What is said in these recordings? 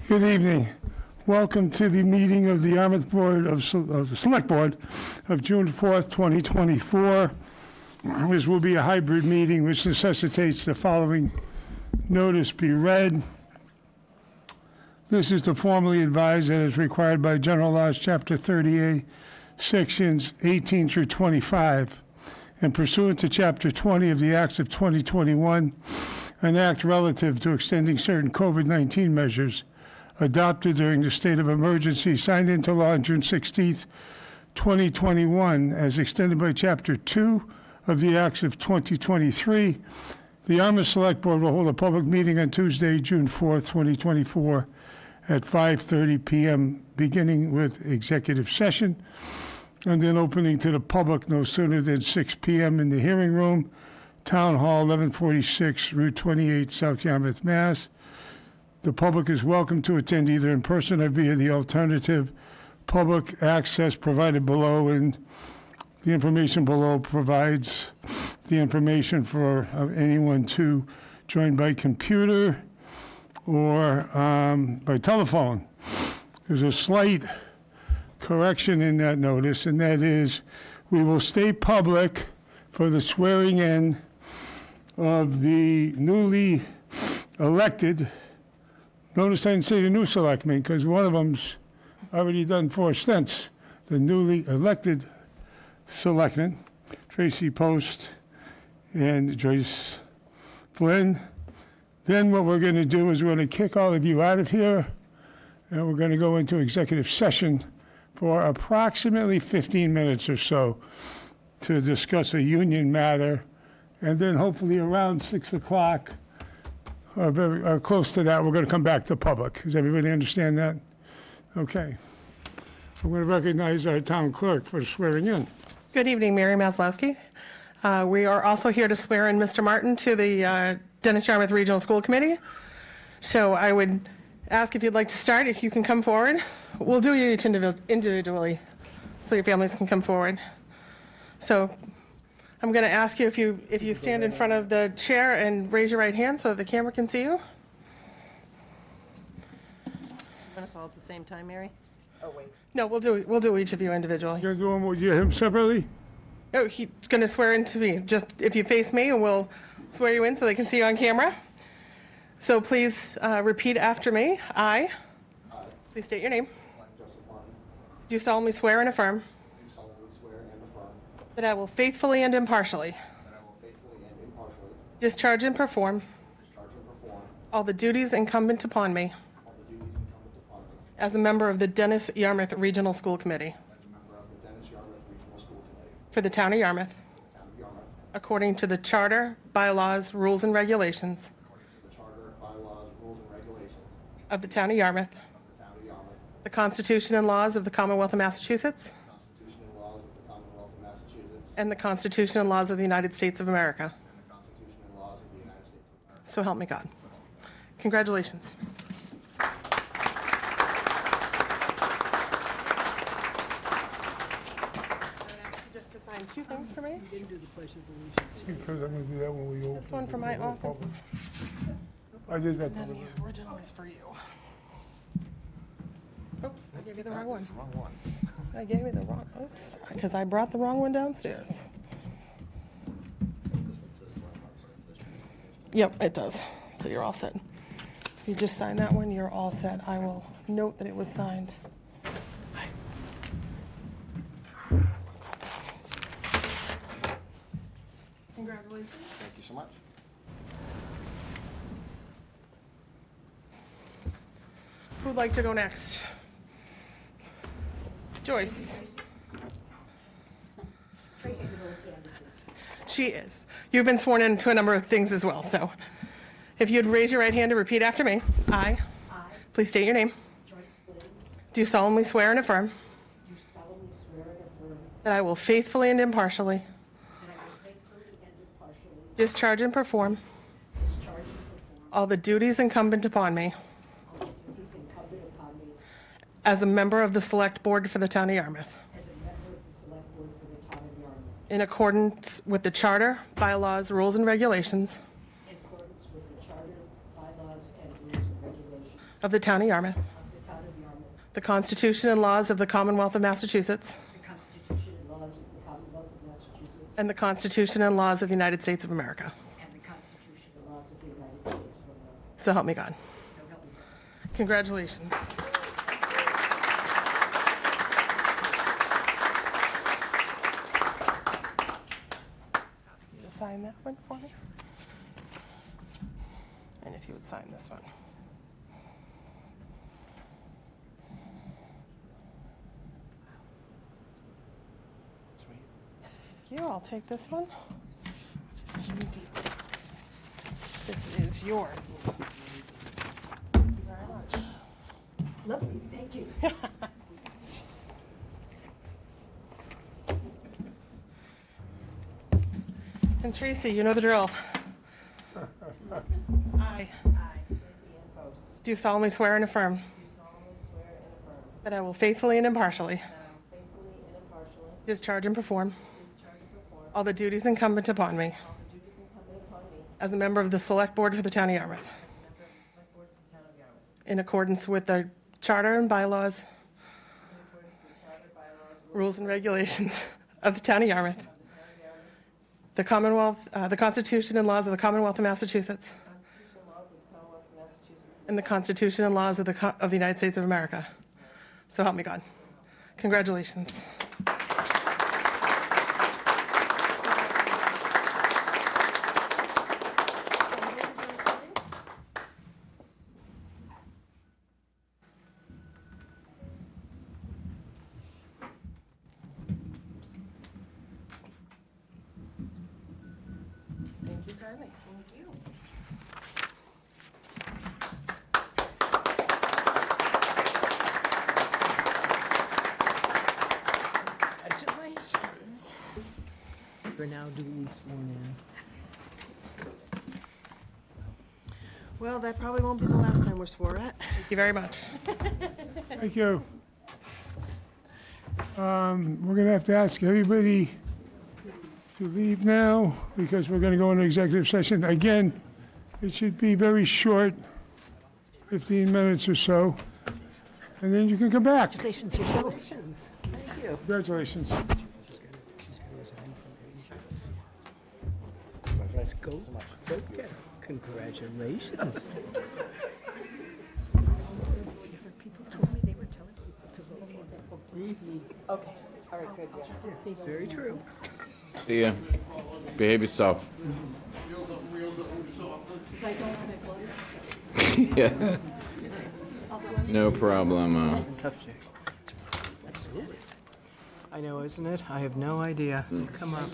Good evening. Welcome to the meeting of the Yarmouth Board of the Select Board of June 4th, 2024. This will be a hybrid meeting which necessitates the following notice be read. This is to formally advise that as required by General Laws, Chapter 38, Sections 18 through 25, and pursuant to Chapter 20 of the Acts of 2021, an act relative to extending certain COVID-19 measures adopted during the state of emergency signed into law on June 16th, 2021, as extended by Chapter 2 of the Acts of 2023, the Yarmouth Select Board will hold a public meeting on Tuesday, June 4th, 2024, at 5:30 p.m., beginning with executive session, and then opening to the public no sooner than 6 p.m. in the hearing room, Town Hall, 1146, Route 28, South Yarmouth, Mass. The public is welcome to attend either in person or via the alternative public access provided below, and the information below provides the information for anyone to join by computer or by telephone. There's a slight correction in that notice, and that is we will stay public for the swearing in of the newly elected. Notice I didn't say the new selectmen because one of them's already done 4 stints. The newly elected selectmen, Tracy Post and Joyce Flynn. Then what we're going to do is we're going to kick all of you out of here, and we're going to go into executive session for approximately 15 minutes or so to discuss a union matter, and then hopefully around 6 o'clock or close to that, we're going to come back to public. Does everybody understand that? Okay. I'm going to recognize our town clerk for swearing in. Good evening, Mary Maslowski. We are also here to swear in Mr. Martin to the Dennis Yarmouth Regional School Committee. So I would ask if you'd like to start, if you can come forward. We'll do you each individually so your families can come forward. So I'm going to ask you if you stand in front of the chair and raise your right hand so that the camera can see you. Want us all at the same time, Mary? Oh, wait. No, we'll do each of you individually. You're doing with him separately? Oh, he's going to swear into me. Just if you face me, and we'll swear you in so they can see you on camera. So please repeat after me. I. Please state your name. Joseph Martin, Do solemnly swear and affirm do solemnly swear and affirm that I will faithfully and impartially that I will faithfully and impartially discharge and perform discharge and perform all the duties incumbent upon me all the duties incumbent upon me as a member of the Dennis Yarmouth Regional School Committee as a member of the Dennis Yarmouth Regional School Committee for the town of Yarmouth, for the town of Yarmouth, according to the charter, bylaws, rules, and regulations according to the charter, bylaws, rules, and regulations of the town of Yarmouth, of the town of Yarmouth, the Constitution and laws of the Commonwealth of Massachusetts, the Constitution and laws of the Commonwealth of Massachusetts, and the Constitution and laws of the United States of America. and the Constitution and laws of the United States of America. So help me God. Congratulations. Just to sign 2 things for me. Because I'm going to do that when we open. This one for my office, I did that. and then the original is for you. Oops, I gave you the wrong one. Wrong one. I gave you the wrong, oops, because I brought the wrong one downstairs. Yep, it does. So you're all set. If you just sign that one, you're all set. I will note that it was signed. Congratulations. Thank you so much. Who'd like to go next? Joyce. She is. You've been sworn into a number of things as well, so if you'd raise your right hand to repeat after me. I. Please state your name. Joyce Flynn, Do solemnly swear and affirm do solemnly swear and affirm that I will faithfully and impartially that I will faithfully and impartially discharge and perform discharge and perform all the duties incumbent upon me all the duties incumbent upon me as a member of the Select Board for the town of Yarmouth, as a member of the Select Board for the town of Yarmouth, in accordance with the charter, bylaws, rules, and regulations in accordance with the charter, bylaws, and rules and regulations of the Town of Yarmouth, of the Town of Yarmouth, the Constitution and laws of the Commonwealth of Massachusetts, the Constitution and laws of the Commonwealth of Massachusetts, and the Constitution and laws of the United States of America. and the Constitution and laws of the United States of America. So help me God. So help me God. Congratulations. You just sign that one for me? And if you would sign this one. Thank you. I'll take this one. This is yours. Thank you very much. Lovely, thank you. And Tracy, you know the drill. I I, Tracy Ann Post, do solemnly swear and affirm do solemnly swear and affirm that I will faithfully and impartially that I will faithfully and impartially discharge and perform discharge and perform all the duties incumbent upon me all the duties incumbent upon me as a member of the Select Board for the Town of Yarmouth, as a member of the Select Board for the Town of Yarmouth, in accordance with the Charter and bylaws, in accordance with the Charter, bylaws, rules, and regulations of the Town of Yarmouth, of the Town of Yarmouth, the Commonwealth, the Constitution and laws of the Commonwealth of Massachusetts, Constitution and laws of the Commonwealth of Massachusetts, and the Constitution and laws of the United States of America. So help me God. Congratulations. Thank you kindly. Thank you. Congratulations. We're now duly sworn in. Well, that probably won't be the last time we're swore at. Thank you very much. Thank you. We're going to have to ask everybody to leave now because we're going to go into executive session. Again, it should be very short, 15 minutes or so, and then you can come back. Congratulations yourself. Thank you. Congratulations. Let's go. Go get her. Congratulations. Different people told me they were telling people to vote for them. Okay, all right, good, yeah. It's very true. See ya. Behave yourself. Yeah. No problem. Tough day. Absolutely. I know, isn't it? I have no idea. Come up.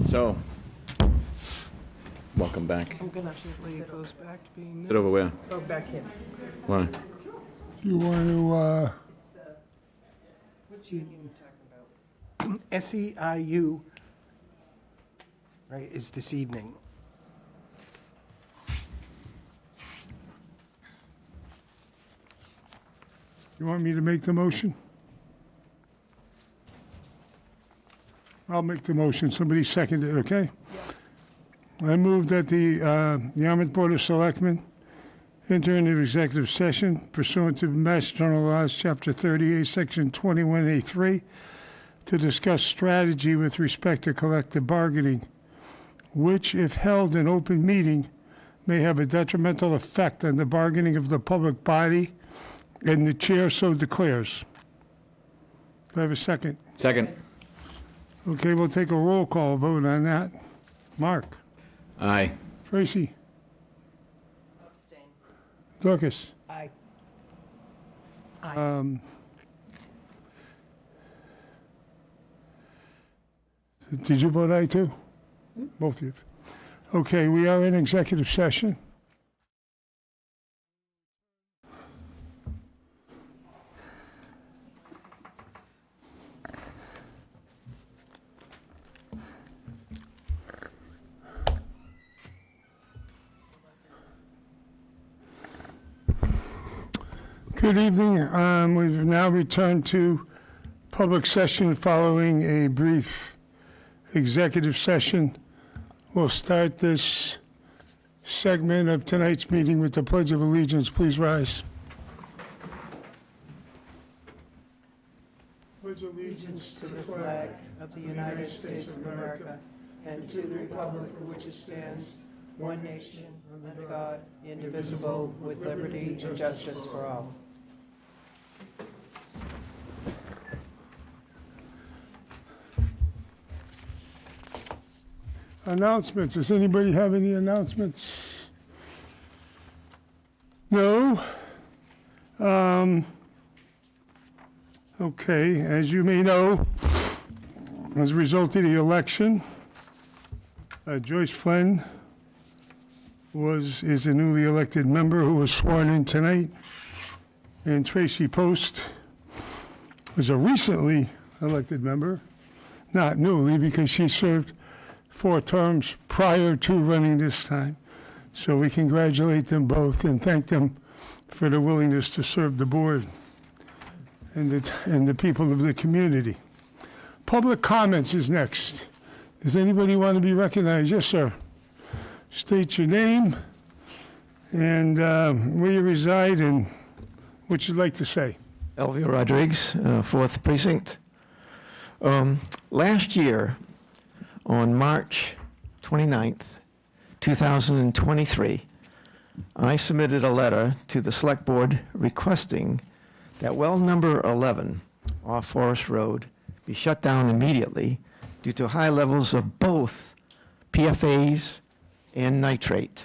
So, welcome back. Unfortunately, it goes back to being. Sit over where? Go back in. Why? You want to, Which union are you talking about? SEIU, right, is this evening. you want me to make the motion? I'll make the motion. Somebody second it, okay? I move that the Yarmouth Board of Selectmen enter into executive session pursuant to Mass General Laws, Chapter 38, Section 21A3, to discuss strategy with respect to collective bargaining, which, if held in open meeting, may have a detrimental effect on the bargaining of the public body, and the chair so declares. Do I have a second? Second. Okay, we'll take a roll call vote on that. Mark? Aye. Tracy? Abstain. Dorcas? Aye. Did you vote aye too? Both of you. Okay, we are in executive session. Good evening. We've now returned to public session following a brief executive session. We'll start this segment of tonight's meeting with the Pledge of Allegiance. Please rise. Pledge allegiance To the flag of the United States of America and to the republic for which it stands, one nation, under God, indivisible, with liberty and justice for all. Announcements. Does anybody have any announcements? No? Okay, as you may know, as a result of the election, Joyce Flynn is a newly elected member who was sworn in tonight, and Tracy Post is a recently elected member, not newly because she served 4 terms prior to running this time. So we congratulate them both and thank them for their willingness to serve the board and the people of the community. Public comments is next. Does anybody want to be recognized? Yes, sir. State your name and where you reside and what you'd like to say. Elvio Rodriguez, 4th Precinct. Last year, on March 29th, 2023, I submitted a letter to the Select Board requesting that well number 11 off Forest Road be shut down immediately due to high levels of both PFAS and nitrate.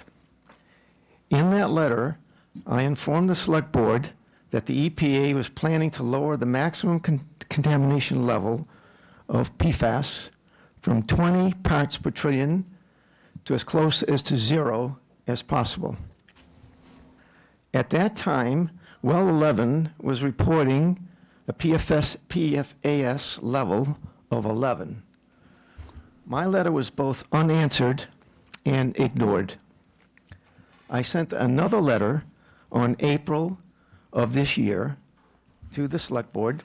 In that letter, I informed the Select Board that the EPA was planning to lower the maximum contamination level of PFAS from 20 parts per trillion to as close as to 0 as possible. At that time, well 11 was reporting a PFAS level of 11. My letter was both unanswered and ignored. I sent another letter on April of this year to the Select Board,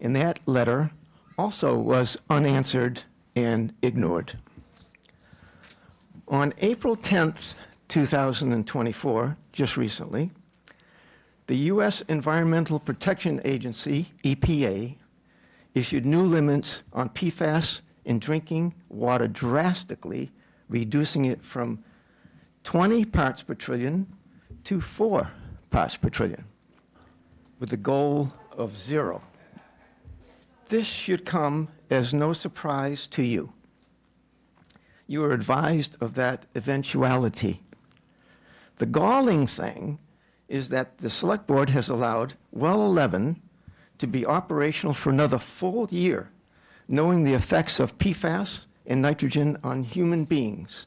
and that letter also was unanswered and ignored. On April 10th, 2024, just recently, the U.S. Environmental Protection Agency, EPA, issued new limits on PFAS in drinking water, drastically reducing it from 20 parts per trillion to 4 parts per trillion, with the goal of 0. This should come as no surprise to you. You are advised of that eventuality. The galling thing is that the Select Board has allowed well 11 to be operational for another full year, knowing the effects of PFAS and nitrogen on human beings.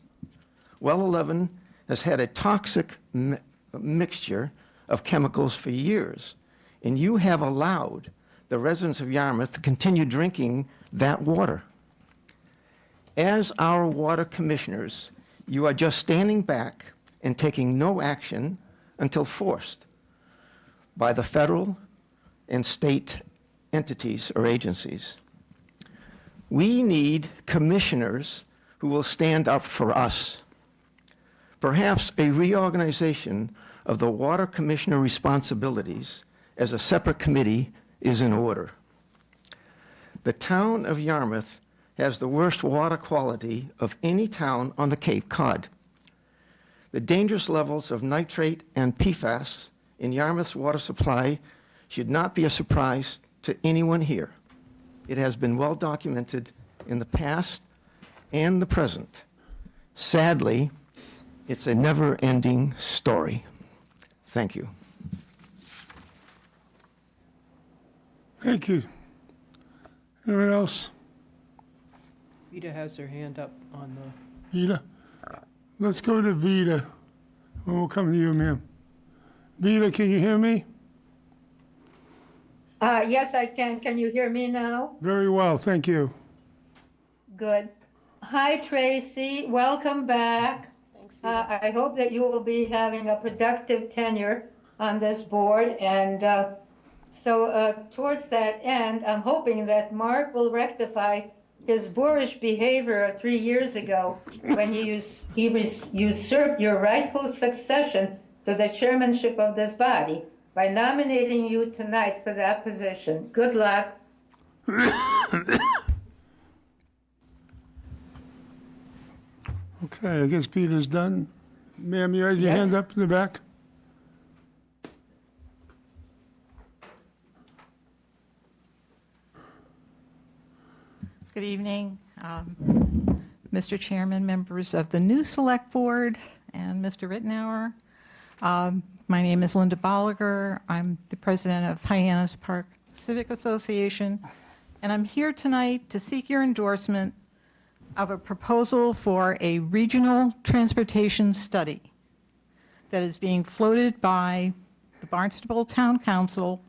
Well 11 has had a toxic mixture of chemicals for years, and you have allowed the residents of Yarmouth to continue drinking that water. As our water commissioners, you are just standing back and taking no action until forced by the federal and state entities or agencies. We need commissioners who will stand up for us. Perhaps a reorganization of the water commissioner responsibilities as a separate committee is in order. The town of Yarmouth has the worst water quality of any town on the Cape Cod. The dangerous levels of nitrate and PFAS in Yarmouth's water supply should not be a surprise to anyone here. It has been well documented in the past and the present. Sadly, it's a never-ending story. Thank you. Thank you. Anyone else? Vita has her hand up on the... Vita? Let's go to Vita. We'll come to you, ma'am. Vita, can you hear me? Yes, I can. Can you hear me now? Very well, thank you. Good. Hi, Tracy. Welcome back. Thanks, I hope that you will be having a productive tenure on this board. And so towards that end, I'm hoping that Mark will rectify his boorish behavior 3 years ago when he usurped your rightful succession to the chairmanship of this body by nominating you tonight for that position. Good luck. Okay, I guess Peter's done. Ma'am, you had your Yes. hand up in the back? Good evening, Mr. Chairman, members of the new Select Board, and Mr. Rittenhour. My name is Linda Bolliger. I'm the president of Hyannis Park Civic Association, and I'm here tonight to seek your endorsement of a proposal for a regional transportation study that is being floated by the Barnstable Town Council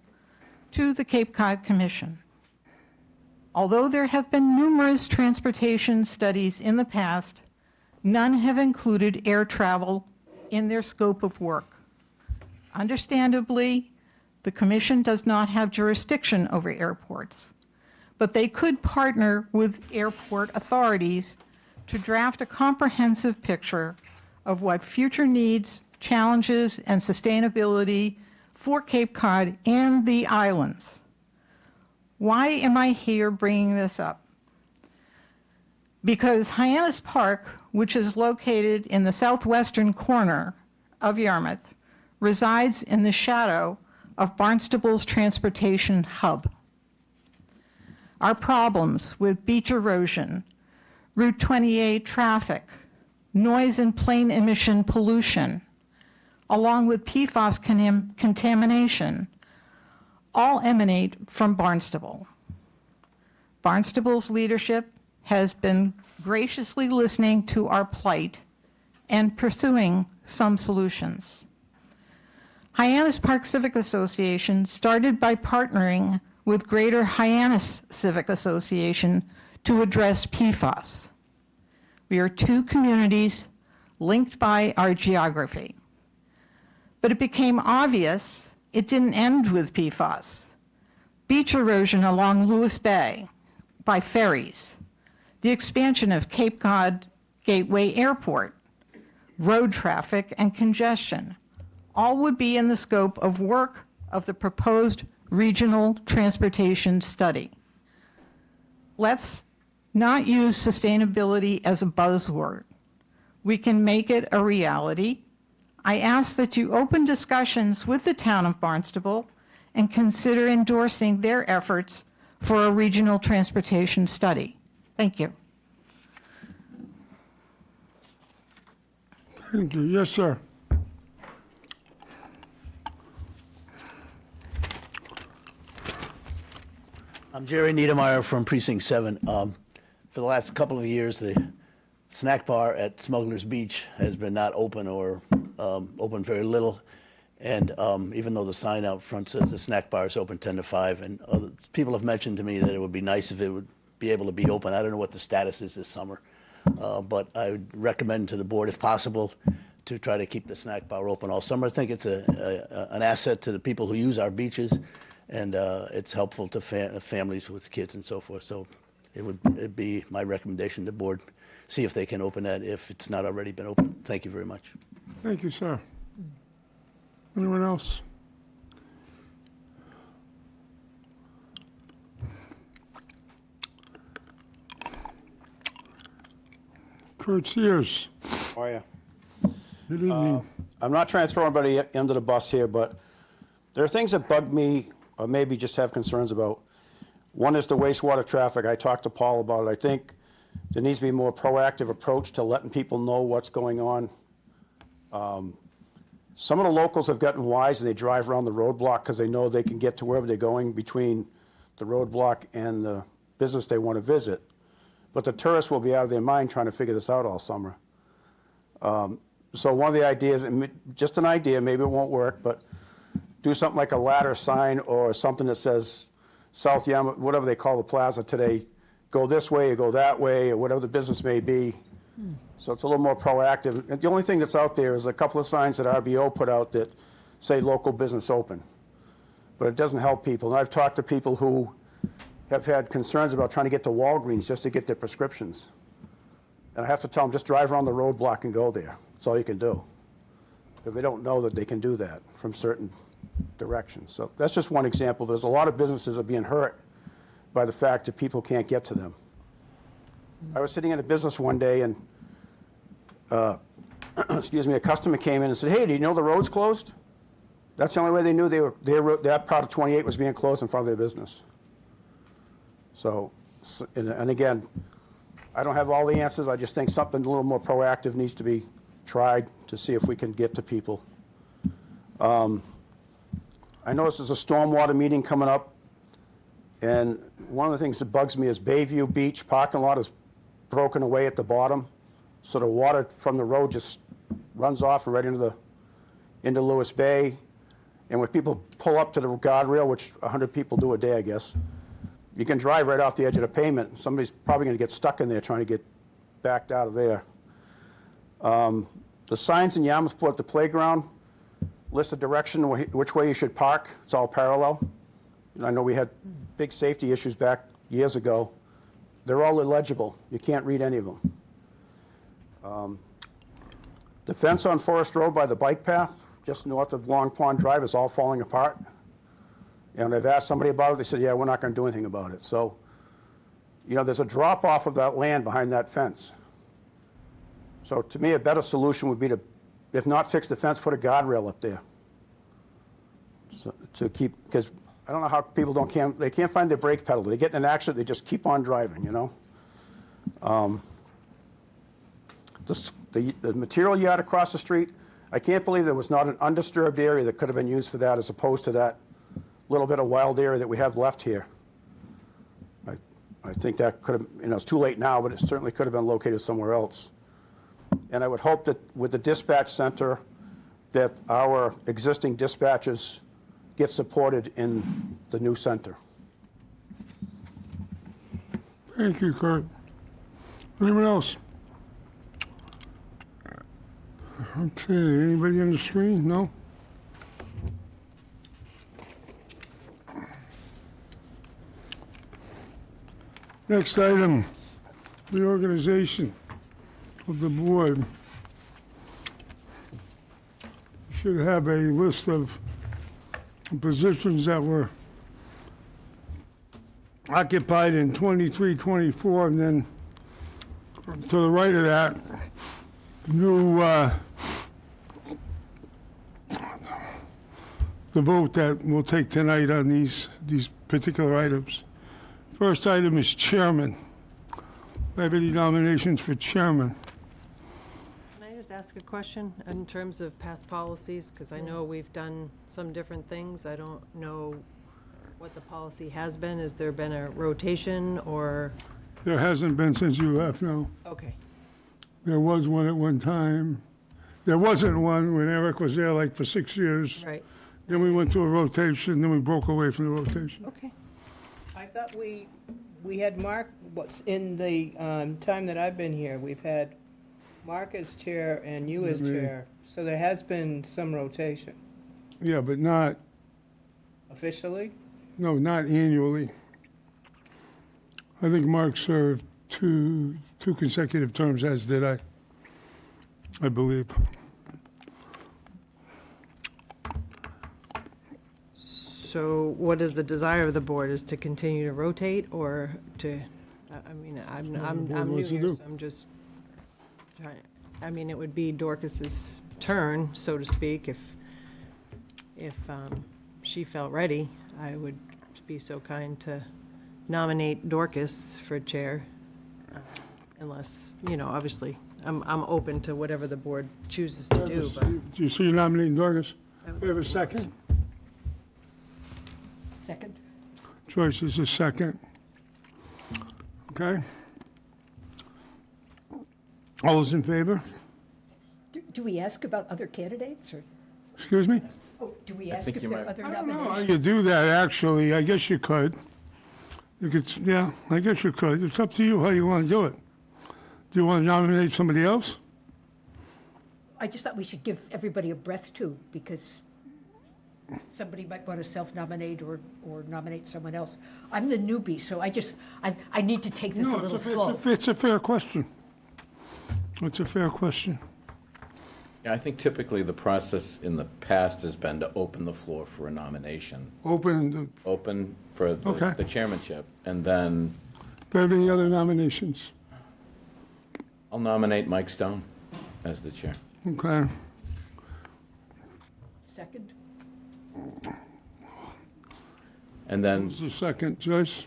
to the Cape Cod Commission. Although there have been numerous transportation studies in the past, none have included air travel in their scope of work. Understandably, the Commission does not have jurisdiction over airports, but they could partner with airport authorities to draft a comprehensive picture of what future needs, challenges, and sustainability for Cape Cod and the islands. Why am I here bringing this up? Because Hyannis Park, which is located in the southwestern corner of Yarmouth, resides in the shadow of Barnstable's transportation hub. Our problems with beach erosion, Route 28 traffic, noise and plane emission pollution, along with PFAS contamination, all emanate from Barnstable. Barnstable's leadership has been graciously listening to our plight and pursuing some solutions. Hyannis Park Civic Association started by partnering with Greater Hyannis Civic Association to address PFAS. We are two communities linked by our geography. But it became obvious it didn't end with PFAS. Beach erosion along Lewis Bay by ferries, the expansion of Cape Cod Gateway Airport, road traffic and congestion, all would be in the scope of work of the proposed regional transportation study. Let's not use sustainability as a buzzword. We can make it a reality. I ask that you open discussions with the town of Barnstable and consider endorsing their efforts for a regional transportation study. Thank you. Thank you. Yes, sir. I'm Jerry Niedermeyer from Precinct 7. For the last couple of years, the snack bar at Smuggler's Beach has been not open or open very little. And even though the sign out front says the snack bar is open 10 to 5, and other people have mentioned to me that it would be nice if it would be able to be open. I don't know what the status is this summer, but I would recommend to the board, if possible, to try to keep the snack bar open all summer. I think it's an asset to the people who use our beaches, and it's helpful to families with kids and so forth. So it'd be my recommendation to the board, see if they can open that if it's not already been opened. Thank you very much. Thank you, sir. Anyone else? Kurt Sears. How are you? Good evening. I'm not trying to throw anybody under the bus here, but there are things that bug me or maybe just have concerns about. One is the wastewater traffic. I talked to Paul about it. I think there needs to be a more proactive approach to letting people know what's going on. Some of the locals have gotten wise and they drive around the roadblock because they know they can get to wherever they're going between the roadblock and the business they want to visit. But the tourists will be out of their mind trying to figure this out all summer. So one of the ideas, and just an idea, maybe it won't work, but do something like a ladder sign or something that says South Yarmouth, whatever they call the plaza today, go this way or go that way or whatever the business may be. So it's a little more proactive. And the only thing that's out there is a couple of signs that RBO put out that say local business open. But it doesn't help people. And I've talked to people who have had concerns about trying to get to Walgreens just to get their prescriptions. And I have to tell them, just drive around the roadblock and go there. That's all you can do. Because they don't know that they can do that from certain directions. So that's just one example. There's a lot of businesses that are being hurt by the fact that people can't get to them. I was sitting in a business one day and, excuse me, a customer came in and said, hey, do you know the road's closed? That's the only way they knew that part of 28 was being closed in front of their business. So, and again, I don't have all the answers. I just think something a little more proactive needs to be tried to see if we can get to people. I notice there's a stormwater meeting coming up, and one of the things that bugs me is Bayview Beach parking lot is broken away at the bottom, so the water from the road just runs off and right into Lewis Bay. And when people pull up to the guardrail, which 100 people do a day, I guess, you can drive right off the edge of the pavement. Somebody's probably going to get stuck in there trying to get backed out of there. The signs in Yarmouthport at the playground list a direction which way you should park. It's all parallel. I know we had big safety issues back years ago. They're all illegible. You can't read any of them. The fence on Forest Road by the bike path, just north of Long Pond Drive, is all falling apart. And I've asked somebody about it. They said, yeah, we're not going to do anything about it. So, there's a drop off of that land behind that fence. So to me, a better solution would be to, if not fix the fence, put a guardrail up there. So, to keep, because I don't know how people they can't find their brake pedal. They get in an accident, they just keep on driving, The material yard across the street, I can't believe there was not an undisturbed area that could have been used for that as opposed to that little bit of wild area that we have left here. I think that could have, it's too late now, but it certainly could have been located somewhere else. And I would hope that with the dispatch center, that our existing dispatches get supported in the new center. Thank you, Kurt. Anyone else? Okay, anybody on the screen? No? Next item, reorganization of the board. You should have a list of positions that were occupied in 23, 24, and then to the right of that, new, the vote that we'll take tonight on these particular items. First item is chairman. Do I have any nominations for chairman? Can I just ask a question in terms of past policies? Because I know we've done some different things. I don't know what the policy has been. Has there been a rotation or? There hasn't been since you left, no. Okay. There was one at one time. There wasn't one when Eric was there like for 6 years. Right. Then we went through a rotation, then we broke away from the rotation. Okay. I thought we had Mark, what's in the time that I've been here, we've had Mark as chair and you as chair, so there has been some rotation. Yeah, but not, Officially? no, not annually. I think Mark served two consecutive terms, as did I believe. So what is the desire of the board? Is to continue to rotate or to, I'm new wants to here, do. so I'm just trying, it would be Dorcas's turn, so to speak, if she felt ready. I would be so kind to nominate Dorcas for chair, unless, obviously, I'm open to whatever the board chooses to do, but. So you're nominating Dorcas? We have a second? Second? Joyce is a second. Okay. All those in favor? Do we ask about other candidates, or, Excuse me? do we ask think if you there are might- other I don't know how nominations? you do that, actually. I guess you could. You could, yeah, I guess you could. It's up to you how you want to do it. Do you want to nominate somebody else? I just thought we should give everybody a breath too, because somebody might want to self-nominate or nominate someone else. I'm the newbie, so I need to take this a No, little it's slow. it's a fair question. It's a fair question. Yeah, I think typically the process in the past has been to open the floor for a nomination. Open, Open for Okay. the chairmanship, and then do you have any other nominations? I'll nominate Mike Stone as the chair. Okay. Second? And then, Who's the second, Joyce?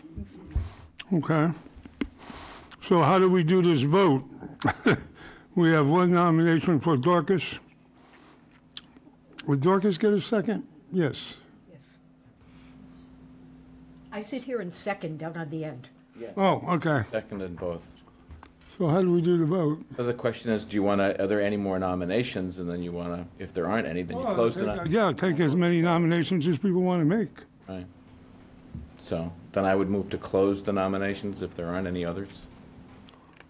Okay. So how do we do this vote? We have one nomination for Dorcas. Would Dorcas get a second? Yes. Yes. I sit here in second down on the end. Oh, okay. seconded both. So how do we do the vote? So the question is, are there any more nominations? And then you want to, if there aren't any, then you close the nomination. Yeah, take as many nominations as people want to make. Right. So then I would move to close the nominations if there aren't any others.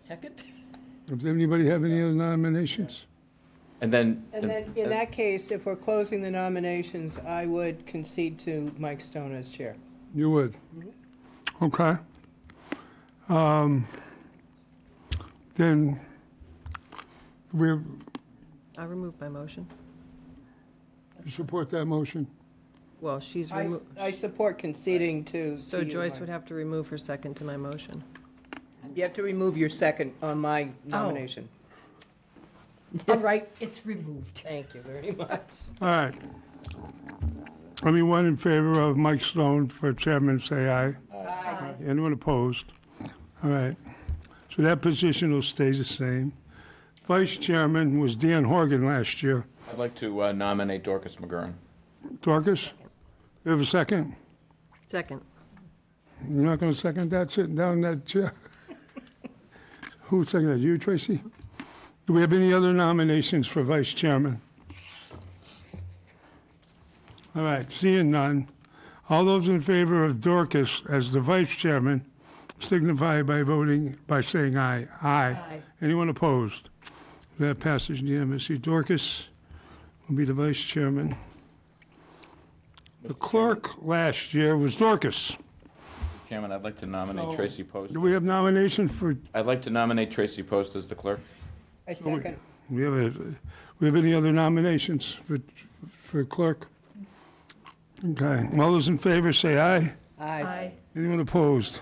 Second? Does anybody have any other nominations? And then. And then, in that case, if we're closing the nominations, I would concede to Mike Stone as chair. You would? Okay. Then we I removed my motion. support that motion. Well, she's I removed, I support conceding to. so to you, Joyce Mike. would have to remove her second to my motion. You have to remove your second on my nomination. All right, it's removed. Thank you very much. All right. Anyone in favor of Mike Stone for chairman, say aye. Aye. Anyone opposed? All right. So that position will stay the same. Vice chairman was Dan Horgan last year. I'd like to nominate Dorcas McGurran. Dorcas, you have a second? Second. You're not going to second that, sitting down in that chair? Who seconded that? You, Tracy? Do we have any other nominations for vice chairman? All right, seeing none. All those in favor of Dorcas as the vice chairman signify by voting, by saying aye. Aye. Aye. Anyone opposed? That passes unanimously. Dorcas will be the vice chairman. The clerk last year was Dorcas. Chairman, I'd like to nominate Tracy Post. Do we have nominations for, I'd like to nominate Tracy Post as the clerk. I second. we have any other nominations for clerk? Okay, all those in favor say aye. Aye. Aye. Anyone opposed?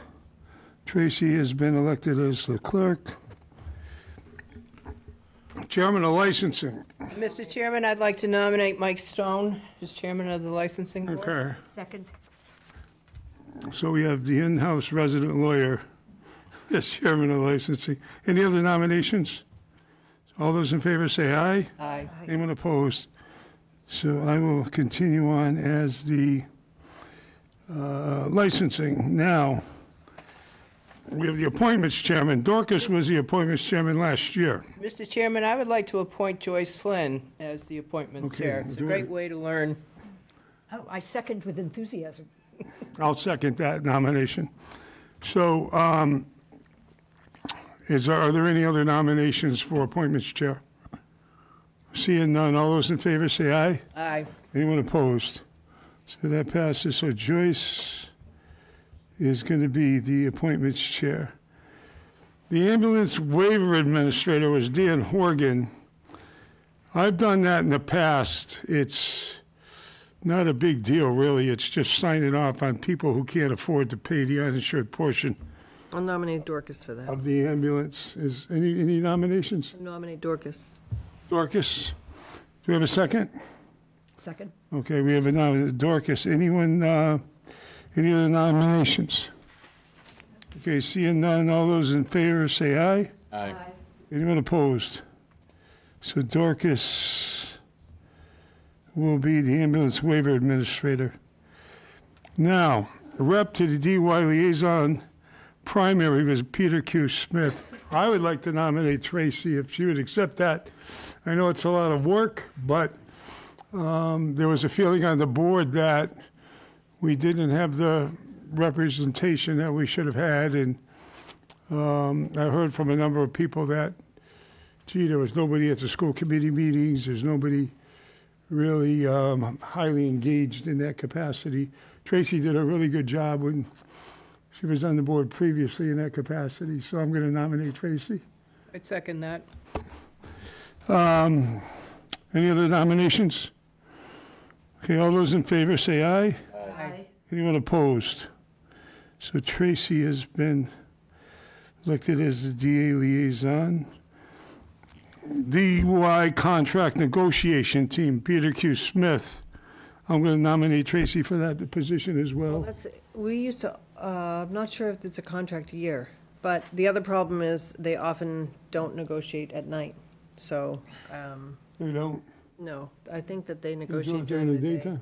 Tracy has been elected as the clerk. Chairman of licensing. Mr. Chairman, I'd like to nominate Mike Stone as chairman of the licensing board. Okay, Second? so we have the in-house resident lawyer as chairman of licensing. Any other nominations? All those in favor say aye. Aye. Anyone opposed? So I will continue on as the licensing. Now, we have the appointments chairman. Dorcas was the appointments chairman last year. Mr. Chairman, I would like to appoint Joyce Flynn as the appointments Okay, chair. It's a do great it. way to learn. Oh, I second with enthusiasm. I'll second that nomination. So, are there any other nominations for appointments chair? Seeing none, all those in favor say aye. Aye. Anyone opposed? So that passes. So Joyce is going to be the appointments chair. The ambulance waiver administrator was Dan Horgan. I've done that in the past. It's not a big deal, really. It's just signing off on people who can't afford to pay the uninsured portion I'll nominate Dorcas for that. of the ambulance. Is any nominations? Nominate Dorcas. Dorcas, do we have a second? Second? Okay, we have a nomination. Dorcas, anyone, any other nominations? Okay, seeing none, all those in favor say aye. Aye. Anyone opposed? So Dorcas will be the ambulance waiver administrator. Now, the rep to the DY liaison primary was Peter Q. Smith. I would like to nominate Tracy if she would accept that. I know it's a lot of work, but there was a feeling on the board that we didn't have the representation that we should have had, and I heard from a number of people that, gee, there was nobody at the school committee meetings, there's nobody really highly engaged in that capacity. Tracy did a really good job when she was on the board previously in that capacity, so I'm going to nominate Tracy. I'd second that. Any other nominations? Okay, all those in favor say aye. Aye. Anyone opposed? So Tracy has been elected as the DA liaison. DUI contract negotiation team, Peter Q. Smith. I'm going to nominate Tracy for that position as well. We used to, I'm not sure if it's a contract year, but the other problem is they often don't negotiate at night. So, They don't? no, I think that they do it negotiate during during the the day. daytime?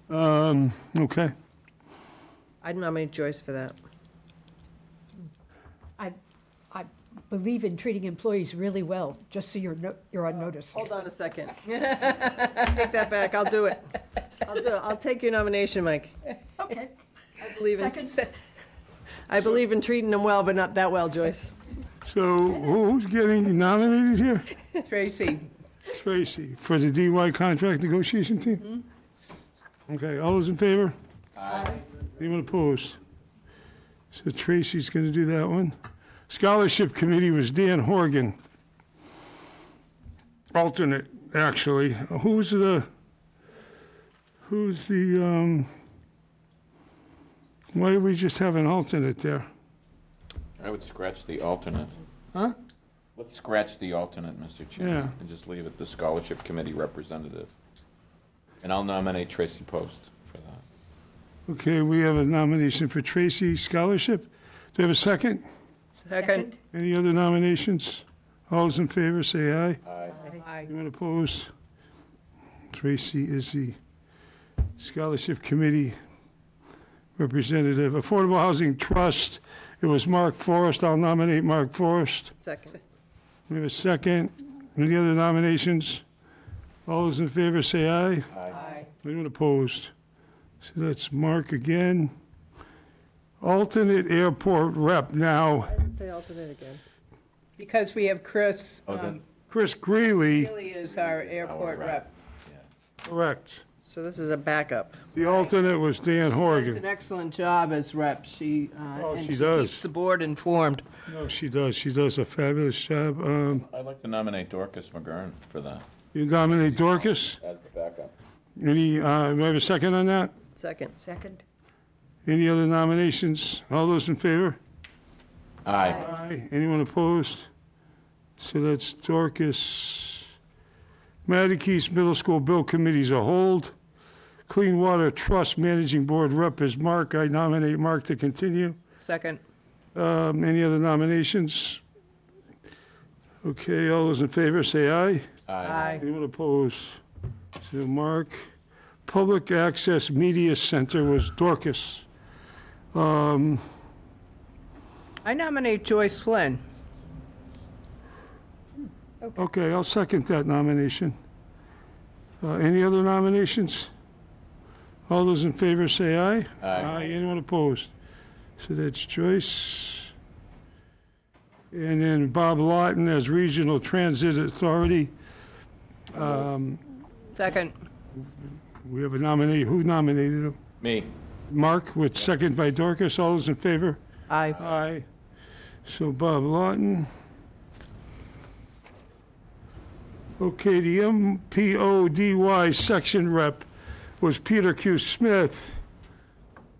And Okay. I'd nominate Joyce for that. I believe in treating employees really well, just so you're on notice. Hold on a second. Take that back, I'll do it. I'll take your nomination, Mike. Okay. Second. I believe in treating them well, but not that well, Joyce. So who's getting nominated here? Tracy, Tracy, for the DUI contract negotiation team? Okay, all those in favor? Aye. Anyone opposed? So Tracy's going to do that one. Scholarship Committee was Dan Horgan. Alternate, actually. Who's the, why do we just have an alternate there? I would scratch the alternate. Huh? Let's scratch the alternate, Mr. Chairman. Yeah. And just leave it the Scholarship Committee representative. And I'll nominate Tracy Post for that. Okay, we have a nomination for Tracy Scholarship. Do we have a second? second. Any other nominations? All those in favor, say aye. Aye. Aye. Anyone opposed? Tracy is the Scholarship Committee representative. Affordable Housing Trust, it was Mark Forrest. I'll nominate Mark Forrest. Second. We have a second. Any other nominations? All those in favor say aye. Aye. Anyone opposed? So that's Mark again. Alternate airport rep now, Say alternate again. Because we have Chris, Chris Greeley, really is our airport rep. correct. So this is a backup. The alternate was Dan Does an Horgan. excellent job as rep. She, Oh, and she she does. keeps the board informed. No, she does. She does a fabulous job. I'd like to nominate Dorcas McGurn for that You nominate Dorcas? as the backup. Any, do I have a second on that? Second. Second. Any other nominations? All those in favor? Aye. Aye. Anyone opposed? So that's Dorcas. Mattakese Middle School Bill Committee's a hold. Clean Water Trust Managing Board Rep is Mark. I nominate Mark to continue. Second. Any other nominations? Okay, all those in favor say aye. Aye. Anyone opposed? So Mark. Public Access Media Center was Dorcas. I nominate Joyce Flynn. Okay, I'll second that nomination. Any other nominations? All those in favor say aye. Aye. Anyone opposed? So that's Joyce. And then Bob Lawton as Regional Transit Authority. Second. We have a nominee. Who nominated him? Me. Mark, with second by Dorcas. All those in favor? Aye. Aye. So Bob Lawton. Okay, the MPODY section rep was Peter Q. Smith.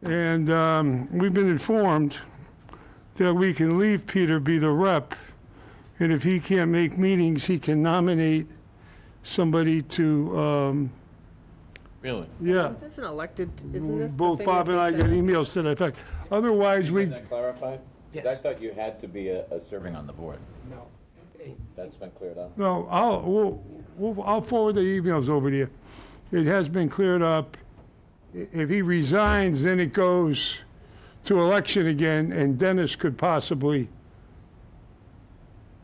And we've been informed that we can leave Peter be the rep. And if he can't make meetings, he can nominate somebody to, Really? yeah. This is an elected, isn't this? the Both thing Bob that and I they got said? emails to that effect. Otherwise, we, Is that clarified? Yes. I thought you had to be serving on the board. No. That's been cleared up? no, I'll forward the emails over to you. It has been cleared up. If he resigns, then it goes to election again, and Dennis could possibly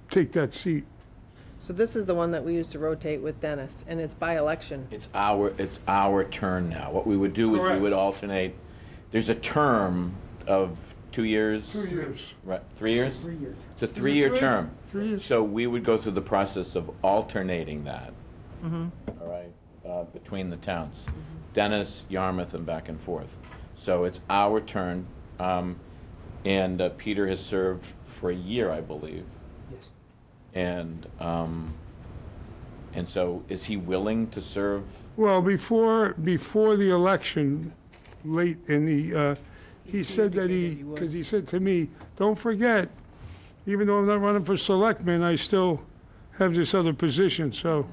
take that seat. So this is the one that we used to rotate with Dennis, and it's by election. It's our turn now. What we would do is we Correct. would alternate. There's a term of 2 years. 2 years. Right, 3 years? 3 years. It's a 3-year term. 3 years. So we would go through the process of alternating that. all right, between the towns. Dennis, Yarmouth, and back and forth. So it's our turn, and Peter has served for a year, I believe. Yes. And so is he willing to serve? Well, before the election, late in the, he said that because he said to me, don't forget, even though I'm not running for selectman, I still have this other position, so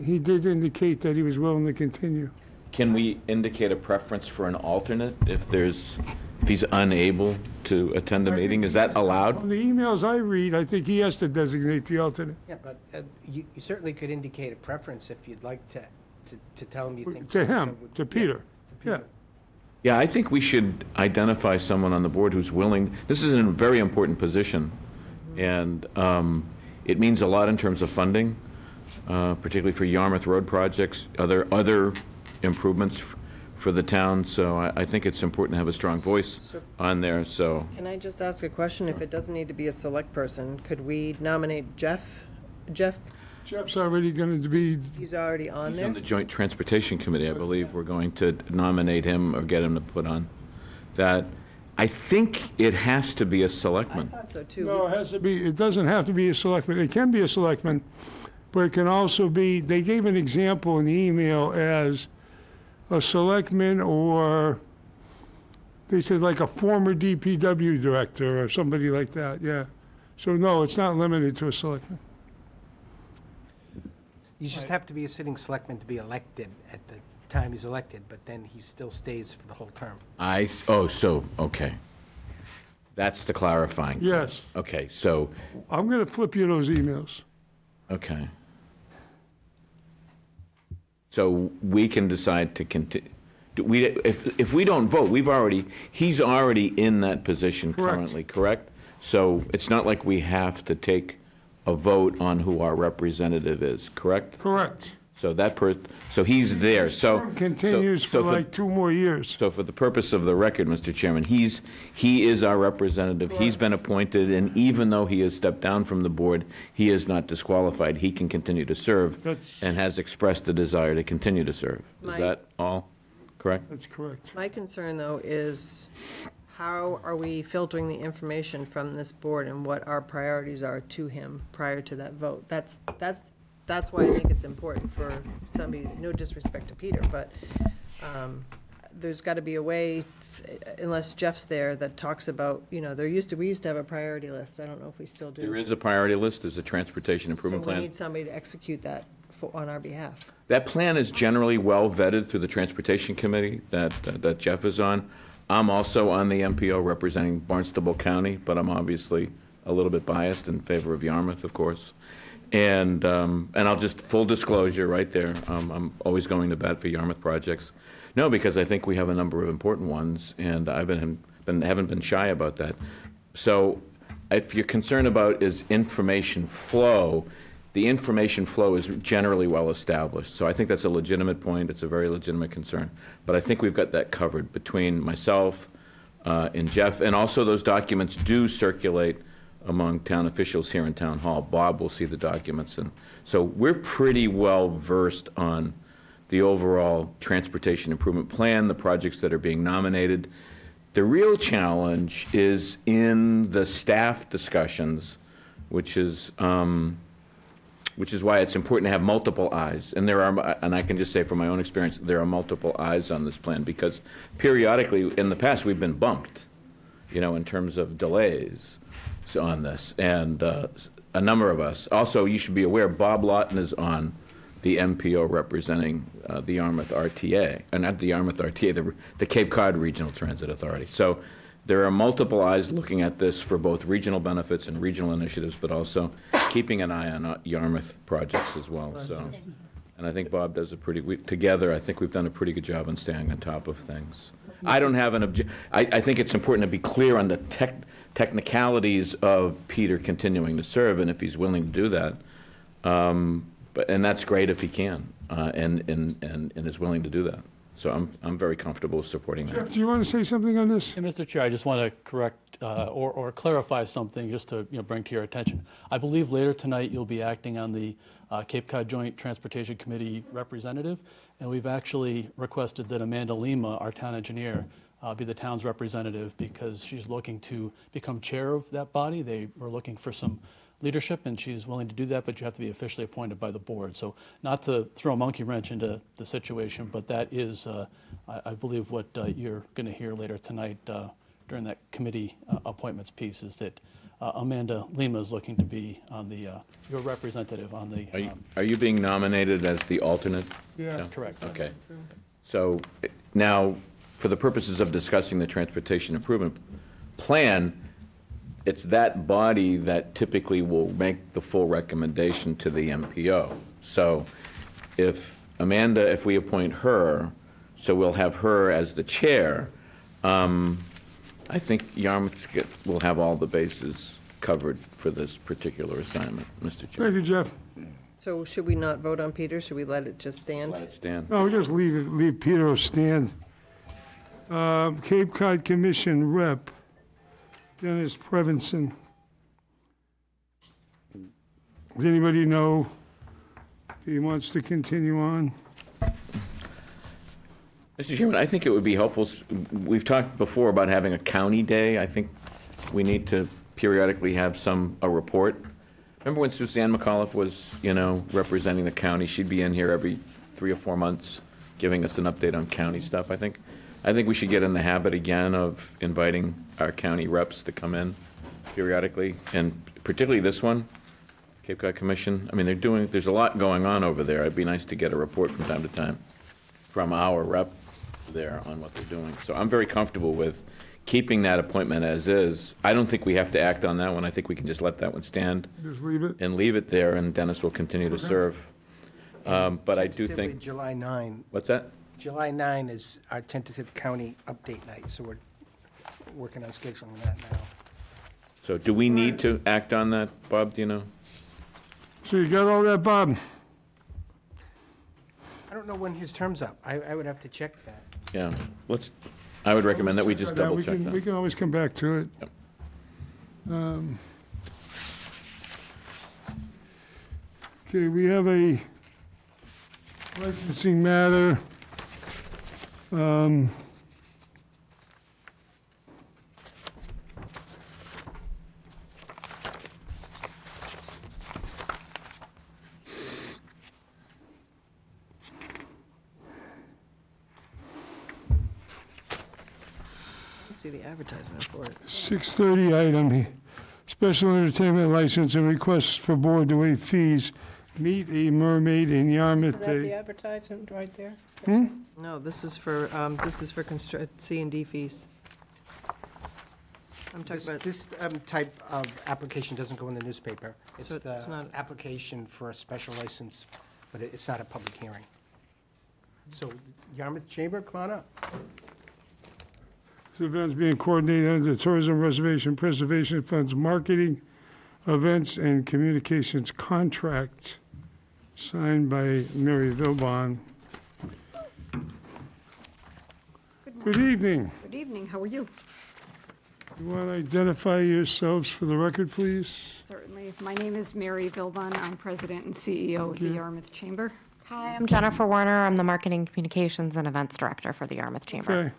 he did indicate that he was willing to continue. Can we indicate a preference for an alternate if he's unable to attend a meeting? Is that On allowed? the emails I read, I think he has to designate the alternate. Yeah, but you certainly could indicate a preference if you'd like to tell him you think. To so-and-so him, would- to yeah, Peter, to yeah. Peter. Yeah, I think we should identify someone on the board who's willing. This is a very important position, and it means a lot in terms of funding, particularly for Yarmouth Road projects, other improvements for the town. So I think it's important to have a strong voice on there. So Can I just ask a question? If it doesn't need to be a select person, could we nominate Jeff? Jeff, Jeff's already going to be, he's already on he's there? on the Joint Transportation Committee. I believe we're going to nominate him or get him to put on that. I think it has to be a I selectman. thought so too. no, it has to be, it doesn't have to be a selectman. It can be a selectman, but it can also be, they gave an example in the email as a selectman, or they said like a former DPW director or somebody like that, yeah. So no, it's not limited to a selectman. You just have to be a sitting selectman to be elected at the time he's elected, but then he still stays for the whole term. Okay. That's the clarifying. Yes, Okay, so, I'm going to flip you those emails. okay. So we can decide to continue. If we don't vote, he's already in that position Correct. currently, correct? So it's not like we have to take a vote on who our representative is, correct? Correct. So so he's there, so. Continues for like 2 more years. So for the purpose of the record, Mr. Chairman, he is our representative. He's been appointed, and even though he has stepped down from the board, he is not disqualified. He can continue to serve That's- and has expressed the desire to continue to serve. Is Mike? that all correct? That's correct. My concern, though, is how are we filtering the information from this board and what our priorities are to him prior to that vote? That's why I think it's important for somebody, no disrespect to Peter, but there's got to be a way, unless Jeff's there, that talks about, we used to have a priority list. I don't know if we still do. There is a priority list, there's a transportation improvement So we plan. need somebody to execute that on our behalf. That plan is generally well vetted through the Transportation Committee that Jeff is on. I'm also on the MPO representing Barnstable County, but I'm obviously a little bit biased in favor of Yarmouth, of course. And I'll just, full disclosure right there, I'm always going to bat for Yarmouth projects. No, because I think we have a number of important ones, and I haven't been shy about that. So if you're concerned about is information flow, the information flow is generally well established. So I think that's a legitimate point. It's a very legitimate concern. But I think we've got that covered between myself and Jeff. And also those documents do circulate among town officials here in Town Hall. Bob will see the documents. And so we're pretty well versed on the overall transportation improvement plan, the projects that are being nominated. The real challenge is in the staff discussions, which is why it's important to have multiple eyes. And I can just say from my own experience, there are multiple eyes on this plan, because periodically in the past we've been bumped, in terms of delays on this, and a number of us. Also, you should be aware, Bob Lawton is on the MPO representing the Yarmouth RTA, not the Yarmouth RTA, the Cape Cod Regional Transit Authority. So there are multiple eyes looking at this for both regional benefits and regional initiatives, but also keeping an eye on Yarmouth projects as well. So, and I think Bob does together, I think we've done a pretty good job on staying on top of things. I don't have I think it's important to be clear on the technicalities of Peter continuing to serve, and if he's willing to do that. And that's great if he can, and is willing to do that. So I'm very comfortable supporting that. Jeff, do you want to say something on this? Hey, Mr. Chair, I just want to correct or clarify something just to bring to your attention. I believe later tonight you'll be acting on the Cape Cod Joint Transportation Committee representative, and we've actually requested that Amanda Lima, our town engineer, be the town's representative because she's looking to become chair of that body. They were looking for some leadership, and she's willing to do that, but you have to be officially appointed by the board. So not to throw a monkey wrench into the situation, but that is, I believe, what you're going to hear later tonight during that committee appointments piece is that Amanda Lima is looking to be on the, your representative on the. Are you being nominated as the alternate? Yeah. No? Correct. Okay. So now, for the purposes of discussing the transportation improvement plan, it's that body that typically will make the full recommendation to the MPO. So if Amanda, if we appoint her, so we'll have her as the chair, I think Yarmouth will have all the bases covered for this particular assignment, Mr. Chair. Thank you, Jeff. So should we not vote on Peter? Should we let it just stand? Let it stand. No, we just leave Peter stand. Cape Cod Commission Rep, Dennis Prevenson. Does anybody know if he wants to continue on? Mr. Chairman, I think it would be helpful, we've talked before about having a county day. I think we need to periodically have a report. Remember when Suzanne McAuliffe was, representing the county? She'd be in here every 3 or 4 months giving us an update on county stuff. I think we should get in the habit again of inviting our county reps to come in periodically, and particularly this one, Cape Cod Commission. I mean, there's a lot going on over there. It'd be nice to get a report from time to time from our rep there on what they're doing. So I'm very comfortable with keeping that appointment as is. I don't think we have to act on that one. I think we can just let that one stand. Just leave it? And leave it there, and Dennis will continue to serve. But I do Tentatively, think, July 9. what's that? July 9 is our tentative county update night, so we're working on scheduling that now. So do we need to act on that, Bob, do you know? So you got all that, Bob? I don't know when his term's up. I would have to check that. Yeah, I would recommend that we just double check We that. can always come back to it. Yep. Okay, we have a licensing matter. See the advertisement for it. 6:30 item, here. Special entertainment license and requests for board to waive fees. Meet a Mermaid in Yarmouth Day. advertisement right there? No, this is for C&D fees. I'm talking about, This type of application doesn't go in the newspaper. It's So it's the not- application for a special license, but it's not a public hearing. So Yarmouth Chamber, come on up. This event's being coordinated under the Tourism Reservation Preservation Fund's marketing, events, and communications contract signed by Mary Vilbon. Good evening. Good evening, how are you? You want to identify yourselves for the record, please? Certainly. My name is Mary Vilbon. I'm President and CEO of the Yarmouth Chamber. Hi, I'm Jennifer Warner. I'm the Marketing, Communications, and Events Director for the Yarmouth Chamber. Okay.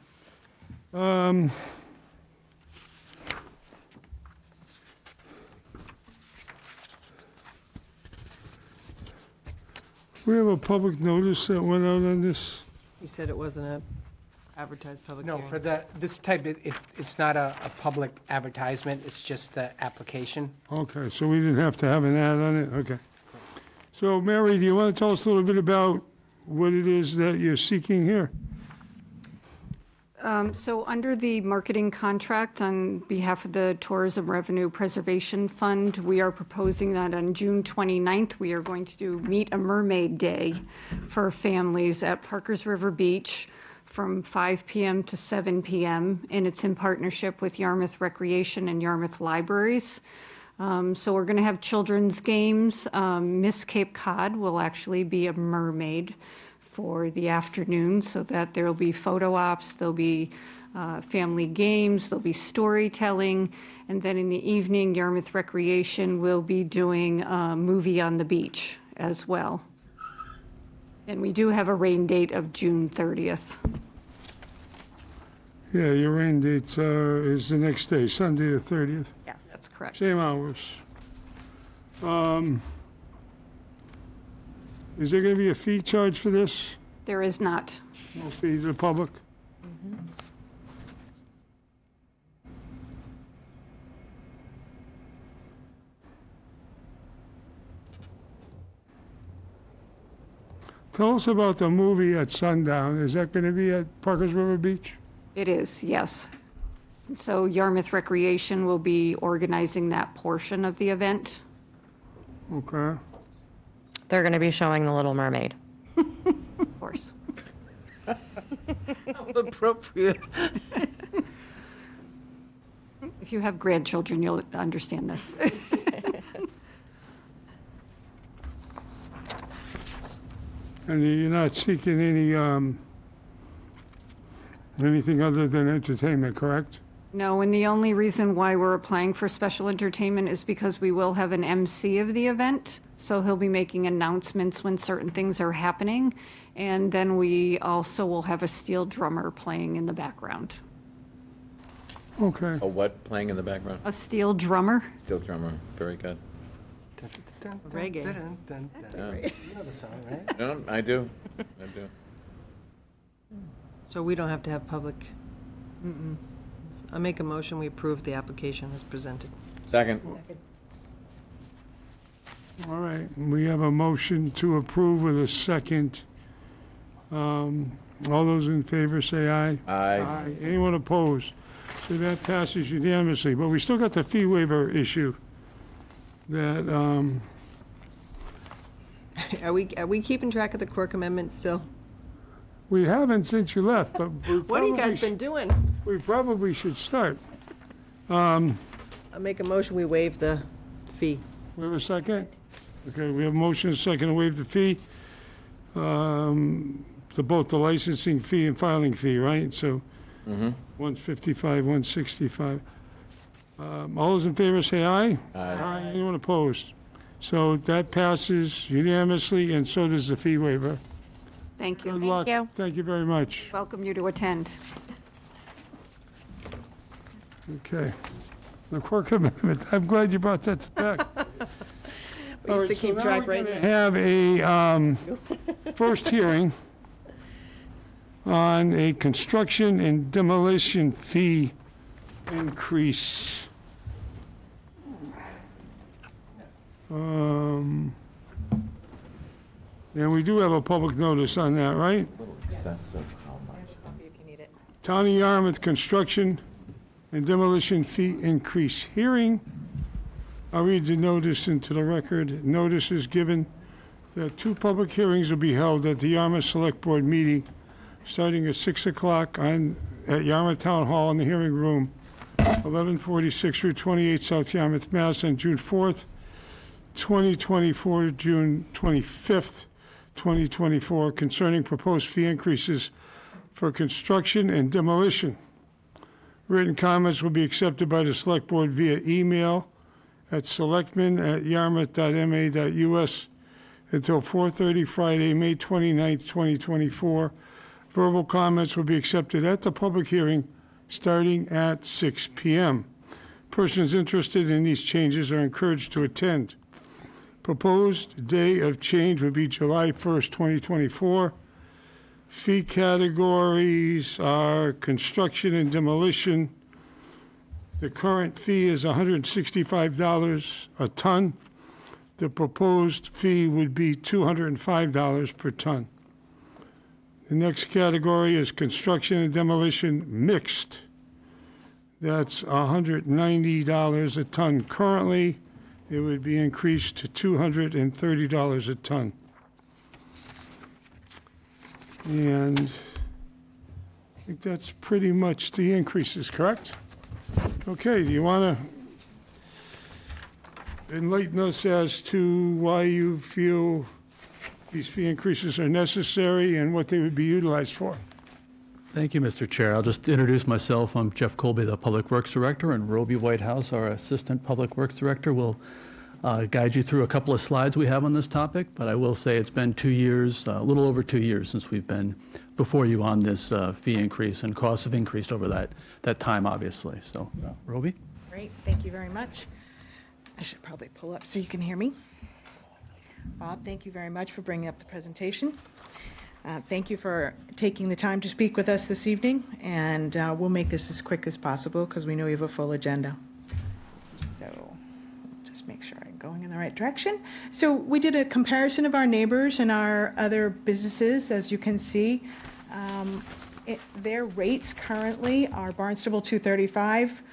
We have a public notice that went out on this. you said it wasn't a advertised public No, hearing. for this type, it's not a public advertisement, it's just the application. Okay, so we didn't have to have an ad on it? Okay. So Mary, do you want to tell us a little bit about what it is that you're seeking here? So under the marketing contract on behalf of the Tourism Revenue Preservation Fund, we are proposing that on June 29th, we are going to do Meet a Mermaid Day for families at Parkers River Beach from 5 p.m. to 7 p.m., and it's in partnership with Yarmouth Recreation and Yarmouth Libraries. So we're going to have children's games. Miss Cape Cod will actually be a mermaid for the afternoon, so that there'll be photo ops, there'll be family games, there'll be storytelling, and then in the evening, Yarmouth Recreation will be doing a movie on the beach as well. And we do have a rain date of June 30th. Yeah, your rain date is the next day, Sunday the 30th. Yes, that's correct. Same hours. Is there going to be a fee charge for this? There is not. No fee to the public? Tell us about the movie at sundown. Is that going to be at Parkers River Beach? It is, yes. So Yarmouth Recreation will be organizing that portion of the event. Okay. They're going to be showing The Little Mermaid. Of course. Appropriate. If you have grandchildren, you'll understand this. And you're not seeking anything other than entertainment, correct? No, and the only reason why we're applying for special entertainment is because we will have an MC of the event. So he'll be making announcements when certain things are happening. And then we also will have a steel drummer playing in the background. Okay. A what playing in the background? A steel drummer? Steel drummer. Very good. Reggae. Yeah. You know the song, right? No, I do. I do. So we don't have to have public. I make a motion, we approve the application as presented. Second. All right, we have a motion to approve with a second. All those in favor say aye. Aye. Anyone opposed? So that passes unanimously, but we still got the fee waiver issue that, Are we keeping track of the Quirk Amendment still? we haven't since you left, but we What have you guys probably been doing? we probably should start. I make a motion, we waive the fee. We have a second? Okay, we have a motion, and a second to waive the fee, to both the licensing fee and filing fee, right? So, 155, 165. All those in favor say aye. Aye. Anyone opposed? So that passes unanimously, and so does the fee waiver. Thank Good you. luck. you. Thank you very much. Welcome you to attend. Okay. The Quirk Amendment, I'm glad you brought that back. We used to keep track right there. Have a first hearing on a construction and demolition fee increase. And we do have a public notice on that, right? Excessive, how much? Town of Yarmouth construction and demolition fee increase hearing. I'll read the notice into the record. Notice is given that 2 public hearings will be held at the Yarmouth Select Board meeting starting at 6 o'clock at Yarmouth Town Hall in the hearing room, 1146 Route 28, South Yarmouth, Mass. On June 4th, 2024, June 25th, 2024, concerning proposed fee increases for construction and demolition. Written comments will be accepted by the Select Board via email at selectmen@yarmouth.ma.us until 4:30 Friday, May 29th, 2024. Verbal comments will be accepted at the public hearing starting at 6 p.m. Persons interested in these changes are encouraged to attend. Proposed day of change would be July 1st, 2024. Fee categories are construction and demolition. The current fee is $165 a ton. The proposed fee would be $205 per ton. The next category is construction and demolition mixed. That's $190 a ton currently. It would be increased to $230 a ton. And I think that's pretty much the increases, correct? Okay, do you want to enlighten us as to why you feel these fee increases are necessary and what they would be utilized for. Thank you, Mr. Chair. I'll just introduce myself. I'm Jeff Colby, the Public Works Director, and Roby Whitehouse, our Assistant Public Works Director, will guide you through a couple of slides we have on this topic. But I will say it's been 2 years, a little over 2 years, since we've been before you on this fee increase, and costs have increased over that time, obviously. So, Roby? Great, thank you very much. I should probably pull up so you can hear me. Bob, thank you very much for bringing up the presentation. Thank you for taking the time to speak with us this evening, and we'll make this as quick as possible because we know you have a full agenda. So just make sure I'm going in the right direction. So we did a comparison of our neighbors and our other businesses. As you can see, their rates currently are Barnstable 235,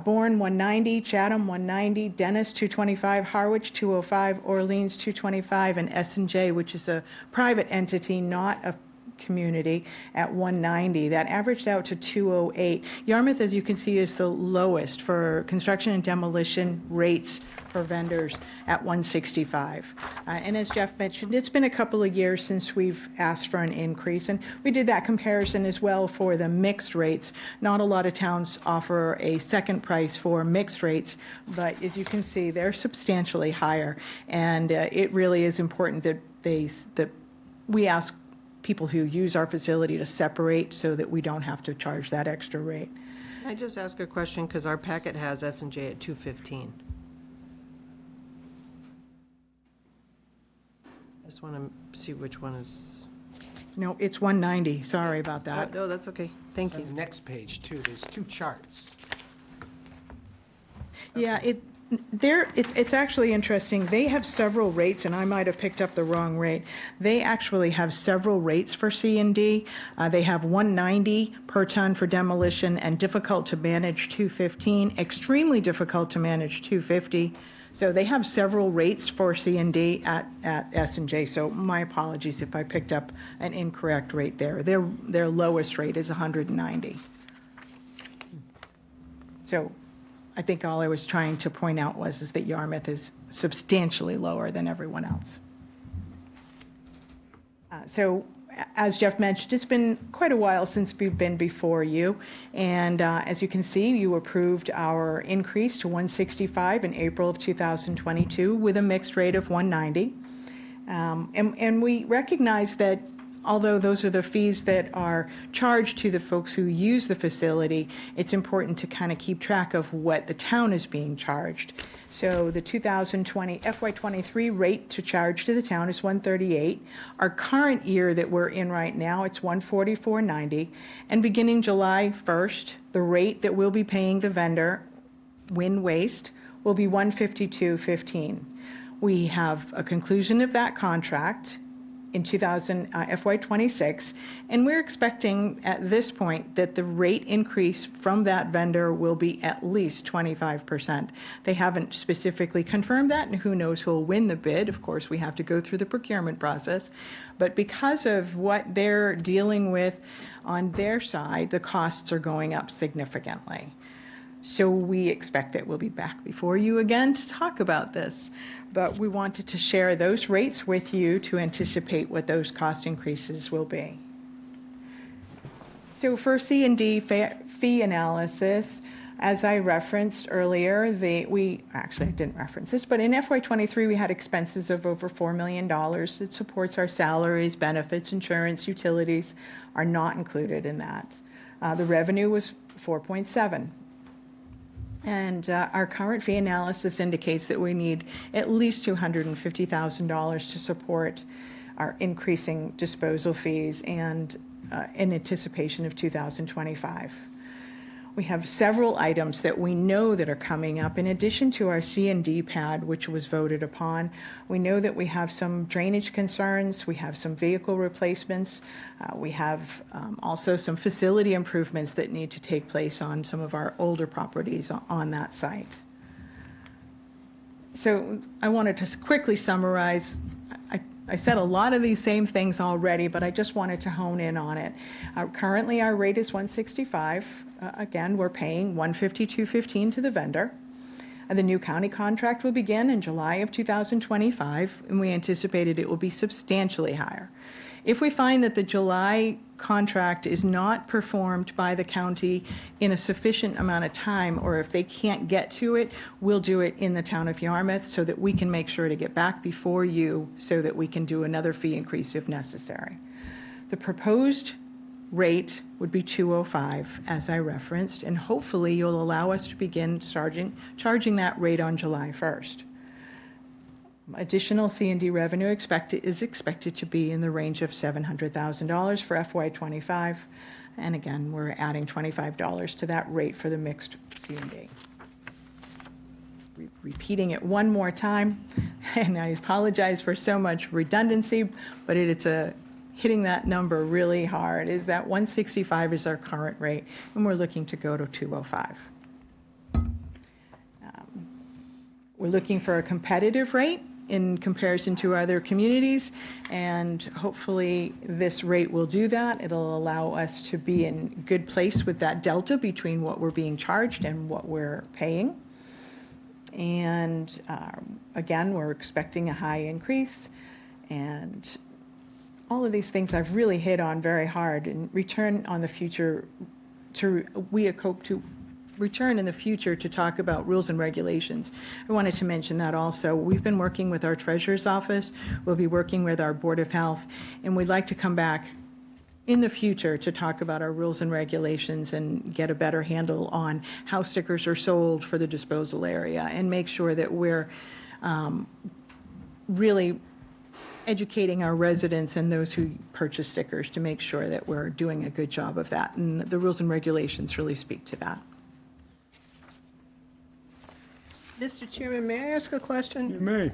Bourne 190, Chatham 190, Dennis 225, Harwich 205, Orleans 225, and S&J, which is a private entity, not a community, at 190. That averaged out to 208. Yarmouth, as you can see, is the lowest for construction and demolition rates for vendors at 165. And as Jeff mentioned, it's been a couple of years since we've asked for an increase, and we did that comparison as well for the mixed rates. Not a lot of towns offer a second price for mixed rates, but as you can see, they're substantially higher, and it really is important that we ask people who use our facility to separate so that we don't have to charge that extra rate. Can I just ask a question, because our packet has S&J at 215. I just want to see which one is... No, it's 190, sorry about that. No, that's okay, thank you. On the next page, too, there's two charts. Yeah, it's actually interesting. They have several rates, and I might have picked up the wrong rate. They actually have several rates for C&D. They have 190 per ton for demolition and difficult to manage 215, extremely difficult to manage 250. So they have several rates for C&D at S&J. So my apologies if I picked up an incorrect rate there. Their lowest rate is 190. So I think all I was trying to point out is that Yarmouth is substantially lower than everyone else. So as Jeff mentioned, it's been quite a while since we've been before you. And as you can see, you approved our increase to 165 in April of 2022 with a mixed rate of 190. And we recognize that although those are the fees that are charged to the folks who use the facility, it's important to kind of keep track of what the town is being charged. So the 2020 FY23 rate to charge to the town is $138. Our current year that we're in right now, it's $144.90. And beginning July 1st, the rate that we'll be paying the vendor, Win Waste, will be $152.15. We have a conclusion of that contract in FY26, and we're expecting at this point that the rate increase from that vendor will be at least 25%. They haven't specifically confirmed that, and who knows who will win the bid. Of course, we have to go through the procurement process, but because of what they're dealing with on their side, the costs are going up significantly. So we expect that we'll be back before you again to talk about this. But we wanted to share those rates with you to anticipate what those cost increases will be. So for C&D fee analysis, as I referenced earlier, I didn't reference this, but in FY23 we had expenses of over $4 million. It supports our salaries, benefits, insurance, utilities are not included in that. The revenue was 4.7. And our current fee analysis indicates that we need at least $250,000 to support our increasing disposal fees and in anticipation of 2025. We have several items that we know that are coming up in addition to our C&D pad, which was voted upon. We know that we have some drainage concerns, we have some vehicle replacements, we have also some facility improvements that need to take place on some of our older properties on that site. So I wanted to quickly summarize. I said a lot of these same things already, but I just wanted to hone in on it. Currently, our rate is $165. Again, we're paying $152.15 to the vendor. The new county contract will begin in July of 2025, and we anticipated it will be substantially higher. If we find that the July contract is not performed by the county in a sufficient amount of time, or if they can't get to it, we'll do it in the town of Yarmouth so that we can make sure to get back before you so that we can do another fee increase if necessary. The proposed rate would be $205, as I referenced, and hopefully you'll allow us to begin charging that rate on July 1st. Additional C&D revenue is expected to be in the range of $700,000 for FY25, and again, we're adding $25 to that rate for the mixed C&D. Repeating it one more time, and I apologize for so much redundancy, but it's hitting that number really hard, is that 165 is our current rate, and we're looking to go to 205. We're looking for a competitive rate in comparison to other communities, and hopefully this rate will do that. It'll allow us to be in good place with that delta between what we're being charged and what we're paying. And again, we're expecting a high increase, and all of these things I've really hit on very hard. And we hope to return in the future to talk about rules and regulations. I wanted to mention that also. We've been working with our treasurer's office. We'll be working with our Board of Health, and we'd like to come back in the future to talk about our rules and regulations and get a better handle on how stickers are sold for the disposal area, and make sure that we're really educating our residents and those who purchase stickers to make sure that we're doing a good job of that. And the rules and regulations really speak to that. Mr. Chairman, may I ask a question? You may.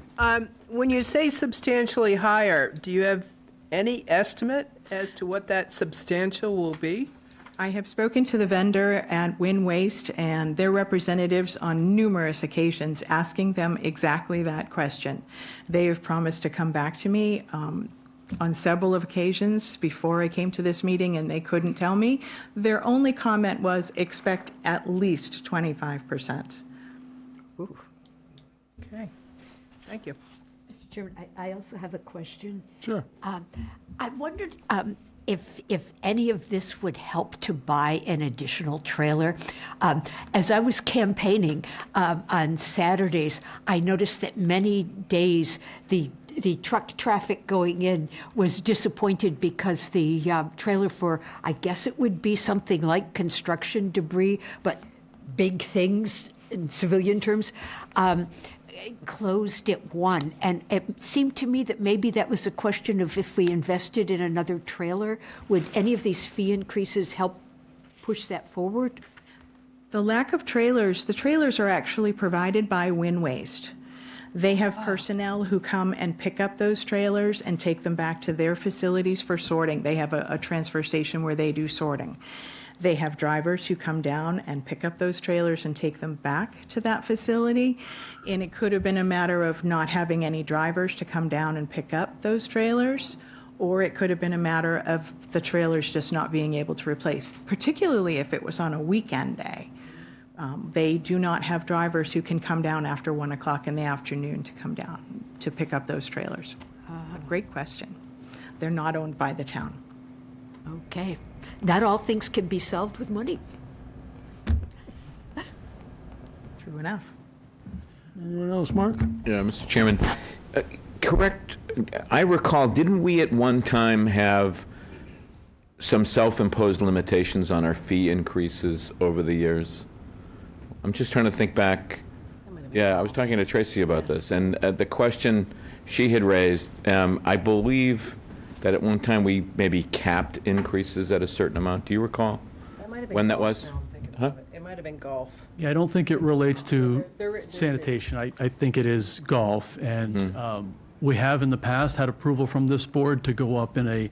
When you say substantially higher, do you have any estimate as to what that substantial will be? I have spoken to the vendor at Win Waste and their representatives on numerous occasions, asking them exactly that question. They have promised to come back to me on several of occasions before I came to this meeting, and they couldn't tell me. Their only comment was, expect at least 25%. Ooh. Okay, thank you. Mr. Chairman, I also have a question. Sure. I wondered if any of this would help to buy an additional trailer. As I was campaigning on Saturdays, I noticed that many days the truck traffic going in was disappointed because the trailer for, I guess it would be something like construction debris, but big things in civilian terms, closed at 1. And it seemed to me that maybe that was a question of if we invested in another trailer, would any of these fee increases help push that forward? The lack of trailers, the trailers are actually provided by Win Waste. They have personnel who come and pick up those trailers and take them back to their facilities for sorting. They have a transfer station where they do sorting. They have drivers who come down and pick up those trailers and take them back to that facility. And it could have been a matter of not having any drivers to come down and pick up those trailers, or it could have been a matter of the trailers just not being able to replace, particularly if it was on a weekend day. They do not have drivers who can come down after 1 o'clock in the afternoon to come down to pick up those trailers. Great question. They're not owned by the town. Okay. Not all things can be solved with money. True enough. Anyone else, Mark? Yeah, Mr. Chairman, correct, I recall, didn't we at one time have some self-imposed limitations on our fee increases over the years? I'm just trying to think back. Yeah, I was talking to Tracy about this, and the question she had raised, I believe that at one time we maybe capped increases at a certain amount. Do you recall when that was? Huh? It might have been golf. Yeah, I don't think it relates to There- sanitation. I think it is golf, and we have in the past had approval from this board to go up in a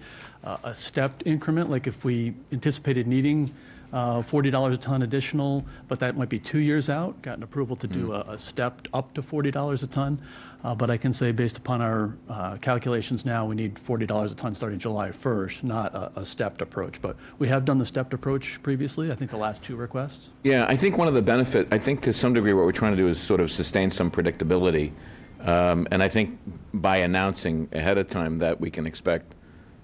stepped increment, like if we anticipated needing $40 a ton additional, but that might be 2 years out. Gotten approval to do a step up to $40 a ton. But I can say, based upon our calculations now, we need $40 a ton starting July 1st, not a stepped approach. But we have done the stepped approach previously, I think the last 2 requests. Yeah, I think one of the benefit, I think to some degree what we're trying to do is sort of sustain some predictability. And I think by announcing ahead of time that we can expect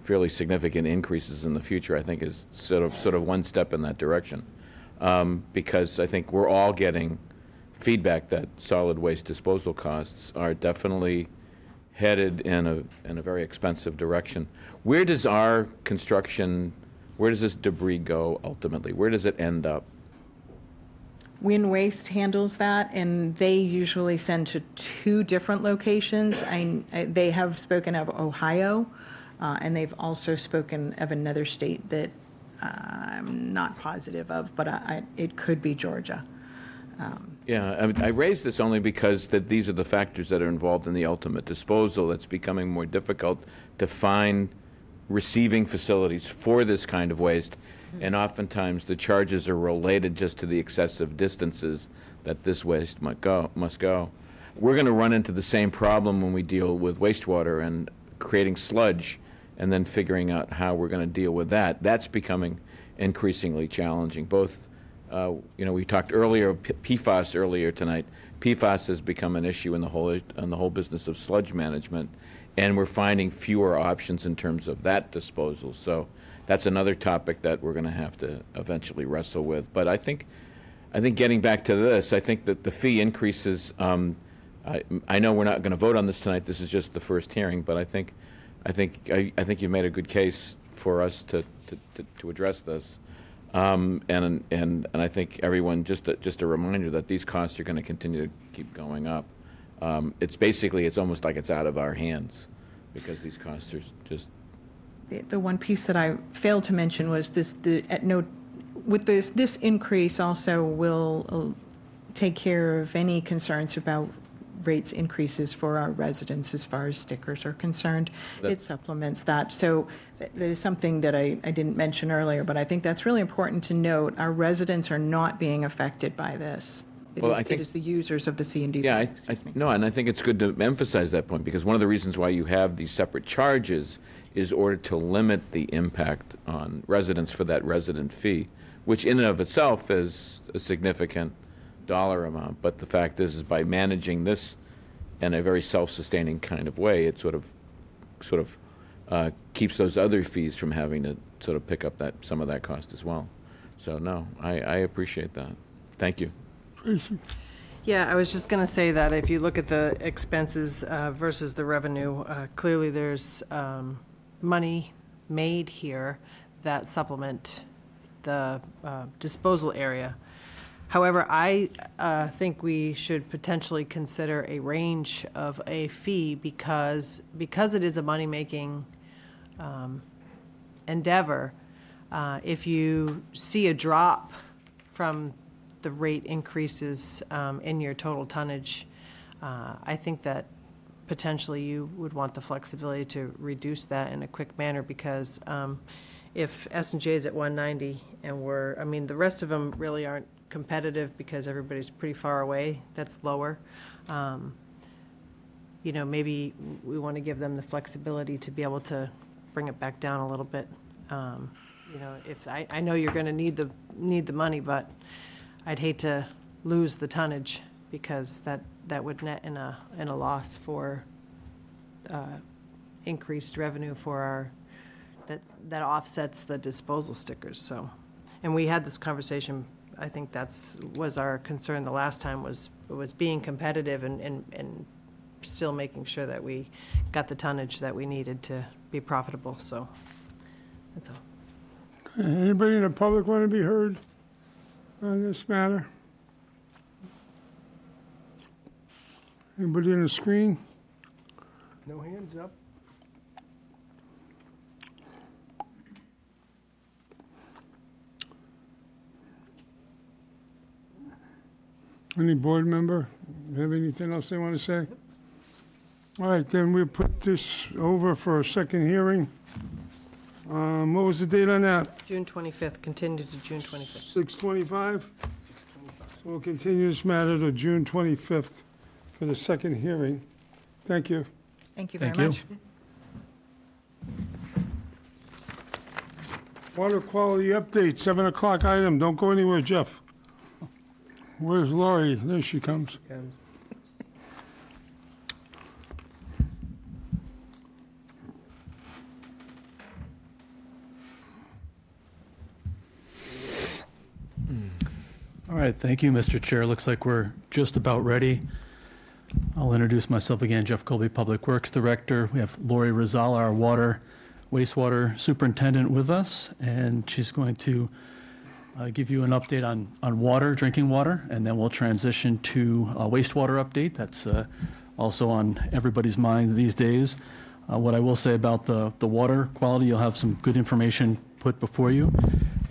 fairly significant increases in the future, I think is sort of one step in that direction. Because I think we're all getting feedback that solid waste disposal costs are definitely headed in a very expensive direction. Where does our construction, where does this debris go ultimately? Where does it end up? Wind Waste handles that, and they usually send to 2 different locations. They have spoken of Ohio, and they've also spoken of another state that I'm not positive of, but it could be Georgia. Yeah, I raise this only because these are the factors that are involved in the ultimate disposal. It's becoming more difficult to find receiving facilities for this kind of waste, and oftentimes the charges are related just to the excessive distances that this waste must go. We're going to run into the same problem when we deal with wastewater and creating sludge and then figuring out how we're going to deal with that. That's becoming increasingly challenging. Both, we talked earlier, PFAS earlier tonight. PFAS has become an issue in the whole business of sludge management, and we're finding fewer options in terms of that disposal. So that's another topic that we're going to have to eventually wrestle with. But I think getting back to this, I think that the fee increases. I know we're not going to vote on this tonight. This is just the first hearing, but I think you've made a good case for us to address this. And I think everyone, just a reminder that these costs are going to continue to keep going up. It's almost like it's out of our hands because these costs are just. The one piece that I failed to mention was this increase also will take care of any concerns about rates increases for our residents as far as stickers are concerned. It supplements that. So that is something that I didn't mention earlier, but I think that's really important to note. Our residents are not being affected by this. It is the users of the C&D. Yeah, and I think it's good to emphasize that point because one of the reasons why you have these separate charges is in order to limit the impact on residents for that resident fee, which in and of itself is a significant dollar amount. But the fact is by managing this in a very self-sustaining kind of way, it sort of keeps those other fees from having to sort of pick up some of that cost as well. So no, I appreciate that. Thank you. Yeah, I was just going to say that if you look at the expenses versus the revenue, clearly there's money made here that supplement the disposal area. However, I think we should potentially consider a range of a fee because it is a money-making endeavor. If you see a drop from the rate increases in your total tonnage, I think that potentially you would want the flexibility to reduce that in a quick manner because if S&J is at 190 and the rest of them really aren't competitive because everybody's pretty far away, that's lower. Maybe we want to give them the flexibility to be able to bring it back down a little bit. If I know you're going to need the money, but I'd hate to lose the tonnage because that would net in a loss for increased revenue for our that offsets the disposal stickers. So, and we had this conversation. I think was our concern the last time was being competitive and still making sure that we got the tonnage that we needed to be profitable. So that's all. Anybody in the public want to be heard on this matter? Anybody on the screen? No hands up. Any board member have anything else they want to say? All right, then we'll put this over for a second hearing What was the date on that? June 25th, continued to June 25th. 6:25? So we'll continue this matter to June 25th for the second hearing. Thank you. Thank you very Thank much. you. Water quality update, 7 o'clock item. Don't go anywhere, Jeff. Where's Lori? There she comes. All right, thank you, Mr. Chair. Looks like we're just about ready. I'll introduce myself again, Jeff Colby, Public Works Director. We have Lori Rizal, our wastewater superintendent with us, and she's going to give you an update on water, drinking water, and then we'll transition to a wastewater update. That's also on everybody's mind these days. What I will say about the water quality, you'll have some good information put before you,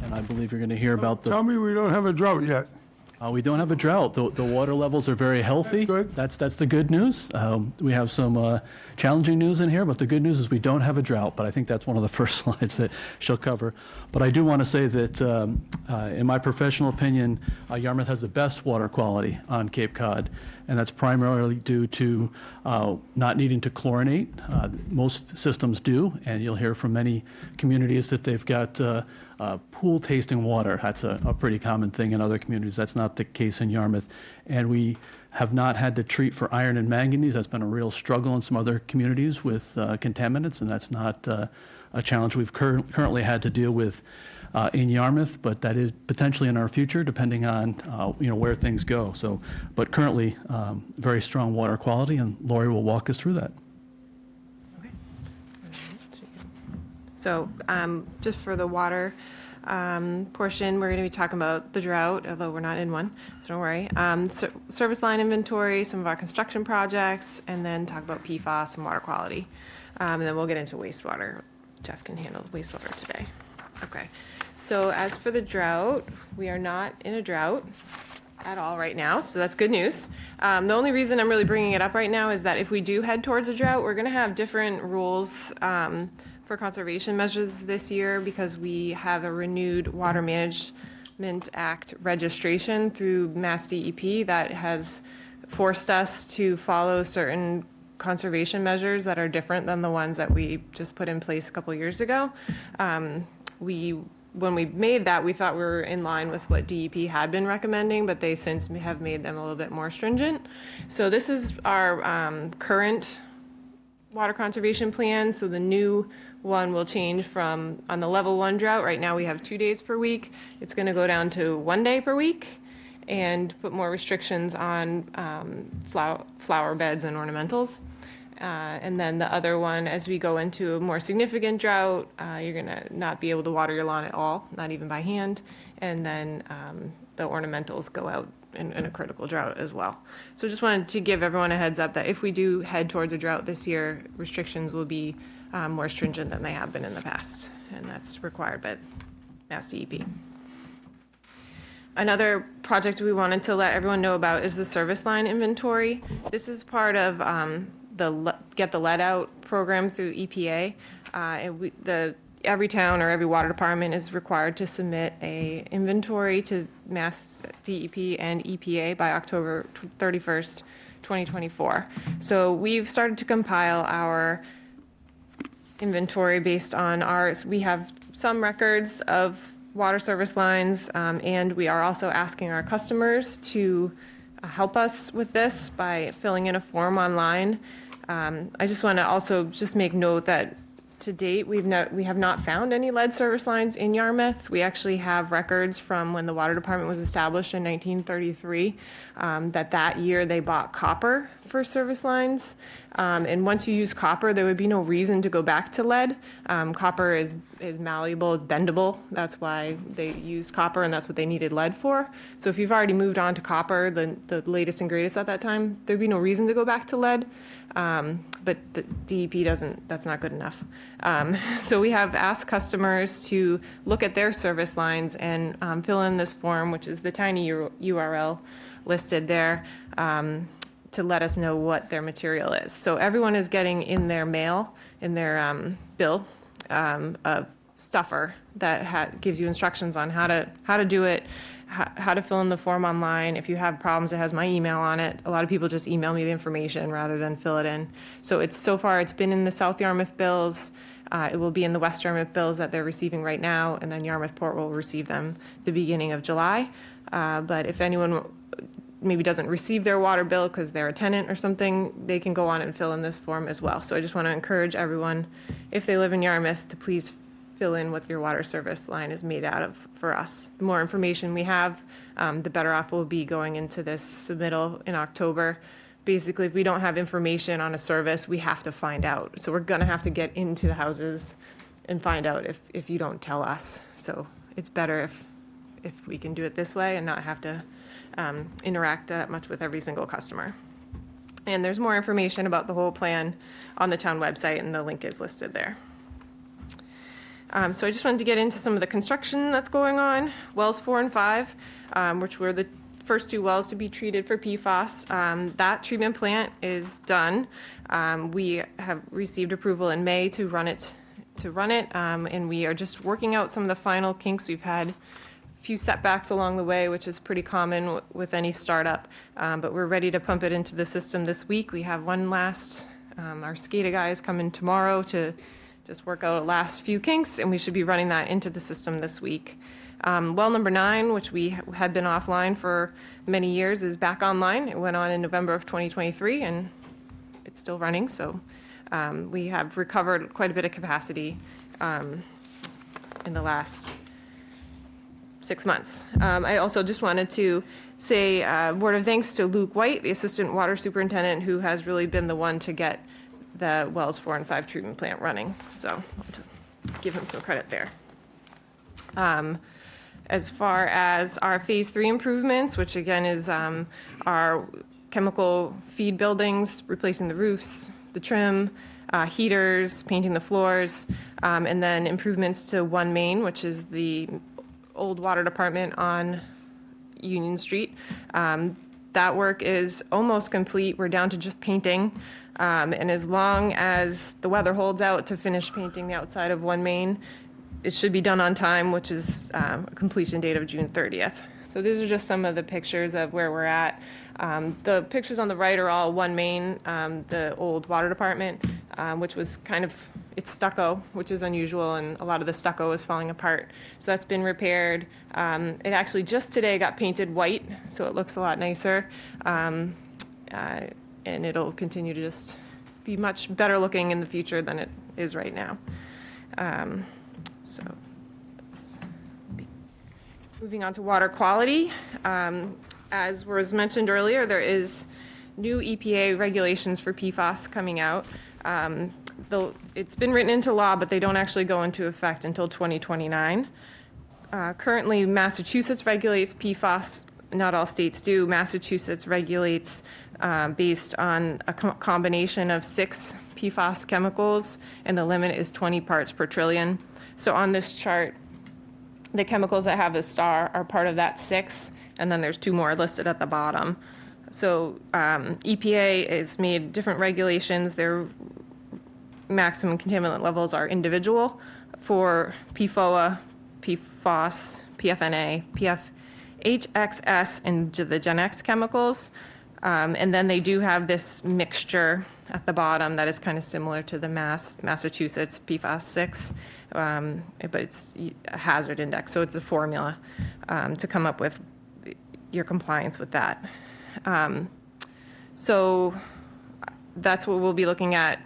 and I believe you're going to hear about the... Tell me we don't have a drought yet. We don't have a drought. The water levels are very healthy. That's the good news. We have some challenging news in here, but the good news is we don't have a drought. But I think that's one of the first slides that she'll cover. But I do want to say that, in my professional opinion, Yarmouth has the best water quality on Cape Cod, and that's primarily due to not needing to chlorinate. Most systems do, and you'll hear from many communities that they've got pool tasting water. That's a pretty common thing in other communities. That's not the case in Yarmouth. And we have not had to treat for iron and manganese. That's been a real struggle in some other communities with contaminants, and that's not a challenge we've currently had to deal with in Yarmouth, but that is potentially in our future, depending on where things go. So, but currently, very strong water quality, and Lori will walk us through that. So just for the water portion, we're going to be talking about the drought, although we're not in one, so don't worry. Service line inventory, some of our construction projects, and then talk about PFAS and water quality. And then we'll get into wastewater. Jeff can handle the wastewater today. Okay. So as for the drought, we are not in a drought at all right now, so that's good news. The only reason I'm really bringing it up right now is that if we do head towards a drought, we're going to have different rules for conservation measures this year because we have a renewed Water Management Act registration through Mass DEP that has forced us to follow certain conservation measures that are different than the ones that we just put in place a couple years ago. When we made that, we thought we were in line with what DEP had been recommending, but they since have made them a little bit more stringent. So this is our current water conservation plan. So the new one will change from, on the level 1 drought, right now we have 2 days per week. It's going to go down to 1 day per week and put more restrictions on flower beds and ornamentals. And then the other one, as we go into a more significant drought, you're going to not be able to water your lawn at all, not even by hand. And then the ornamentals go out in a critical drought as well. So just wanted to give everyone a heads up that if we do head towards a drought this year, restrictions will be more stringent than they have been in the past. And that's required by Mass DEP. Another project we wanted to let everyone know about is the service line inventory. This is part of the Get the Lead Out program through EPA. Every town or every water department is required to submit a inventory to Mass DEP and EPA by October 31st, 2024. So we've started to compile our inventory based on ours. We have some records of water service lines, and we are also asking our customers to help us with this by filling in a form online. I just want to also just make note that to date, we have not found any lead service lines in Yarmouth. We actually have records from when the water department was established in 1933, that year they bought copper for service lines. And once you use copper, there would be no reason to go back to lead. Copper is malleable, it's bendable. That's why they used copper, and that's what they needed lead for. So if you've already moved on to copper, the latest and greatest at that time, there'd be no reason to go back to lead. But the DEP that's not good enough. So we have asked customers to look at their service lines and fill in this form, which is the tiny URL listed there, to let us know what their material is. So everyone is getting in their mail, in their bill, a stuffer that gives you instructions on how to do it, how to fill in the form online. If you have problems, it has my email on it. A lot of people just email me the information rather than fill it in. So so far it's been in the South Yarmouth bills. It will be in the West Yarmouth bills that they're receiving right now, and then Yarmouth Port will receive them the beginning of July. But if anyone maybe doesn't receive their water bill because they're a tenant or something, they can go on and fill in this form as well. So I just want to encourage everyone, if they live in Yarmouth, to please fill in what your water service line is made out of for us. The more information we have, the better off we'll be going into this submittal in October. Basically, if we don't have information on a service, we have to find out. So we're going to have to get into the houses and find out if you don't tell us. So it's better if we can do it this way and not have to interact that much with every single customer. And there's more information about the whole plan on the town website, and the link is listed there. So I just wanted to get into some of the construction that's going on. Wells 4 and 5, which were the first 2 wells to be treated for PFAS. That treatment plant is done. We have received approval in May to run it, and we are just working out some of the final kinks. We've had a few setbacks along the way, which is pretty common with any startup, but we're ready to pump it into the system this week. We have one last, our SCADA guy is coming tomorrow to just work out a last few kinks, and we should be running that into the system this week. Well number 9, which we had been offline for many years, is back online. It went on in November of 2023, and it's still running. So we have recovered quite a bit of capacity in the last 6 months. I also just wanted to say a word of thanks to Luke White, the assistant water superintendent, who has really been the one to get the Wells 4 and 5 treatment plant running. So I want to give him some credit there. As far as our phase 3 improvements, which again is our chemical feed buildings, replacing the roofs, the trim, heaters, painting the floors, and then improvements to 1 Main, which is the old water department on Union Street. That work is almost complete. We're down to just painting. And as long as the weather holds out to finish painting the outside of 1 Main, it should be done on time, which is a completion date of June 30th. So these are just some of the pictures of where we're at. The pictures on the right are all 1 Main, the old water department, which was it's stucco, which is unusual, and a lot of the stucco is falling apart. So that's been repaired. It actually just today got painted white, so it looks a lot nicer. And it'll continue to just be much better looking in the future than it is right now. So that's moving on to water quality. As was mentioned earlier, there is new EPA regulations for PFAS coming out. It's been written into law, but they don't actually go into effect until 2029. Currently, Massachusetts regulates PFAS. Not all states do. Massachusetts regulates based on a combination of 6 PFAS chemicals, and the limit is 20 parts per trillion. So on this chart, the chemicals that have a star are part of that 6, and then there's 2 more listed at the bottom. So EPA has made different regulations. Their maximum contaminant levels are individual for PFOA, PFOS, PFNA, PFHXS, and the Gen X chemicals. And then they do have this mixture at the bottom that is kind of similar to the Massachusetts PFAS 6, but it's a hazard index, so it's a formula to come up with your compliance with that. So that's what we'll be looking at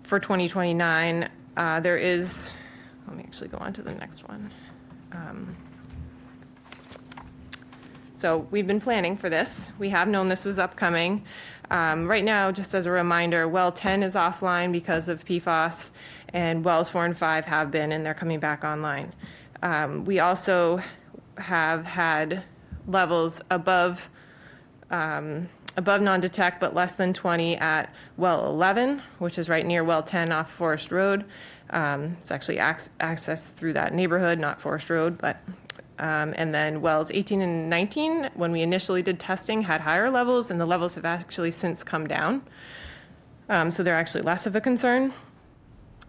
for 2029. There is, let me actually go on to the next one. So we've been planning for this. We have known this was upcoming. Right now, just as a reminder, well 10 is offline because of PFAS, and wells 4 and 5 have been, and they're coming back online. We also have had levels above non-detect, but less than 20 at well 11, which is right near well 10 off Forest Road. It's actually access through that neighborhood, not Forest Road, but and then wells 18 and 19, when we initially did testing, had higher levels, and the levels have actually since come down. So they're actually less of a concern.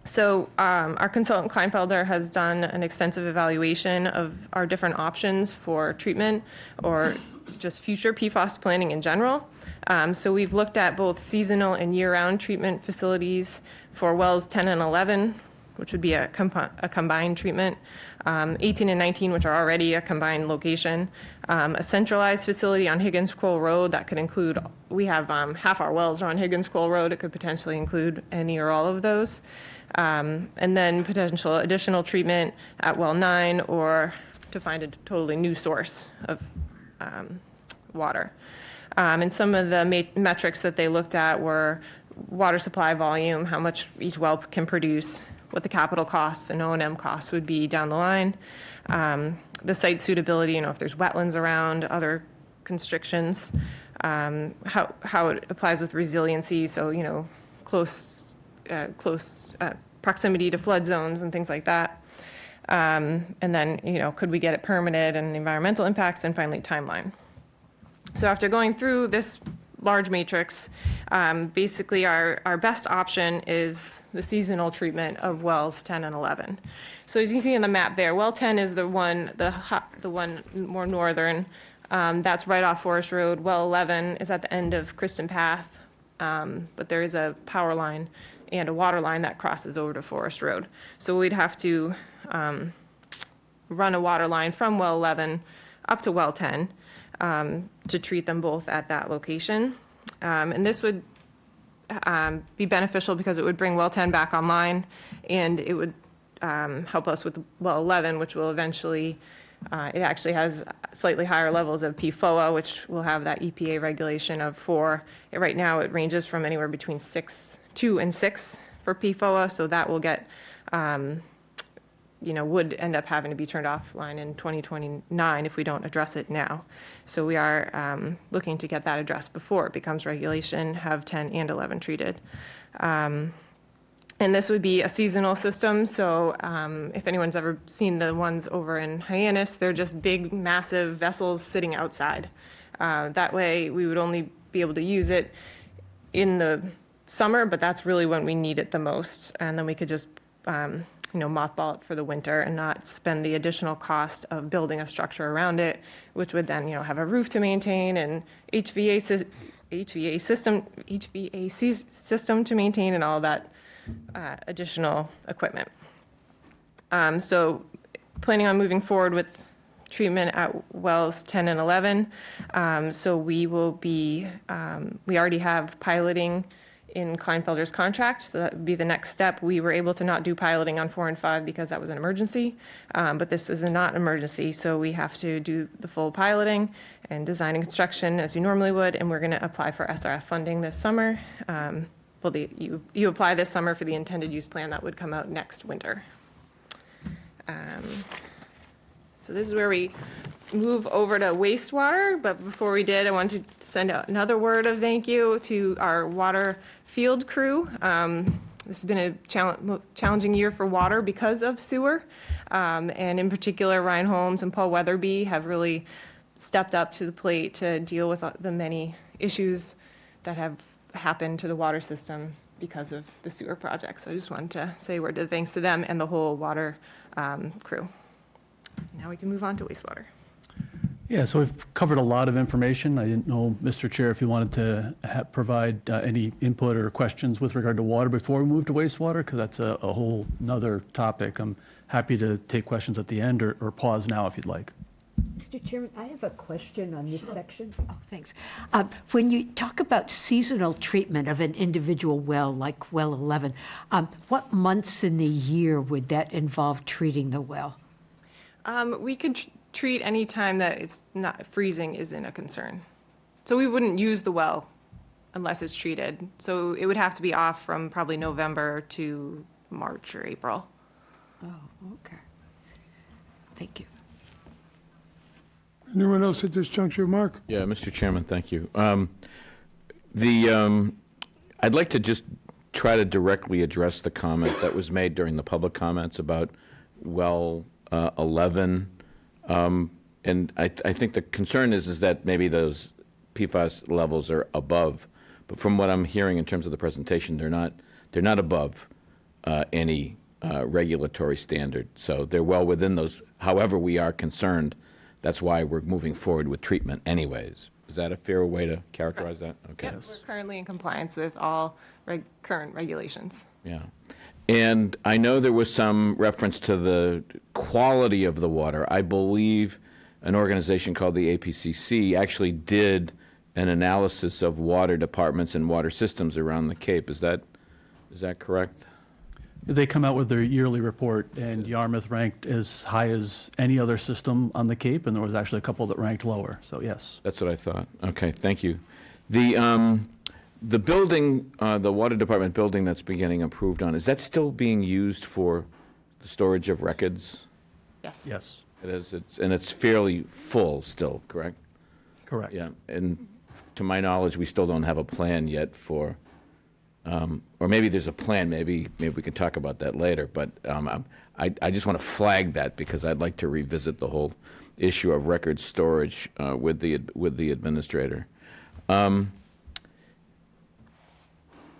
So our consultant Kleinfelder has done an extensive evaluation of our different options for treatment or just future PFAS planning in general. So we've looked at both seasonal and year-round treatment facilities for wells 10 and 11, which would be a combined treatment, 18 and 19, which are already a combined location, a centralized facility on Higgins Quoll Road that could include, we have half our wells are on Higgins Quoll Road, it could potentially include any or all of those, and then potential additional treatment at well 9 or to find a totally new source of water. And some of the metrics that they looked at were water supply volume, how much each well can produce, what the capital costs and O&M costs would be down the line, the site suitability, if there's wetlands around, other constrictions, how it applies with resiliency, so, close proximity to flood zones and things like that. And then, could we get it permitted and the environmental impacts, and finally timeline. So after going through this large matrix, basically our best option is the seasonal treatment of wells 10 and 11. So as you can see in the map there, well 10 is the one more northern. That's right off Forest Road. Well 11 is at the end of Kristen Path, but there is a power line and a water line that crosses over to Forest Road. So we'd have to run a water line from well 11 up to well 10 to treat them both at that location. And this would be beneficial because it would bring well 10 back online, and it would help us with well 11, which will eventually, it actually has slightly higher levels of PFOA, which will have that EPA regulation of 4. Right now it ranges from anywhere between 2 and 6 for PFOA, so that will get would end up having to be turned offline in 2029 if we don't address it now. So we are looking to get that addressed before it becomes regulation, have 10 and 11 treated. And this would be a seasonal system, so if anyone's ever seen the ones over in Hyannis, they're just big, massive vessels sitting outside. That way we would only be able to use it in the summer, but that's really when we need it the most. And then we could just mothball it for the winter and not spend the additional cost of building a structure around it, which would then, have a roof to maintain and HVAC system to maintain and all that additional equipment. So planning on moving forward with treatment at wells 10 and 11. So we will be, we already have piloting in Kleinfelder's contract, so that would be the next step. We were able to not do piloting on 4 and 5 because that was an emergency, but this is not an emergency, so we have to do the full piloting and design and construction as you normally would, and we're going to apply for SRF funding this summer. You apply this summer for the intended use plan that would come out next winter. So this is where we move over to wastewater, but before we did, I wanted to send out another word of thank you to our water field crew. This has been a challenging year for water because of sewer, and in particular, Ryan Holmes and Paul Weatherby have really stepped up to the plate to deal with the many issues that have happened to the water system because of the sewer project. So I just wanted to say a word of thanks to them and the whole water crew. Now we can move on to wastewater. Yeah, so we've covered a lot of information. I didn't know, Mr. Chair, if you wanted to provide any input or questions with regard to water before we move to wastewater, because that's a whole nother topic. I'm happy to take questions at the end or pause now if you'd like. Mr. Chairman, I have a question on this section. Oh, thanks. When you talk about seasonal treatment of an individual well, like well 11, what months in the year would that involve treating the well? We could treat any time that it's not freezing isn't a concern. So we wouldn't use the well unless it's treated. So it would have to be off from probably November to March or April. Oh, okay. Thank you. Anyone else at this juncture, Mark? Yeah, Mr. Chairman, thank you. I'd like to just try to directly address the comment that was made during the public comments about well 11. And I think the concern is that maybe those PFAS levels are above, but from what I'm hearing in terms of the presentation, they're not above. any regulatory standard. So they're well within those. However, we are concerned. That's why we're moving forward with treatment anyways. Is that a fair way to characterize that? Okay. Yep, we're currently in compliance with all current regulations. Yeah. And I know there was some reference to the quality of the water. I believe an organization called the APCC actually did an analysis of water departments and water systems around the Cape. Is that correct? They come out with their yearly report, and Yarmouth ranked as high as any other system on the Cape, and there was actually a couple that ranked lower, so yes. That's what I thought. Okay, thank you. The building, the water department building that's been getting approved on, is that still being used for the storage of records? Yes. Yes. It is, and it's fairly full still, correct? Correct. Yeah, and to my knowledge, we still don't have a plan yet for, or maybe there's a plan, maybe we can talk about that later, but I just want to flag that because I'd like to revisit the whole issue of record storage with the administrator.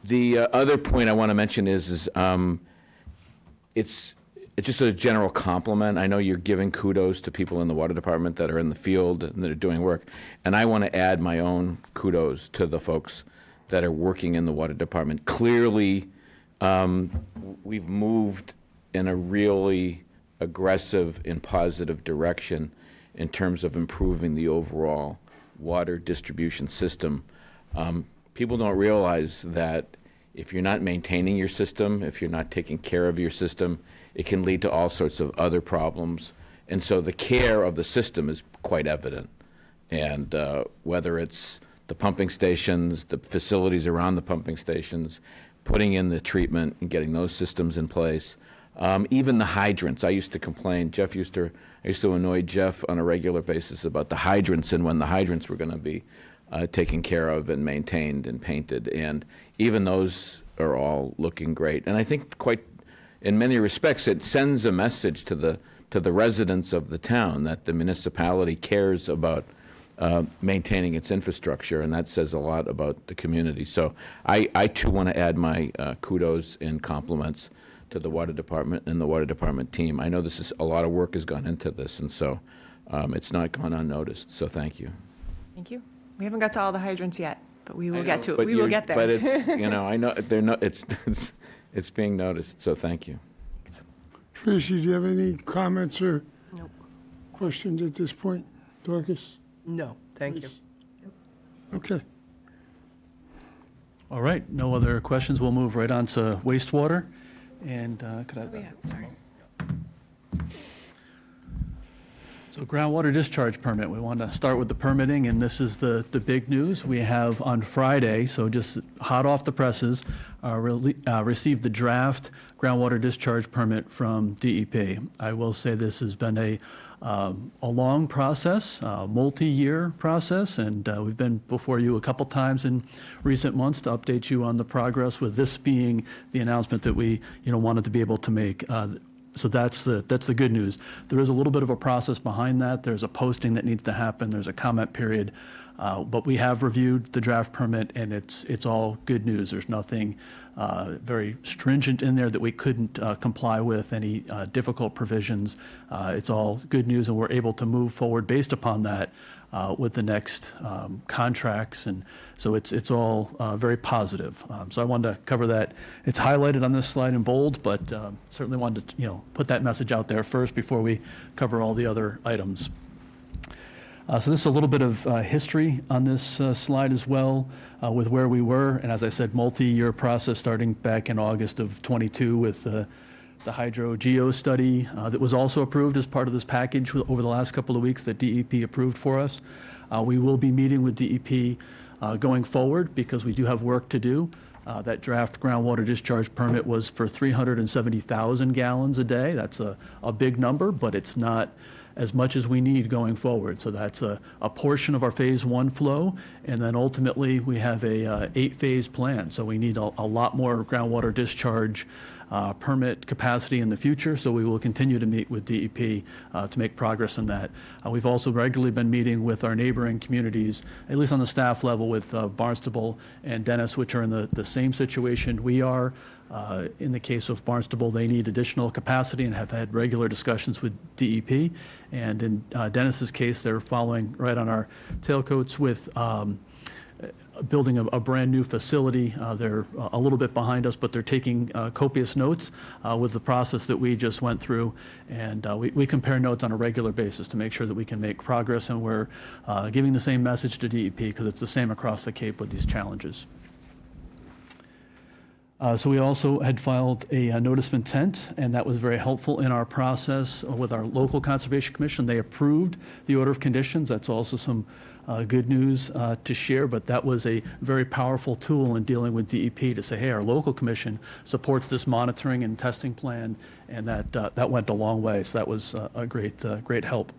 The other point I want to mention is it's just a general compliment. I know you're giving kudos to people in the water department that are in the field and that are doing work, and I want to add my own kudos to the folks that are working in the water department. Clearly, we've moved in a really aggressive and positive direction in terms of improving the overall water distribution system. People don't realize that if you're not maintaining your system, if you're not taking care of your system, it can lead to all sorts of other problems. And so the care of the system is quite evident. And whether it's the pumping stations, the facilities around the pumping stations, putting in the treatment and getting those systems in place, even the hydrants. I used to complain, I used to annoy Jeff on a regular basis about the hydrants and when the hydrants were going to be taken care of and maintained and painted. And even those are all looking great. And I think quite, in many respects, it sends a message to the residents of the town that the municipality cares about maintaining its infrastructure, and that says a lot about the community. So I too want to add my kudos and compliments to the water department and the water department team. I know a lot of work has gone into this, and so it's not gone unnoticed, so thank you. Thank you. We haven't got to all the hydrants yet, but we will get to it. But We will get there. But it's, I know, it's being noticed, so thank you. Tracy, do you have any comments or questions at this point? Dorcas? No, thank you. Okay. All right, no other questions. We'll move right on to wastewater. And could I? Sorry. So groundwater discharge permit, we want to start with the permitting, and this is the big news. We have on Friday, so just hot off the presses, received the draft groundwater discharge permit from DEP. I will say this has been a long process, multi-year process, and we've been before you a couple times in recent months to update you on the progress, with this being the announcement that we wanted to be able to make. So that's the good news. There is a little bit of a process behind that. There's a posting that needs to happen. There's a comment period. But we have reviewed the draft permit, and it's all good news. There's nothing very stringent in there that we couldn't comply with, any difficult provisions. It's all good news, and we're able to move forward based upon that with the next contracts. And so it's all very positive. So I wanted to cover that. It's highlighted on this slide in bold, but certainly wanted to put that message out there first before we cover all the other items. So this is a little bit of history on this slide as well, with where we were. And as I said, multi-year process starting back in August of 22 with the hydro-geo study that was also approved as part of this package over the last couple of weeks that DEP approved for us. We will be meeting with DEP going forward because we do have work to do. That draft groundwater discharge permit was for 370,000 gallons a day. That's a big number, but it's not as much as we need going forward. So that's a portion of our phase one flow. And then ultimately we have a 8-phase plan. So we need a lot more groundwater discharge permit capacity in the future, so we will continue to meet with DEP to make progress in that. We've also regularly been meeting with our neighboring communities, at least on the staff level, with Barnstable and Dennis, which are in the same situation we are. In the case of Barnstable, they need additional capacity and have had regular discussions with DEP. And in Dennis's case, they're following right on our tailcoats with building a brand new facility. They're a little bit behind us, but they're taking copious notes with the process that we just went through. And we compare notes on a regular basis to make sure that we can make progress, and we're giving the same message to DEP because it's the same across the Cape with these challenges. So we also had filed a notice of intent, and that was very helpful in our process with our local Conservation Commission. They approved the order of conditions. That's also some good news to share, but that was a very powerful tool in dealing with DEP to say, hey, our local commission supports this monitoring and testing plan, and that went a long way. So that was a great help.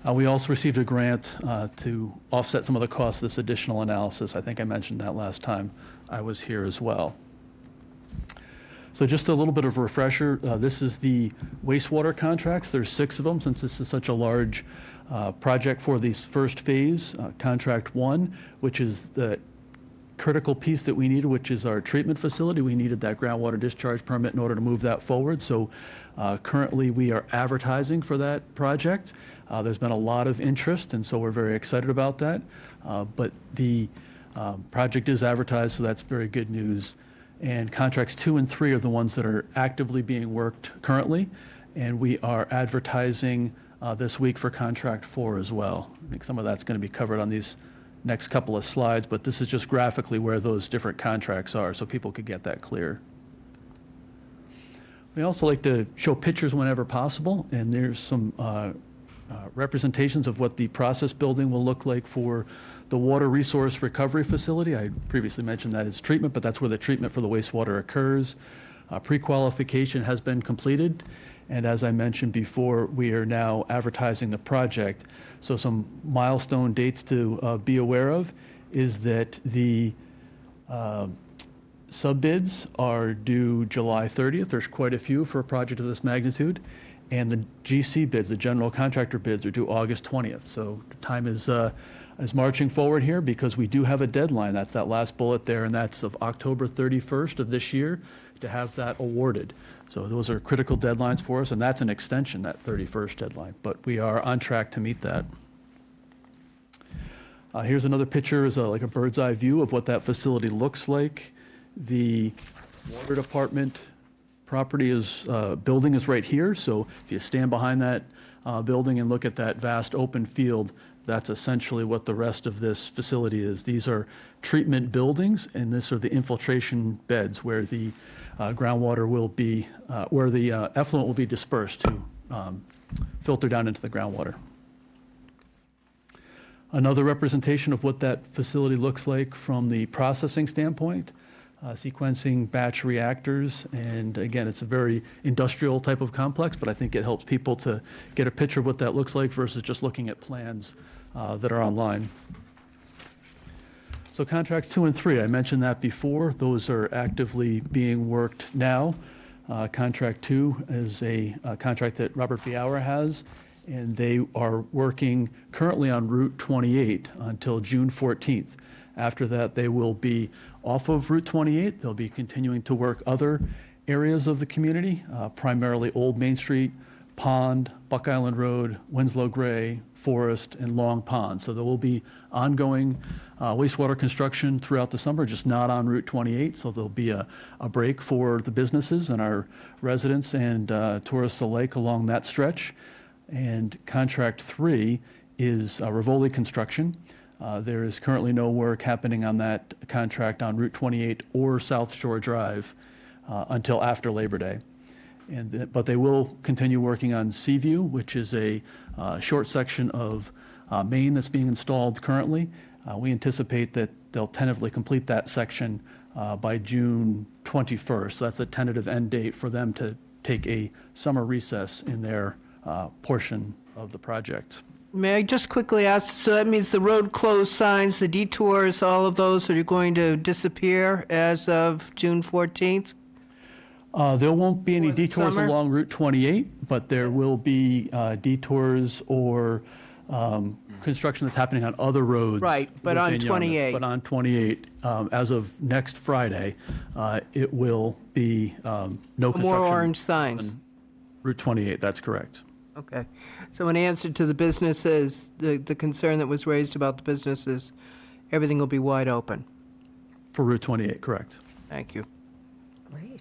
We also received a grant to offset some of the costs of this additional analysis. I think I mentioned that last time I was here as well. So just a little bit of a refresher. This is the wastewater contracts. There's 6 of them since this is such a large project for this first phase. Contract 1, which is the critical piece that we needed, which is our treatment facility. We needed that groundwater discharge permit in order to move that forward. So currently we are advertising for that project. There's been a lot of interest, and so we're very excited about that. But the project is advertised, so that's very good news. And contracts 2 and 3 are the ones that are actively being worked currently, and we are advertising this week for contract 4 as well. I think some of that's going to be covered on these next couple of slides, but this is just graphically where those different contracts are so people could get that clear. We also like to show pictures whenever possible, and there's some representations of what the process building will look like for the water resource recovery facility. I previously mentioned that as treatment, but that's where the treatment for the wastewater occurs. Pre-qualification has been completed, and as I mentioned before, we are now advertising the project. So some milestone dates to be aware of is that the sub-bids are due July 30th. There's quite a few for a project of this magnitude. And the GC bids, the general contractor bids, are due August 20th. So time is marching forward here because we do have a deadline. That's that last bullet there, and that's of October 31st of this year to have that awarded. So those are critical deadlines for us, and that's an extension, that 31st deadline. But we are on track to meet that. Here's another picture, is like a bird's eye view of what that facility looks like. The water department property building is right here. So if you stand behind that building and look at that vast open field, that's essentially what the rest of this facility is. These are treatment buildings, and these are the infiltration beds where the groundwater will be, where the effluent will be dispersed to filter down into the groundwater. Another representation of what that facility looks like from the processing standpoint. Sequencing batch reactors, and again, it's a very industrial type of complex, but I think it helps people to get a picture of what that looks like versus just looking at plans that are online. So contracts 2 and 3, I mentioned that before. Those are actively being worked now. Contract 2 is a contract that Robert Biauer has, and they are working currently on Route 28 until June 14th. After that, they will be off of Route 28. They'll be continuing to work other areas of the community, primarily Old Main Street, Pond, Buck Island Road, Winslow Gray, Forest, and Long Pond. So there will be ongoing wastewater construction throughout the summer, just not on Route 28. So there'll be a break for the businesses and our residents and tourists alike along that stretch. And contract 3 is Rivoli construction. There is currently no work happening on that contract on Route 28 or South Shore Drive until after Labor Day. But they will continue working on Seaview, which is a short section of main that's being installed currently. We anticipate that they'll tentatively complete that section by June 21st. So that's the tentative end date for them to take a summer recess in their portion of the project. May I just quickly ask, so that means the road closed signs, the detours, all of those are going to disappear as of June 14th? There won't be any For the detours summer? along Route 28, but there will be detours or construction that's happening on other roads. Right, but on within Yarmouth. 28. But on 28, as of next Friday, it will be no construction. More orange signs. on Route 28, that's correct. Okay. So in answer to the businesses, the concern that was raised about the businesses, everything will be wide open. For Route 28, correct. Thank you. Great.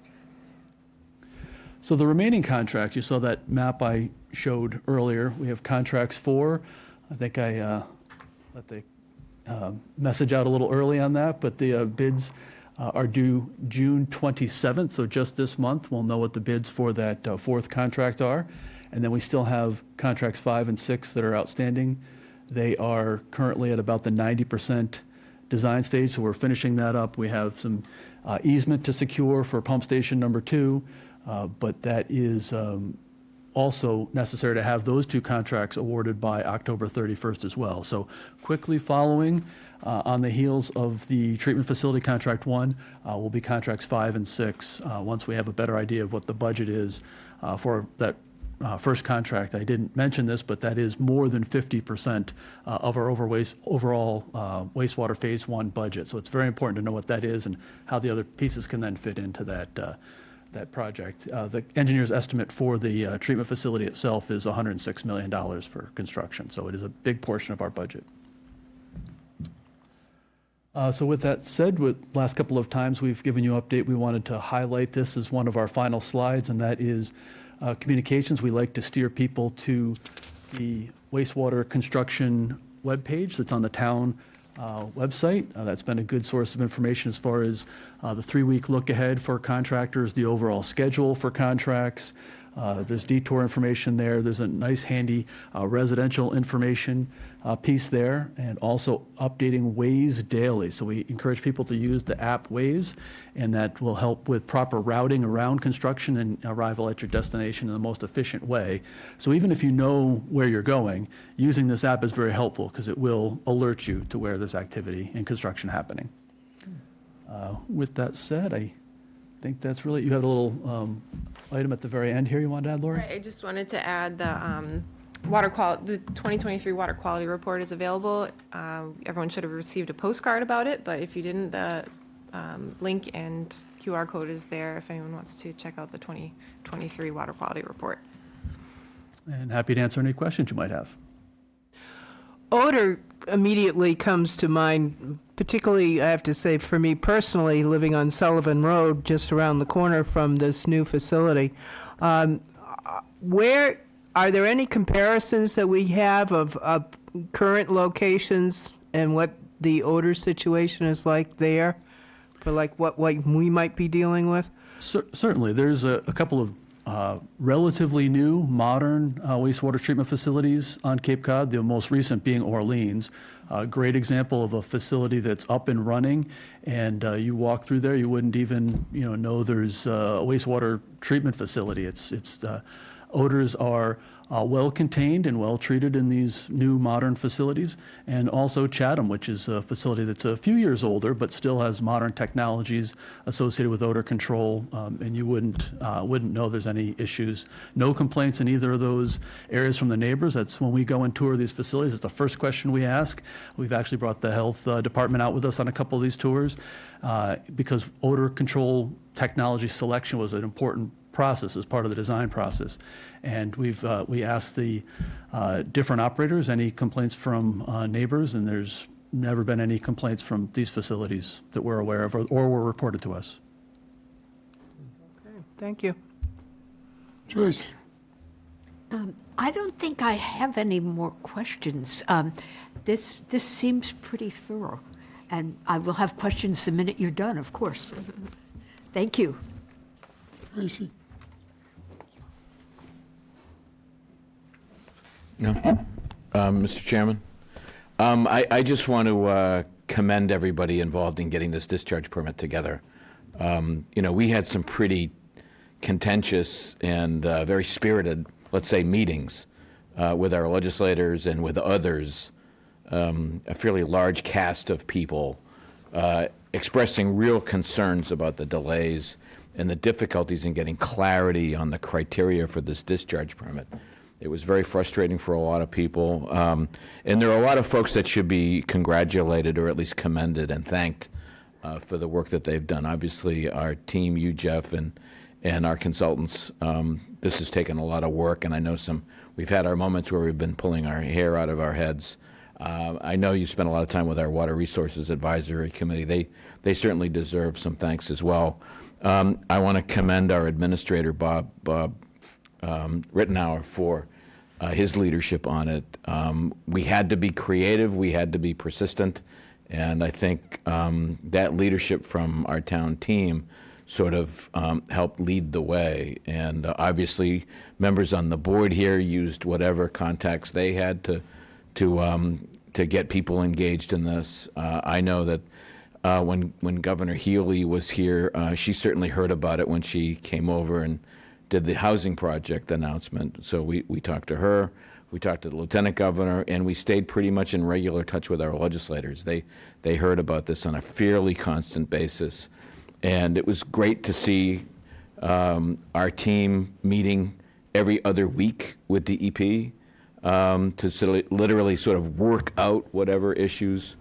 So the remaining contracts, you saw that map I showed earlier. We have contracts for, I think I let the message out a little early on that, but the bids are due June 27th, so just this month. We'll know what the bids for that fourth contract are. And then we still have contracts 5 and 6 that are outstanding. They are currently at about the 90% design stage, so we're finishing that up. We have some easement to secure for pump station number 2, but that is also necessary to have those 2 contracts awarded by October 31st as well. So quickly following on the heels of the treatment facility contract 1 will be contracts 5 and 6 once we have a better idea of what the budget is for that first contract. I didn't mention this, but that is more than 50% of our overall wastewater phase 1 budget. So it's very important to know what that is and how the other pieces can then fit into that project. The engineer's estimate for the treatment facility itself is $106 million for construction, so it is a big portion of our budget. So with that said, with last couple of times we've given you an update, we wanted to highlight this as one of our final slides, and that is communications. We like to steer people to the wastewater construction webpage that's on the town website. That's been a good source of information as far as the 3-week look ahead for contractors, the overall schedule for contracts. There's detour information there. There's a nice handy residential information piece there, and also updating Waze daily. So we encourage people to use the app Waze, and that will help with proper routing around construction and arrival at your destination in the most efficient way. So even if you know where you're going, using this app is very helpful because it will alert you to where there's activity and construction happening. With that said, I think that's really, you had a little item at the very end here you wanted to add, Lori? Right, I just wanted to add the the 2023 water quality report is available. Everyone should have received a postcard about it, but if you didn't, the link and QR code is there if anyone wants to check out the 2023 water quality report. And happy to answer any questions you might have. Odor immediately comes to mind, particularly, I have to say, for me personally, living on Sullivan Road, just around the corner from this new facility. Where are there any comparisons that we have of current locations and what the odor situation is like there, for like what we might be dealing with? Certainly. There's a couple of relatively new, modern wastewater treatment facilities on Cape Cod, the most recent being Orleans. A great example of a facility that's up and running, and you walk through there, you wouldn't even know there's a wastewater treatment facility. It's odors are well contained and well treated in these new modern facilities, and also Chatham, which is a facility that's a few years older but still has modern technologies associated with odor control, and you wouldn't know there's any issues. No complaints in either of those areas from the neighbors. That's when we go and tour these facilities, it's the first question we ask. We've actually brought the health department out with us on a couple of these tours because odor control technology selection was an important process as part of the design process, and we asked the different operators any complaints from neighbors, and there's never been any complaints from these facilities that we're aware of or were reported to us. Okay, thank you. Joyce. I don't think I have any more questions. This seems pretty thorough, and I will have questions the minute you're done, of course. Thank you. Tracy. No. Mr. Chairman, I just want to commend everybody involved in getting this discharge permit together. We had some pretty contentious and very spirited, let's say, meetings with our legislators and with others, a fairly large cast of people expressing real concerns about the delays and the difficulties in getting clarity on the criteria for this discharge permit. It was very frustrating for a lot of people, and there are a lot of folks that should be congratulated or at least commended and thanked for the work that they've done. Obviously, our team, you, Jeff, and our consultants, this has taken a lot of work, and I know we've had our moments where we've been pulling our hair out of our heads. I know you spent a lot of time with our Water Resources Advisory Committee. They certainly deserve some thanks as well. I want to commend our administrator, Bob Rittenauer, for his leadership on it. We had to be creative, we had to be persistent, and I think that leadership from our town team sort of helped lead the way. And obviously, members on the board here used whatever contacts they had to get people engaged in this. I know that when Governor Healy was here, she certainly heard about it when she came over and did the housing project announcement. So we talked to her, we talked to the lieutenant governor, and we stayed pretty much in regular touch with our legislators. They heard about this on a fairly constant basis. And it was great to see our team meeting every other week with DEP to literally sort of work out whatever issues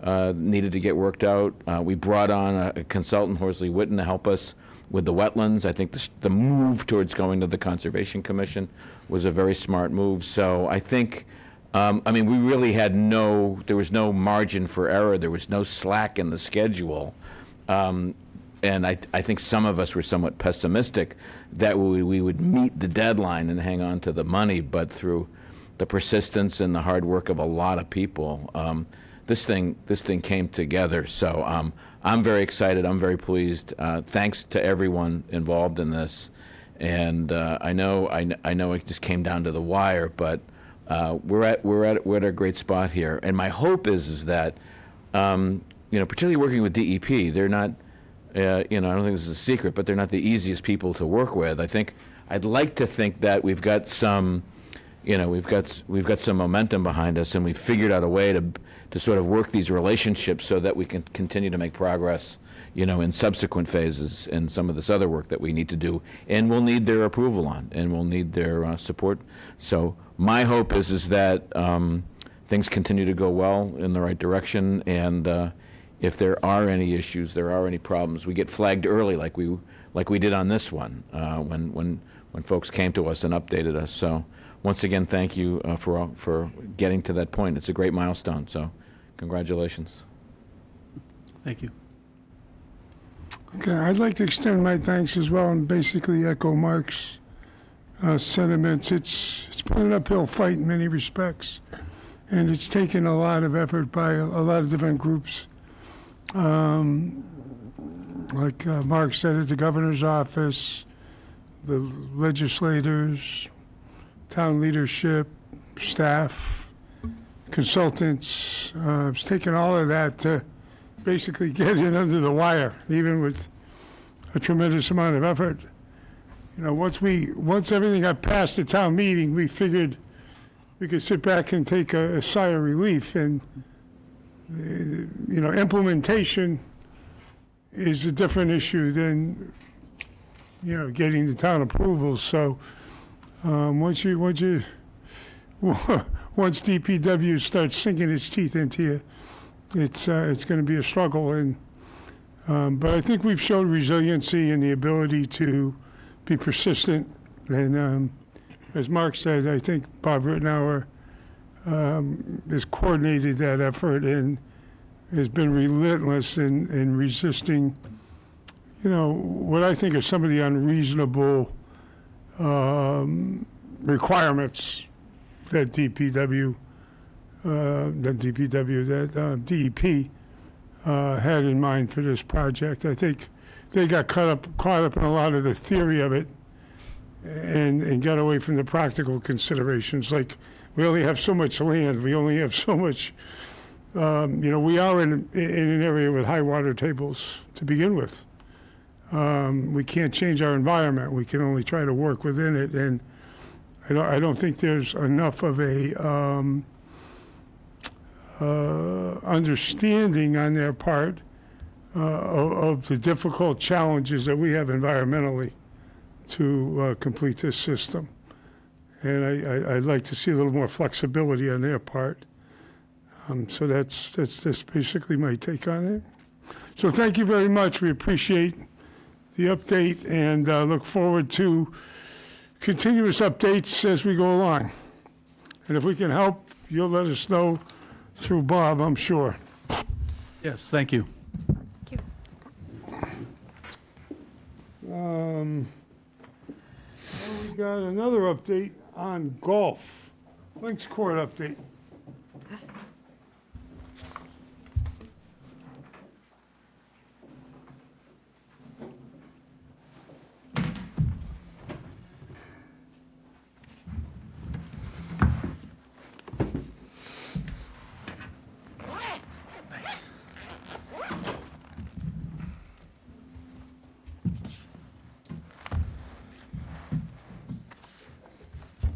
needed to get worked out. We brought on a consultant, Horsley Witten, to help us with the wetlands. I think the move towards going to the Conservation Commission was a very smart move. So I think, we really had there was no margin for error. There was no slack in the schedule. And I think some of us were somewhat pessimistic that we would meet the deadline and hang on to the money, but through the persistence and the hard work of a lot of people, this thing came together. So I'm very excited. I'm very pleased. Thanks to everyone involved in this. And I know it just came down to the wire, but we're at a great spot here. And my hope is that particularly working with DEP, they're not. I don't think this is a secret, but they're not the easiest people to work with. I'd like to think that we've got some momentum behind us, and we've figured out a way to sort of work these relationships so that we can continue to make progress, in subsequent phases and some of this other work that we need to do, and we'll need their approval on, and we'll need their support. So my hope is that things continue to go well in the right direction, and if there are any issues, there are any problems, we get flagged early, like we did on this one, when folks came to us and updated us. So once again, thank you for getting to that point. It's a great milestone. So congratulations. Thank you. Okay, I'd like to extend my thanks as well and basically echo Mark's sentiments. It's been an uphill fight in many respects, and it's taken a lot of effort by a lot of different groups. Like Mark said, at the governor's office, the legislators, town leadership, staff, consultants. It's taken all of that to basically get it under the wire, even with a tremendous amount of effort. Once everything got past the town meeting, we figured we could sit back and take a sigh of relief. And implementation is a different issue than, getting the town approval. So once DPW starts sinking its teeth into you, it's going to be a struggle. And but I think we've showed resiliency and the ability to be persistent. And as Mark said, I think Bob Rittenauer has coordinated that effort and has been relentless in resisting, what I think are some of the unreasonable requirements that DEP had in mind for this project. I think they got caught up in a lot of the theory of it and got away from the practical considerations. Like, we only have so much land. We only have so much. We are in an area with high water tables to begin with. We can't change our environment. We can only try to work within it. And I don't think there's enough of a understanding on their part of the difficult challenges that we have environmentally to complete this system. And I'd like to see a little more flexibility on their part. So that's basically my take on it. So thank you very much. We appreciate the update and look forward to continuous updates as we go along. And if we can help, you'll let us know through Bob, I'm sure. Yes, thank you. We got another update on golf. Links Court update.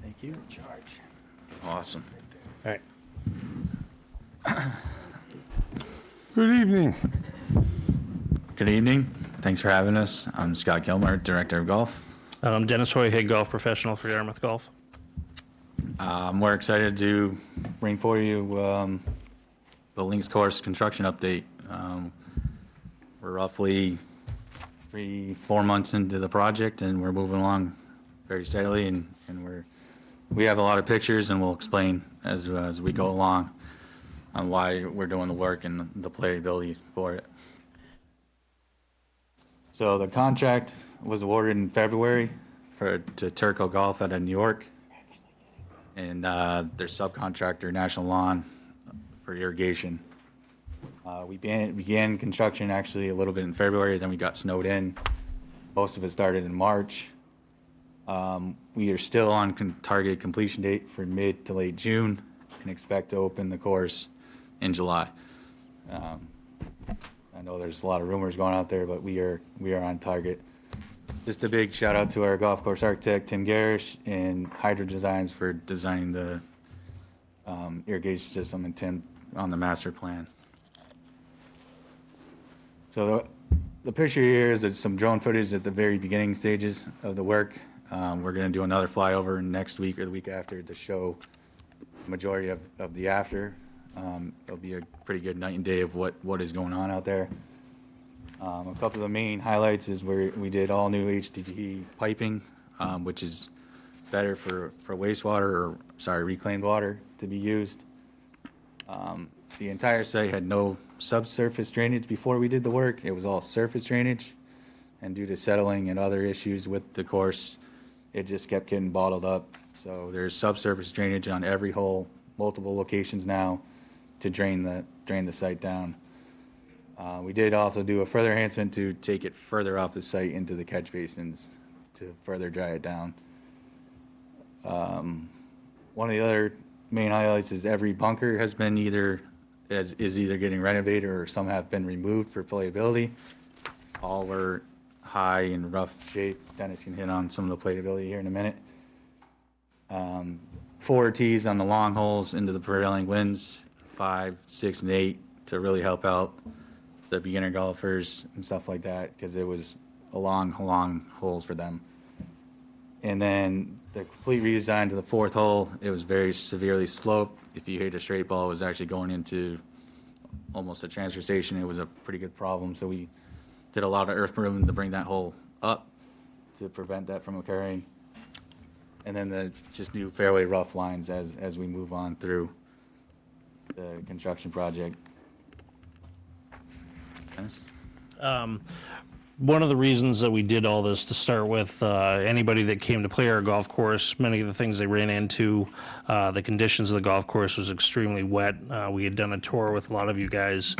Thank you. Charge. Awesome. All right. Good evening. Good evening. Thanks for having us. I'm Scott Gilmore, Director of Golf. I'm Dennis Hoy, Head Golf Professional for Yarmouth Golf. We're excited to bring for you the Links Course construction update. We're roughly 3-4 months into the project, and we're moving along very steadily, and we have a lot of pictures, and we'll explain as we go along on why we're doing the work and the playability for it. So the contract was awarded in February to Turco Golf out of New York, and their subcontractor, National Lawn, for irrigation. We began construction actually a little bit in February, then we got snowed in. Most of it started in March. We are still on targeted completion date for mid to late June and expect to open the course in July. I know there's a lot of rumors going out there, but we are on target. Just a big shout out to our golf course architect, Tim Garish, and Hydro Designs for designing the irrigation system, and Tim on the master plan. So the picture here is some drone footage at the very beginning stages of the work. We're going to do another flyover next week or the week after to show the majority of the after. It'll be a pretty good night and day of what is going on out there. A couple of the main highlights is where we did all new HDPE piping, which is better for wastewater, reclaimed water to be used. The entire site had no subsurface drainage before we did the work. It was all surface drainage, and due to settling and other issues with the course, it just kept getting bottled up. So there's subsurface drainage on every hole, multiple locations now, to drain the site down. We did also do a further enhancement to take it further off the site into the catch basins to further dry it down. One of the other main highlights is every bunker has been either getting renovated or some have been removed for playability. All were high and rough shape. Dennis can hit on some of the playability here in a minute. 4 tees on the long holes into the prevailing winds, 5, 6, and 8, to really help out the beginner golfers and stuff like that, because it was a long holes for them. And then the complete redesign to the 4th hole, it was very severely sloped. If you hit a straight ball, it was actually going into almost a transfer station. It was a pretty good problem, so we did a lot of earth movement to bring that hole up to prevent that from occurring. And then the just new fairway rough lines as we move on through the construction project. Dennis? One of the reasons that we did all this to start with, anybody that came to play our golf course, many of the things they ran into, the conditions of the golf course was extremely wet. We had done a tour with a lot of you guys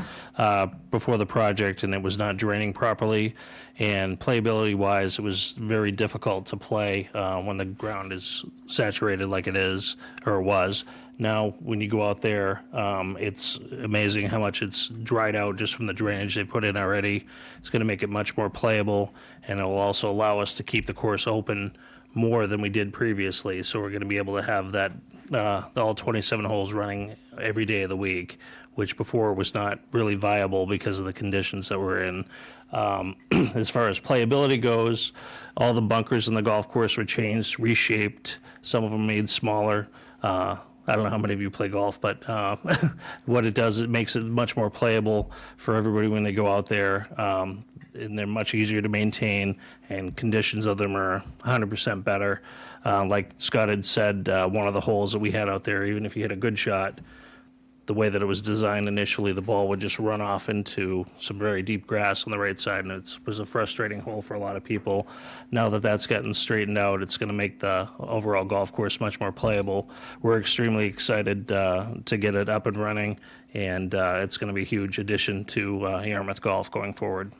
before the project, and it was not draining properly. And playability-wise, it was very difficult to play when the ground is saturated like it is, or was. Now, when you go out there, it's amazing how much it's dried out just from the drainage they put in already. It's going to make it much more playable, and it will also allow us to keep the course open more than we did previously. So we're going to be able to have that all 27 holes running every day of the week, which before was not really viable because of the conditions that we're in. As far as playability goes, all the bunkers in the golf course were changed, reshaped. Some of them made smaller. I don't know how many of you play golf, but what it does, it makes it much more playable for everybody when they go out there. And they're much easier to maintain, and conditions of them are 100% better. Like Scott had said, one of the holes that we had out there, even if you hit a good shot, the way that it was designed initially, the ball would just run off into some very deep grass on the right side, and it was a frustrating hole for a lot of people. Now that that's gotten straightened out, it's going to make the overall golf course much more playable. We're extremely excited to get it up and running, and it's going to be a huge addition to Yarmouth Golf going forward.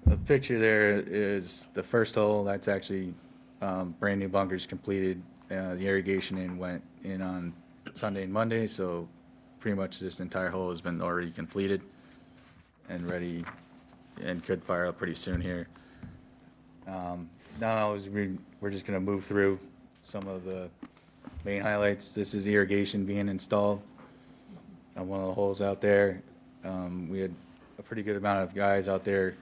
The picture there is the first hole. That's actually brand new bunkers completed. The irrigation in went in on Sunday and Monday, so pretty much this entire hole has been already completed and ready and could fire up pretty soon here. Now we're just going to move through some of the main highlights. This is irrigation being installed on one of the holes out there. We had a pretty good amount of guys out there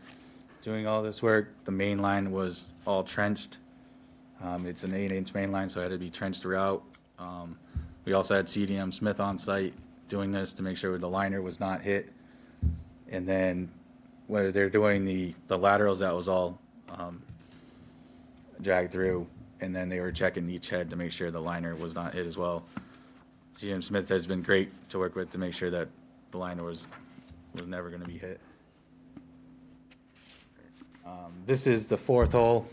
doing all this work. The main line was all trenched. It's an 8-inch main line, so it had to be trenched throughout. We also had CDM Smith on site doing this to make sure the liner was not hit. And then where they're doing the laterals, that was all dragged through. And then they were checking each head to make sure the liner was not hit as well. CDM Smith has been great to work with to make sure that the liner was never going to be hit. This is the fourth hole.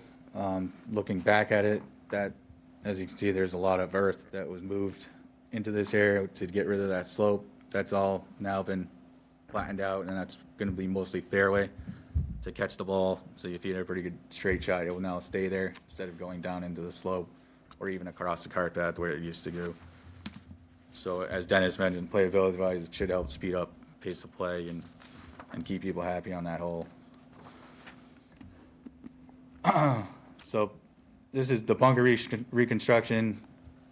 Looking back at it, that, as you can see, there's a lot of earth that was moved into this area to get rid of that slope. That's all now been flattened out, and that's going to be mostly fairway to catch the ball. So if you hit a pretty good straight shot, it will now stay there instead of going down into the slope or even across the cart path where it used to go. So as Dennis mentioned, playability-wise, it should help speed up pace of play and keep people happy on that hole. So this is the bunker reconstruction.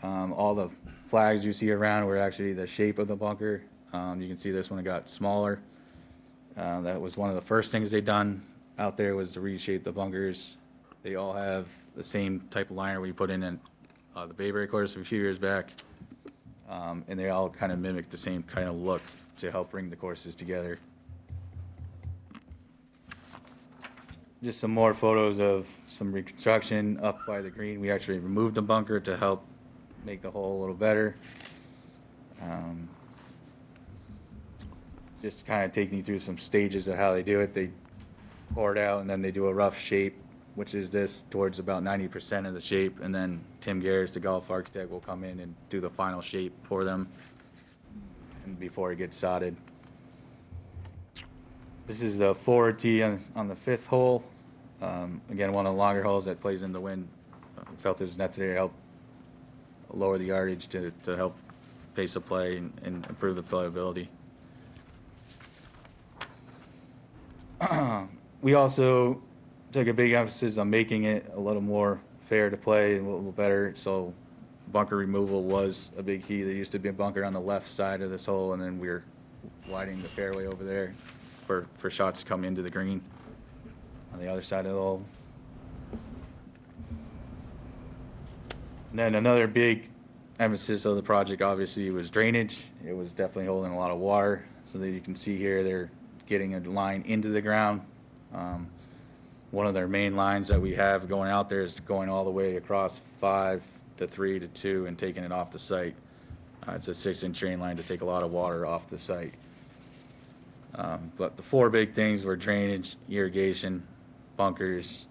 All the flags you see around were actually the shape of the bunker. You can see this one got smaller. That was one of the first things they done out there, was to reshape the bunkers. They all have the same type of liner we put in the Bayberry course a few years back. And they all kind of mimic the same kind of look to help bring the courses together. Just some more photos of some reconstruction up by the green. We actually removed the bunker to help make the hole a little better. Just kind of taking you through some stages of how they do it. They pour it out and then they do a rough shape, which is this, towards about 90% of the shape. And then Tim Garris, the golf architect, will come in and do the final shape for them and before it gets sodded. This is the forward tee on the fifth hole. Again, one of the longer holes that plays in the wind. Felt it was necessary to help lower the yardage to help pace of play and improve the playability. We also took a big emphasis on making it a little more fair to play and a little better. So bunker removal was a big key. There used to be a bunker on the left side of this hole, and then we were widening the fairway over there for shots to come into the green on the other side of the hole. And then another big emphasis of the project obviously was drainage. It was definitely holding a lot of water. So that you can see here, they're getting a line into the ground. One of their main lines that we have going out there is going all the way across 5 to 3 to 2 and taking it off the site. It's a 6-inch drain line to take a lot of water off the site. But the four big things were drainage, irrigation, bunkers,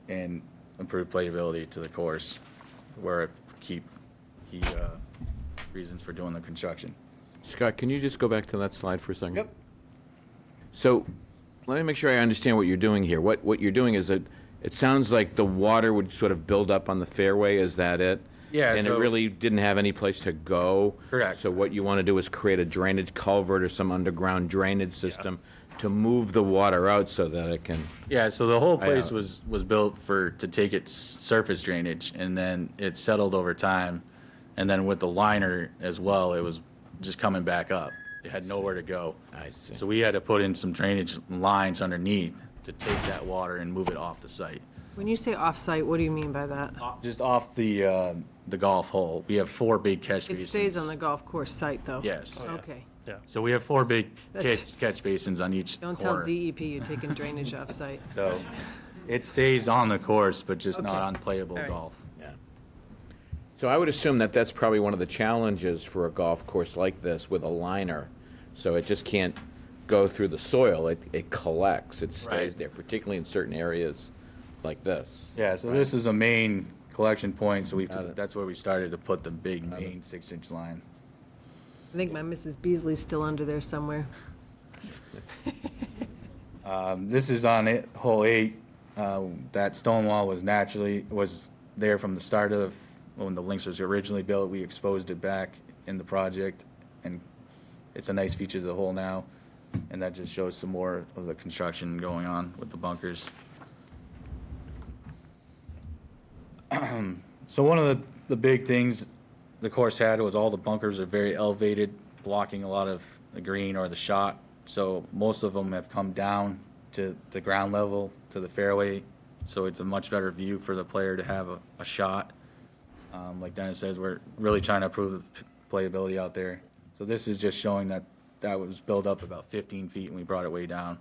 and improved playability to the course, were key reasons for doing the construction. Scott, can you just go back to that slide for a second? Yep. So let me make sure I understand what you're doing here. What you're doing is that it sounds like the water would sort of build up on the fairway. Is that it? Yeah. And it really didn't have any place to go. Correct. So what you want to do is create a drainage culvert or some underground drainage system to move the water out so that it can. Yeah, so the whole I, place was built to take its surface drainage, and then it settled over time. And then with the liner as well, it was just coming back up. It had nowhere to go. I see. So we had to put in some drainage lines underneath to take that water and move it off the site. When you say off-site, what do you mean by that? Just off the golf hole. We have 4 big catch It basins. stays on the golf course site, though? Yes. Okay. So we have 4 big That's- catch basins on each Don't tell corner. DEP you're taking drainage off-site. So it stays on the course, but just not Okay. on playable All right. golf. Yeah. So I would assume that that's probably one of the challenges for a golf course like this with a liner. So it just can't go through the soil. It collects. It stays Right. there, particularly in certain areas like this. Yeah, so this is a main collection point, so that's where we started to put the big main 6-inch line. I think my Mrs. Beasley's still under there somewhere. This is on hole 8. That stone wall was there from the start of when the links was originally built. We exposed it back in the project, and it's a nice feature of the hole now. And that just shows some more of the construction going on with the bunkers. So one of the big things the course had was all the bunkers are very elevated, blocking a lot of the green or the shot. So most of them have come down to the ground level, to the fairway. So it's a much better view for the player to have a shot. Like Dennis says, we're really trying to improve the playability out there. So this is just showing that was built up about 15 feet and we brought it way down.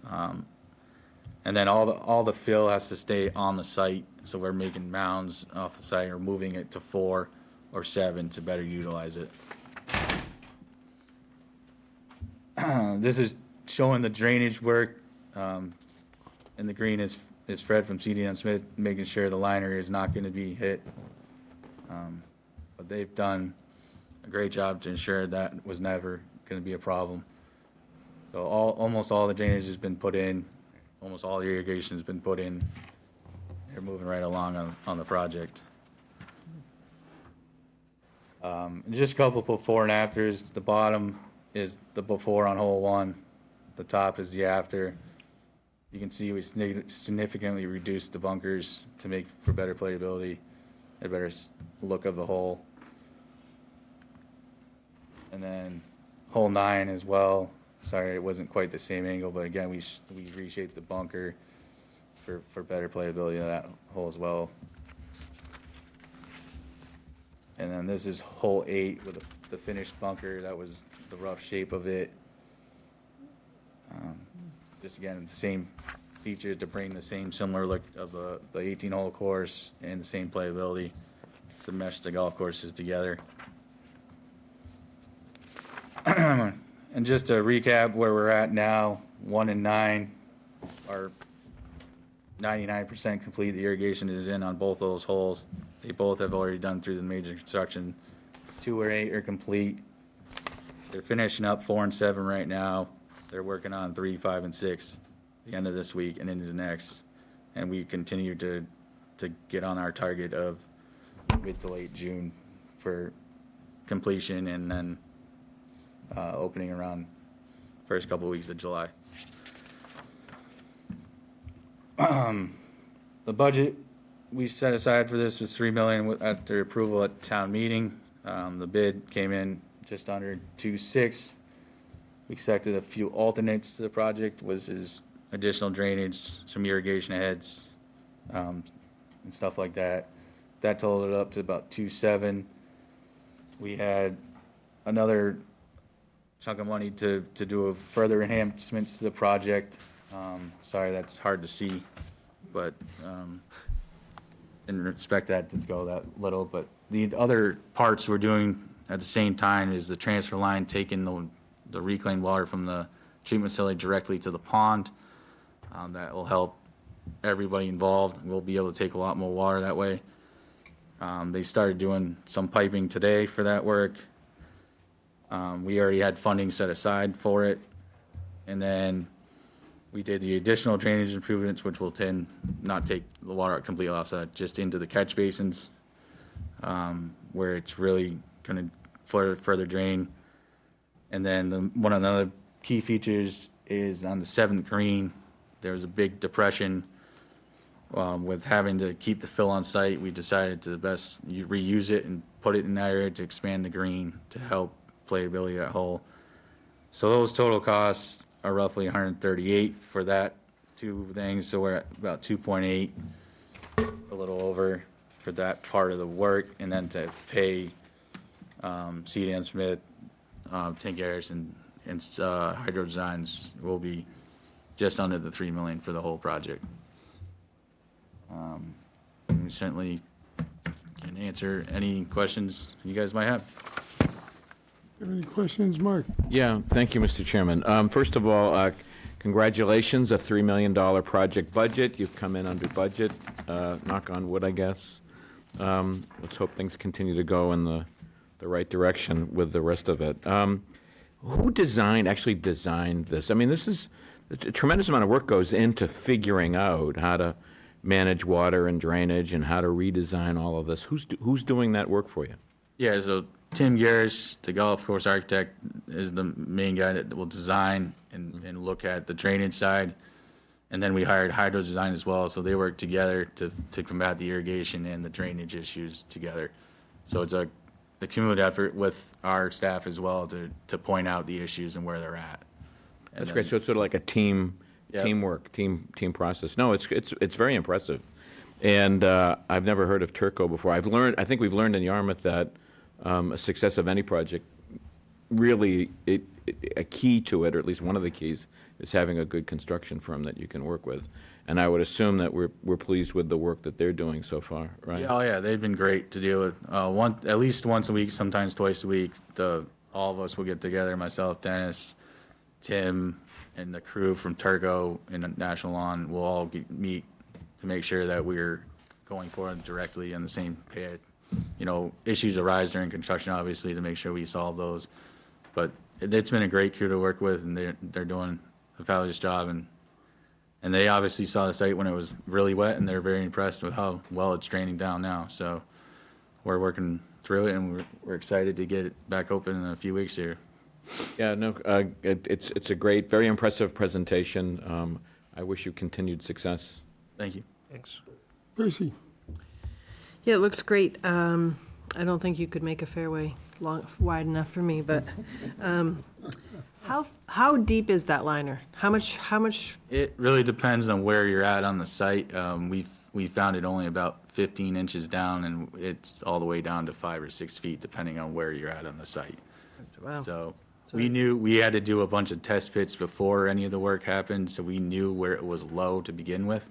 And then all the fill has to stay on the site. So we're making mounds off the site or moving it to 4 or 7 to better utilize it. This is showing the drainage work. And the green is Fred from CDN Smith, making sure the liner is not going to be hit. But they've done a great job to ensure that was never going to be a problem. So almost all the drainage has been put in. Almost all the irrigation has been put in. They're moving right along on the project. Just a couple before and afters. The bottom is the before on hole 1. The top is the after. You can see we significantly reduced the bunkers to make for better playability, a better look of the hole. And then hole 9 as well. Sorry, it wasn't quite the same angle, but again, we reshaped the bunker for better playability of that hole as well. And then this is hole 8 with the finished bunker. That was the rough shape of it. Just again, the same features to bring the same similar look of the 18-hole course and the same playability to mesh the golf courses together. And just to recap where we're at now, 1 and 9 are 99% complete. The irrigation is in on both those holes. They both have already done through the major construction. 2 or 8 are complete. They're finishing up 4 and 7 right now. They're working on 3, 5, and 6 at the end of this week and into the next. And we continue to get on our target of mid to late June for completion and then opening around first couple weeks of July. The budget we set aside for this was $3 million after approval at town meeting. The bid came in just under 2.6. We accepted a few alternates to the project, was his additional drainage, some irrigation heads, and stuff like that. That totaled it up to about 2.7. We had another chunk of money to do a further enhancements to the project. Sorry, that's hard to see, but didn't expect that to go that little. But the other parts we're doing at the same time is the transfer line, taking the reclaimed water from the treatment facility directly to the pond. That will help everybody involved. We'll be able to take a lot more water that way. They started doing some piping today for that work. We already had funding set aside for it. And then we did the additional drainage improvements, which will not take the water completely offset, just into the catch basins, where it's really going to further drain. And then one of the other key features is on the 7th green. There was a big depression. With having to keep the fill on site, we decided to best reuse it and put it in that area to expand the green to help playability at hole. So those total costs are roughly 138 for that two things. So we're at about 2.8, a little over for that part of the work, and then to pay C.D. Smith, Tink Harris, and Hydro Designs will be just under the $3 million for the whole project. We certainly can answer any questions you guys might have. Any questions, Mark? Yeah, thank you, Mr. Chairman. First of all, congratulations, a $3 million project budget. You've come in under budget, knock on wood, I guess. Let's hope things continue to go in the right direction with the rest of it. Who actually designed this? I mean, this is a tremendous amount of work goes into figuring out how to manage water and drainage and how to redesign all of this. Who's doing that work for you? Yeah, so Tim Garish, the golf course architect, is the main guy that will design and look at the drainage side. And then we hired Hydro Design as well, so they work together to combat the irrigation and the drainage issues together. So it's a cumulative effort with our staff as well to point out the issues and where they're at. That's great. So it's sort of like a teamwork, team process. No, it's very impressive. And I've never heard of Turco before. I think we've learned in Yarmouth that a success of any project, really, a key to it, or at least one of the keys, is having a good construction firm that you can work with. And I would assume that we're pleased with the work that they're doing so far, right? Yeah, oh yeah, they've been great to deal with. At least once a week, sometimes twice a week. All of us will get together, myself, Dennis, Tim, and the crew from Turco and National Lawn will all meet to make sure that we're going forward directly on the same page. You know, issues arise during construction, obviously, to make sure we solve those. But it's been a great crew to work with, and they're doing a fabulous job. And they obviously saw the site when it was really wet, and they're very impressed with how well it's draining down now. So we're working through it, and we're excited to get it back open in a few weeks here. Yeah, no, it's a great, very impressive presentation. I wish you continued success. Thank you. Thanks. Percy? Yeah, it looks great. I don't think you could make a fairway wide enough for me, but how deep is that liner? How much? It really depends on where you're at on the site. We found it only about 15 inches down, and it's all the way down to 5 or 6 feet, depending on where you're at on the site. Wow. So we knew we had to do a bunch of test pits before any of the work happened, so we knew where it was low to begin with.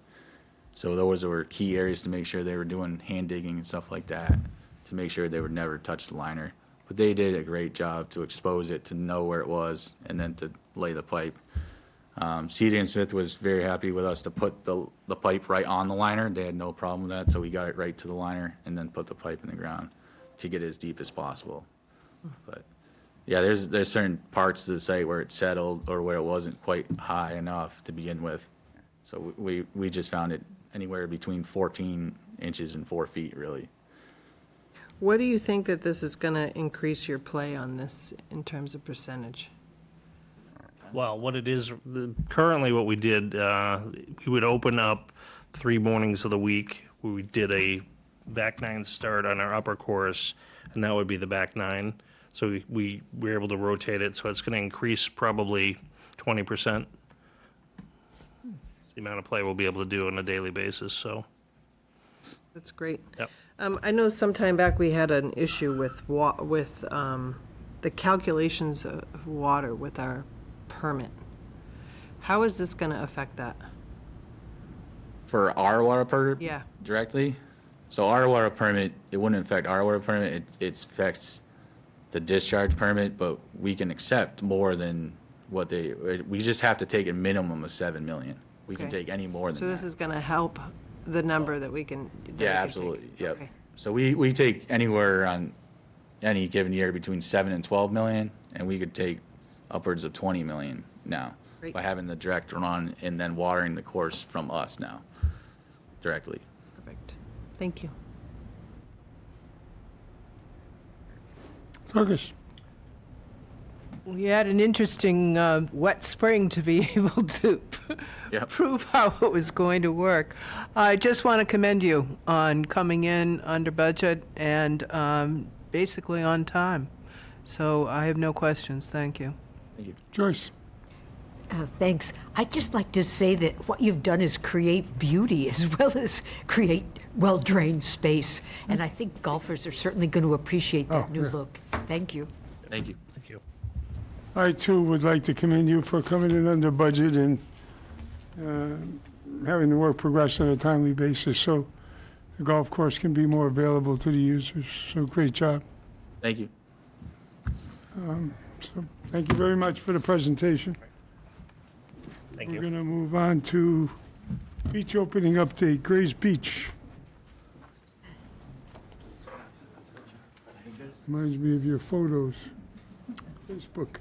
So those were key areas to make sure they were doing hand digging and stuff like that, to make sure they would never touch the liner. But they did a great job to expose it, to know where it was, and then to lay the pipe. C.D. Smith was very happy with us to put the pipe right on the liner. They had no problem with that, so we got it right to the liner and then put the pipe in the ground to get it as deep as possible. But yeah, there's certain parts of the site where it settled or where it wasn't quite high enough to begin with. So we just found it anywhere between 14 inches and 4 feet, really. What do you think that this is going to increase your play on this in terms of percentage? Well, what it is, currently what we did, we would open up 3 mornings of the week where we did a back nine start on our upper course, and that would be the back nine. So we were able to rotate it, so it's going to increase probably 20%. It's the amount of play we'll be able to do on a daily basis, so. That's great. Yep. I know some time back we had an issue with the calculations of water with our permit. How is this going to affect that? For our water permit? Yeah. Directly? So our water permit, it wouldn't affect our water permit. It affects the discharge permit, but we can accept more than what we just have to take a minimum of 7 million. We can Okay. take any more than So that. this is going to help the number that we can. Yeah, absolutely. Yep. Okay. So we take anywhere on any given year between 7 and 12 million, and we could take upwards of 20 million now Great. by having the direct run and then watering the course from us now directly. Perfect. Thank you. We had an interesting wet spring to be able to Yep. prove how it was going to work. I just want to commend you on coming in under budget and basically on time. So I have no questions. Thank you. Thank you. Joyce? Thanks. I'd just like to say that what you've done is create beauty as well as create well-drained space. And I think golfers are certainly going to appreciate that new look. Thank you. Thank you. Thank you. I, too, would like to commend you for coming in under budget and having the work progress on a timely basis so the golf course can be more available to the users. So great job. Thank you. So thank you very much for the presentation. Thank We're you. going to move on to beach opening update, Grays Beach. Reminds me of your photos, Facebook.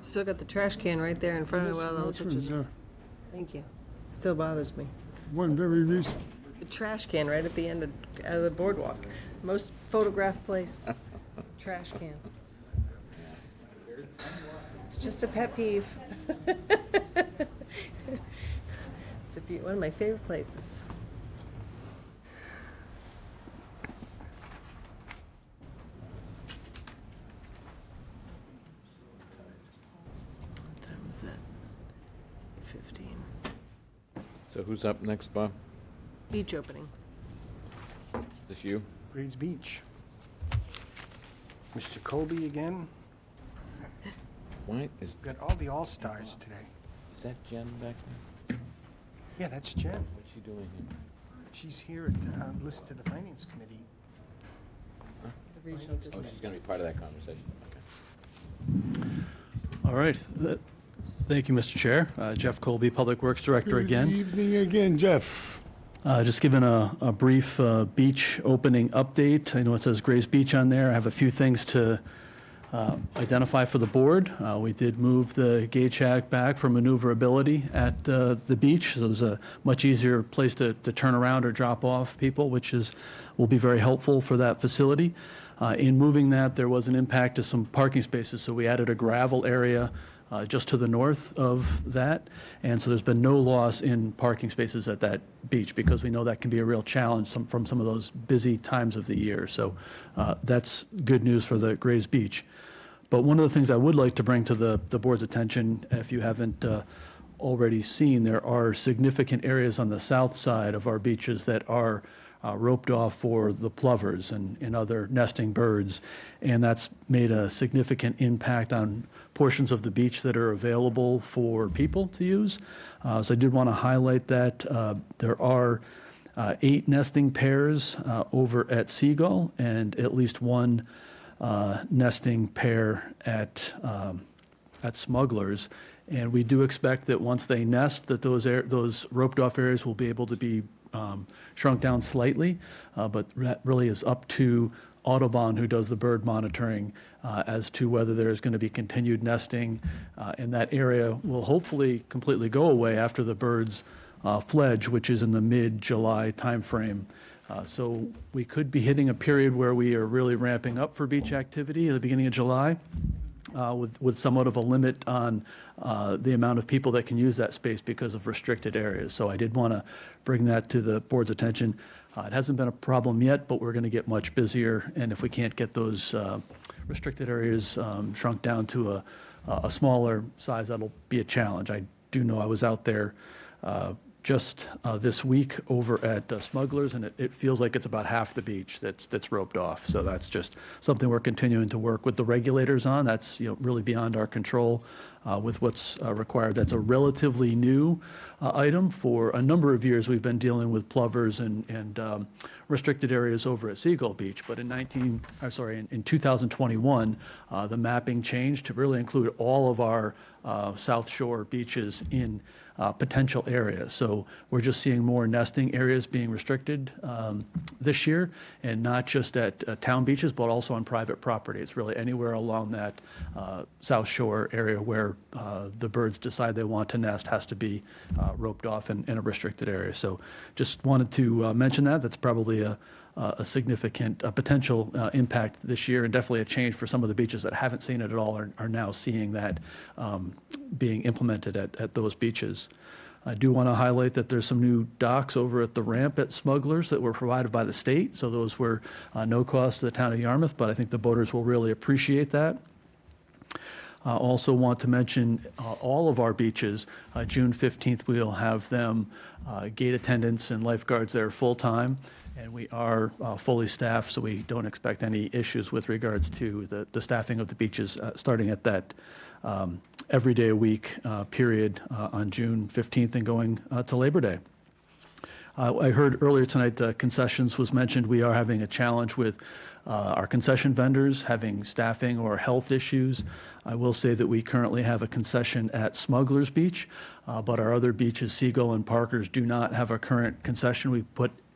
Still got the trash can right there in front of me while all the pictures. Thank you. Still bothers me. One very recent. The trash can right at the end of the boardwalk. Most photographed place. Trash can. It's just a pet peeve. It's one of my favorite places. What time was that? 15. So who's up next, Bob? Beach opening. Is this you? Grays Beach. Mr. Colby again. Why is Got all the all-stars today. that Jen back there? Yeah, that's Jen. What's she doing here? She's here to listen to the Finance Committee. The regional Oh, district. she's going to be part of that conversation. Okay. All right. Thank you, Mr. Chair. Jeff Colby, Public Works Director again. Good evening again, Jeff. Just giving a brief beach opening update. I know it says Grays Beach on there. I have a few things to identify for the board. We did move the gate shack back for maneuverability at the beach, so there's a much easier place to turn around or drop off people, which will be very helpful for that facility. In moving that, there was an impact to some parking spaces, so we added a gravel area just to the north of that, and so there's been no loss in parking spaces at that beach because we know that can be a real challenge from some of those busy times of the year. So that's good news for the Grays Beach. But one of the things I would like to bring to the board's attention, if you haven't already seen, there are significant areas on the south side of our beaches that are roped off for the plovers and other nesting birds, and that's made a significant impact on portions of the beach that are available for people to use. So I did want to highlight that. There are 8 nesting pairs over at Seagull and at least one nesting pair at Smugglers, and we do expect that once they nest, that those roped off areas will be able to be shrunk down slightly, but that really is up to Audubon, who does the bird monitoring, as to whether there's going to be continued nesting, and that area will hopefully completely go away after the birds fledge, which is in the mid-July timeframe. So we could be hitting a period where we are really ramping up for beach activity at the beginning of July, with somewhat of a limit on the amount of people that can use that space because of restricted areas. So I did want to bring that to the board's attention. It hasn't been a problem yet, but we're going to get much busier, and if we can't get those restricted areas shrunk down to a smaller size, that'll be a challenge. I do know I was out there just this week over at Smugglers, and it feels like it's about half the beach that's roped off. So that's just something we're continuing to work with the regulators on. That's really beyond our control with what's required. That's a relatively new item. For a number of years, we've been dealing with plovers and restricted areas over at Seagull Beach. But in 2021, the mapping changed to really include all of our South Shore beaches in potential area. So we're just seeing more nesting areas being restricted this year, and not just at town beaches, but also on private property. It's really anywhere along that South Shore area where the birds decide they want to nest has to be roped off in a restricted area. So just wanted to mention that. That's probably a significant potential impact this year, and definitely a change for some of the beaches that haven't seen it at all are now seeing that being implemented at those beaches. I do want to highlight that there's some new docks over at the ramp at Smugglers that were provided by the state. So those were no cost to the town of Yarmouth, but I think the boaters will really appreciate that. I also want to mention all of our beaches. June 15th, we'll have them gate attendants and lifeguards there full-time, and we are fully staffed, so we don't expect any issues with regards to the staffing of the beaches starting at that every day a week period on June 15th and going to Labor Day. I heard earlier tonight concessions was mentioned. We are having a challenge with our concession vendors having staffing or health issues. I will say that we currently have a concession at Smugglers Beach, but our other beaches, Seagull and Parkers, do not have a current concession.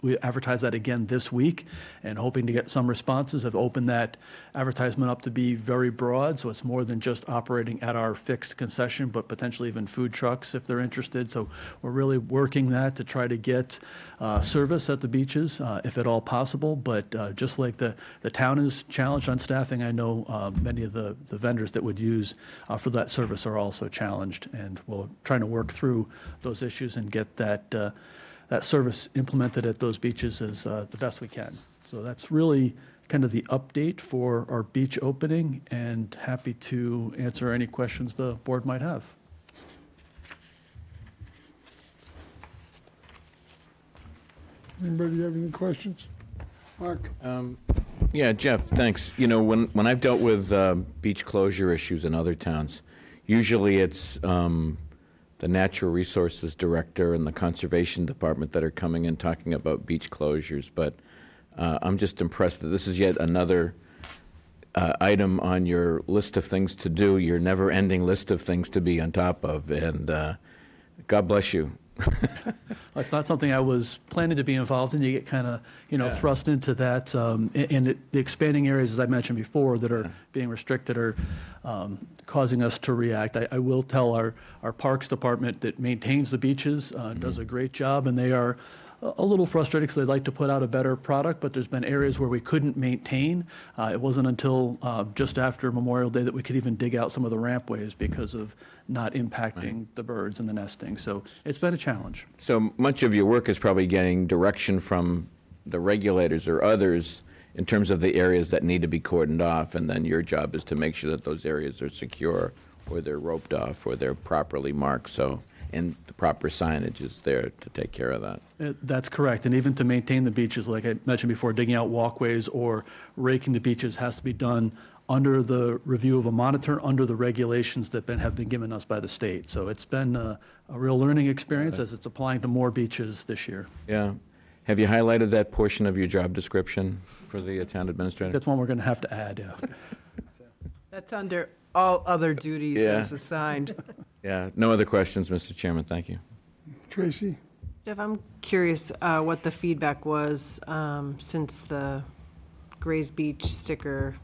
We advertise that again this week and hoping to get some responses. I've opened that advertisement up to be very broad, so it's more than just operating at our fixed concession, but potentially even food trucks if they're interested. So we're really working that to try to get service at the beaches, if at all possible. But just like the town is challenged on staffing, I know many of the vendors that would use for that service are also challenged, and we're trying to work through those issues and get that service implemented at those beaches as the best we can. So that's really kind of the update for our beach opening, and happy to answer any questions the board might have. Anybody have any questions? Mark? Yeah, Jeff, thanks. You know, when I've dealt with beach closure issues in other towns, usually it's the Natural Resources Director and the Conservation Department that are coming in talking about beach closures. But I'm just impressed that this is yet another item on your list of things to do, your never-ending list of things to be on top of. And God bless you. It's not something I was planning to be involved in. You get kind of, thrust into that. And the expanding areas, as I mentioned before, that are being restricted are causing us to react. I will tell our Parks Department that maintains the beaches, does a great job, and they are a little frustrated because they'd like to put out a better product, but there's been areas where we couldn't maintain. It wasn't until just after Memorial Day that we could even dig out some of the rampways because of not impacting the birds and the nesting. So it's been a challenge. So much of your work is probably getting direction from the regulators or others in terms of the areas that need to be cordoned off, and then your job is to make sure that those areas are secure, or they're roped off, or they're properly marked. So, and the proper signage is there to take care of that. That's correct. And even to maintain the beaches, like I mentioned before, digging out walkways or raking the beaches has to be done under the review of a monitor, under the regulations that have been given us by the state. So it's been a real learning experience as it's applying to more beaches this year. Yeah. Have you highlighted that portion of your job description for the town administrator? That's one we're going to have to add, yeah. That's under all other duties Yeah. as assigned. Yeah. No other questions, Mr. Chairman. Thank you. Tracy? Jeff, I'm curious what the feedback was since the Grays Beach sticker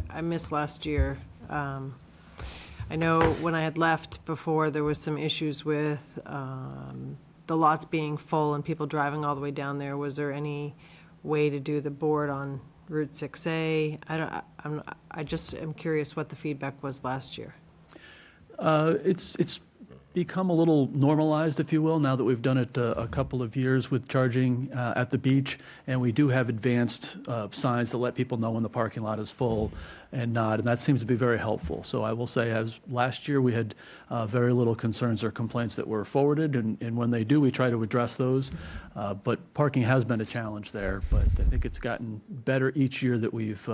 I missed last year. I know when I had left before, there was some issues with the lots being full and people driving all the way down there. Was there any way to do the board on Route 6A? I just am curious what the feedback was last year. It's become a little normalized, if you will, now that we've done it a couple of years with charging at the beach, and we do have advanced signs to let people know when the parking lot is full and not, and that seems to be very helpful. So I will say, as last year, we had very little concerns or complaints that were forwarded, and when they do, we try to address those. But parking has been a challenge there, but I think it's gotten better each year that we've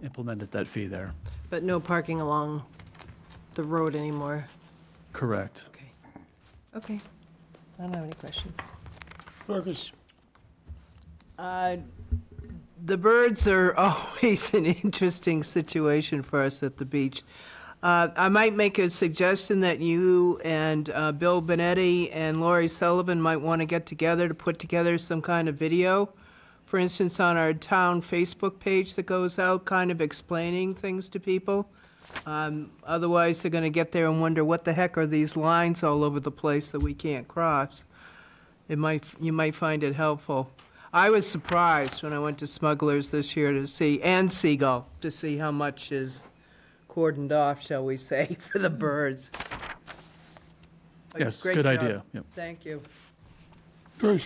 implemented that fee there. But no parking along the road anymore? Correct. Okay. I don't have any questions. Fergus? The birds are always an interesting situation for us at the beach. I might make a suggestion that you and Bill Benetti and Lori Sullivan might want to get together to put together some kind of video. For instance, on our town Facebook page that goes out, kind of explaining things to people. Otherwise, they're going to get there and wonder, what the heck are these lines all over the place that we can't cross? You might find it helpful. I was surprised when I went to Smugglers this year to see, and Seagull, to see how much is cordoned off, shall we say, for the birds. Yes, Great good job. idea. Yep. Thank you. Bruce?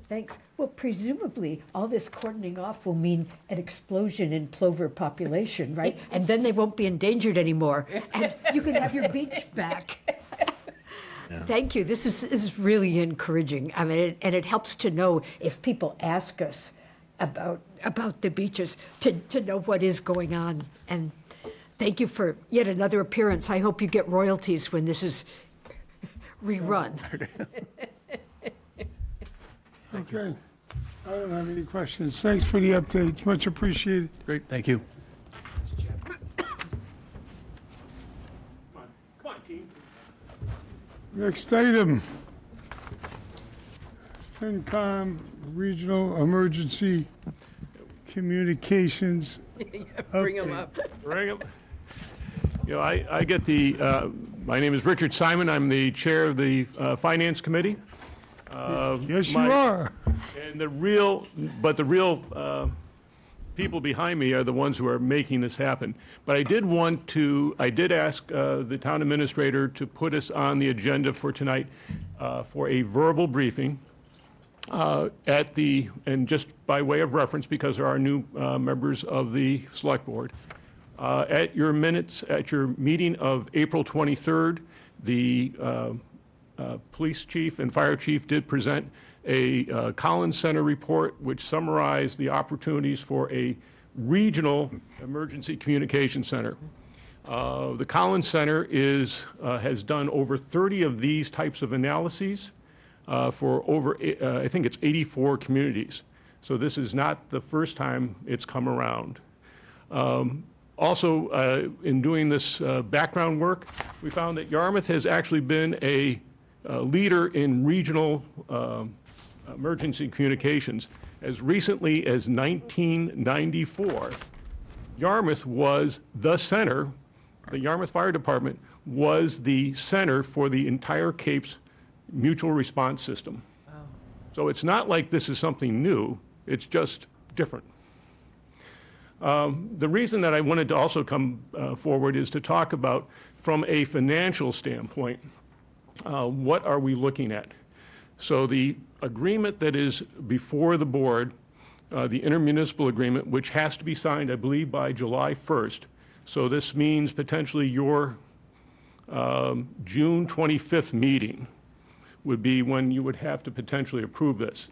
Thanks. Well, presumably, all this cordoning off will mean an explosion in plover population, right? And then they won't be endangered anymore, and you can have your beach back. Thank you. This is really encouraging. I mean, and it helps to know if people ask us about the beaches, to know what is going on. And thank you for yet another appearance. I hope you get royalties when this is rerun. Okay. I don't have any questions. Thanks for the updates. Much appreciated. Great, thank you. Next item. FinCom Regional Emergency Communications. Bring them up. Bring 'em. You know, I get the, my name is Richard Simon. I'm the chair of the Finance Committee. Yes, you are. And the real people behind me are the ones who are making this happen. But I did ask the town administrator to put us on the agenda for tonight for a verbal briefing and just by way of reference, because there are new members of the select board, at your meeting of April 23rd, the police chief and fire chief did present a Collins Center report which summarized the opportunities for a regional emergency communication center. The Collins Center has done over 30 of these types of analyses for over, I think it's 84 communities. So this is not the first time it's come around. Also, in doing this background work, we found that Yarmouth has actually been a leader in regional emergency communications. As recently as 1994, Yarmouth was the center, the Yarmouth Fire Department was the center for the entire Cape's mutual response system. Wow. So it's not like this is something new, it's just different. The reason that I wanted to also come forward is to talk about, from a financial standpoint, what are we looking at? So the agreement that is before the board, the intermunicipal agreement, which has to be signed, I believe, by July 1st. So this means potentially your June 25th meeting would be when you would have to potentially approve this.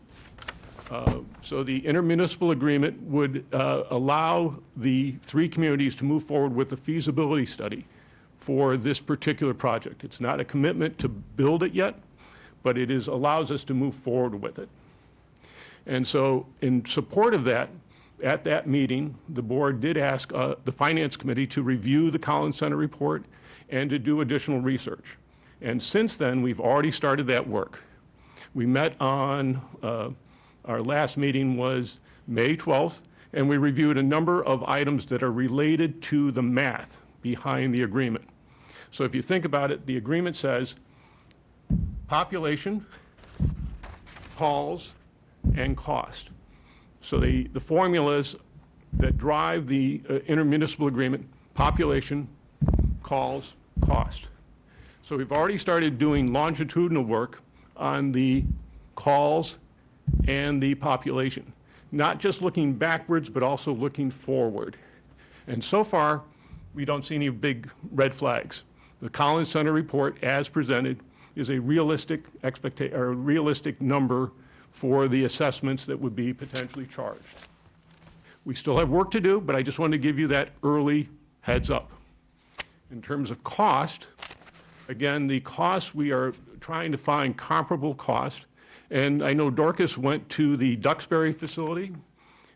So the intermunicipal agreement would allow the three communities to move forward with the feasibility study for this particular project. It's not a commitment to build it yet, but it allows us to move forward with it. And so in support of that, at that meeting, the board did ask the Finance Committee to review the Collins Center report and to do additional research. And since then, we've already started that work. We met on, our last meeting was May 12th, and we reviewed a number of items that are related to the math behind the agreement. So if you think about it, the agreement says population, calls, and cost. So the formulas that drive the intermunicipal agreement: population, calls, cost. So we've already started doing longitudinal work on the calls and the population, not just looking backwards, but also looking forward. And so far, we don't see any big red flags. The Collins Center report, as presented, is a realistic number for the assessments that would be potentially charged. We still have work to do, but I just wanted to give you that early heads up. In terms of cost, again, the cost, we are trying to find comparable cost. And I know Dorcas went to the Duxbury facility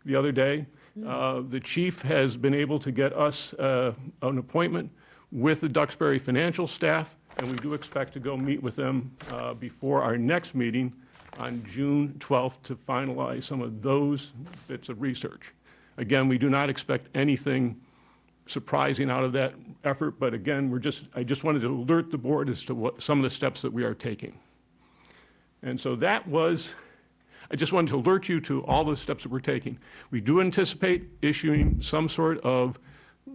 the other day. The chief has been able to get us an appointment with the Duxbury financial staff, and we do expect to go meet with them before our next meeting on June 12th to finalize some of those bits of research. Again, we do not expect anything surprising out of that effort, but again, I just wanted to alert the board as to what some of the steps that we are taking. And so I just wanted to alert you to all the steps that we're taking. We do anticipate issuing some sort of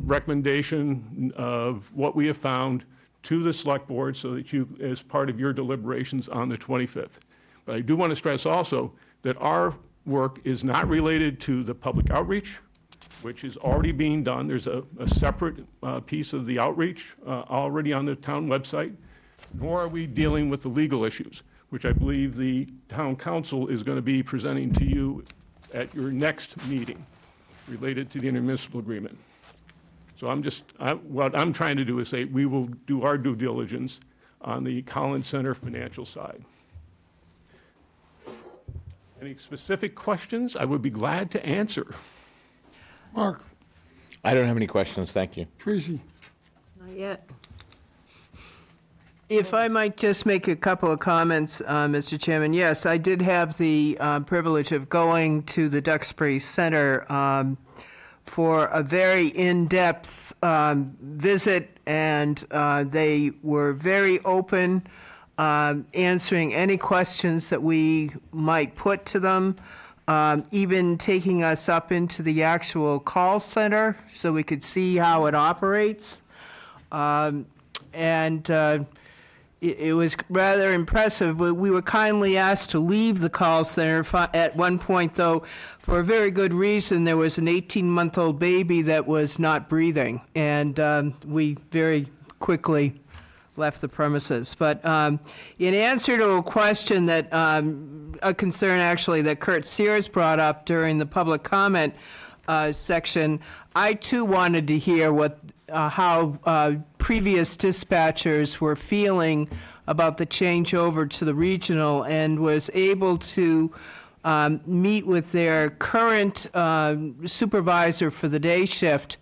recommendation of what we have found to the select board so that you, as part of your deliberations on the 25th. But I do want to stress also that our work is not related to the public outreach, which is already being done. There's a separate piece of the outreach already on the town website, nor are we dealing with the legal issues, which I believe the town council is going to be presenting to you at your next meeting related to the intermunicipal agreement. So what I'm trying to do is say we will do our due diligence on the Collins Center financial side. Any specific questions? I would be glad to answer. Mark? I don't have any questions, thank you. Tracy? Not yet. If I might just make a couple of comments, Mr. Chairman. Yes, I did have the privilege of going to the Duxbury Center for a very in-depth visit, and they were very open, answering any questions that we might put to them, even taking us up into the actual call center so we could see how it operates. It was rather impressive. We were kindly asked to leave the call center at one point, though, for a very good reason. There was an 18-month-old baby that was not breathing, and we very quickly left the premises. But in answer to a question that, a concern actually that Kurt Sears brought up during the public comment section, I too wanted to hear how previous dispatchers were feeling about the changeover to the regional, and was able to meet with their current supervisor for the day shift,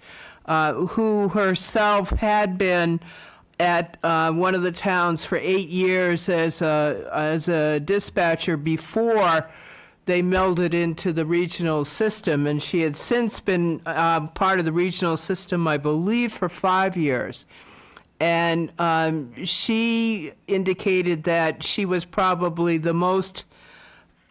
who herself had been at one of the towns for 8 years as a dispatcher before they melded into the regional system, and she had since been part of the regional system, I believe, for 5 years. And she indicated that she was probably the most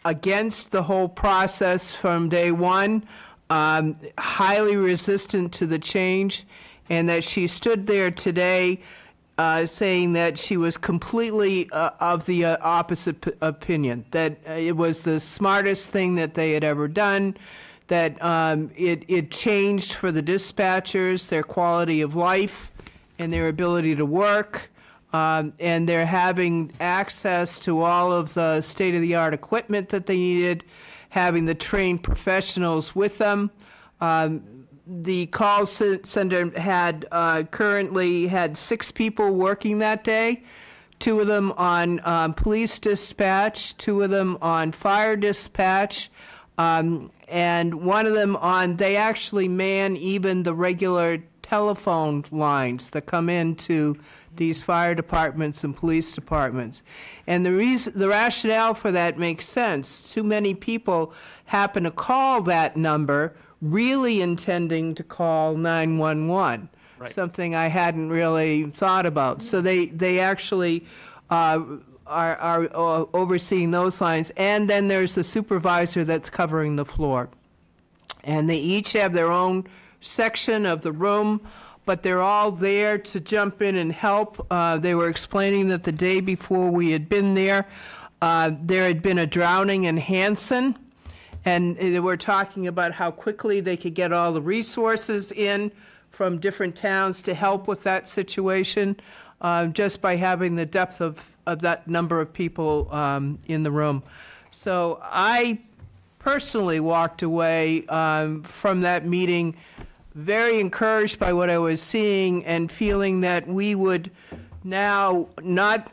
against the whole process from day one, highly resistant to the change, and that she stood there today saying that she was completely of the opposite opinion, that it was the smartest thing that they had ever done, that it changed for the dispatchers their quality of life and their ability to work, and they're having access to all of the state-of-the-art equipment that they needed, having the trained professionals with them. The call center currently had 6 people working that day, 2 of them on police dispatch, 2 of them on fire dispatch, and one of them they actually man even the regular telephone lines that come into these fire departments and police departments. And the rationale for that makes sense. Too many people happen to call that number really intending to call 911, Right. something I hadn't really thought about. So they actually are overseeing those lines. And then there's a supervisor that's covering the floor. And they each have their own section of the room, but they're all there to jump in and help. They were explaining that the day before we had been there had been a drowning in Hanson. And they were talking about how quickly they could get all the resources in from different towns to help with that situation, just by having the depth of that number of people in the room. So I personally walked away from that meeting very encouraged by what I was seeing, and feeling that we would now not...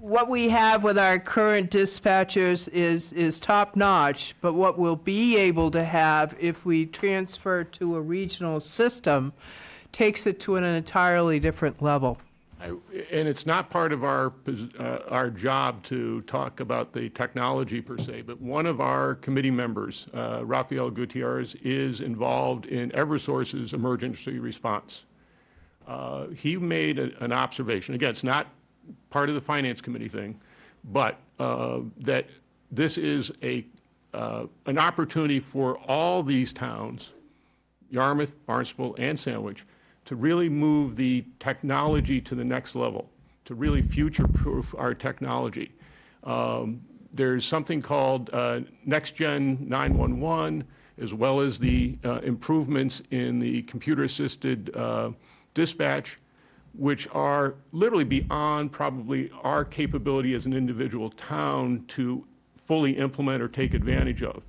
What we have with our current dispatchers is top-notch, but what we'll be able to have if we transfer to a regional system takes it to an entirely different level. And it's not part of our job to talk about the technology per se, but one of our committee members, Rafael Gutierrez, is involved in Eversource's emergency response. He made an observation. Again, it's not part of the Finance Committee thing, but that this is an opportunity for all these towns, Yarmouth, Barnstable, and Sandwich, to really move the technology to the next level, to really future-proof our technology. There's something called Next Gen 911, as well as the improvements in the computer-assisted dispatch, which are literally beyond probably our capability as an individual town to fully implement or take advantage of.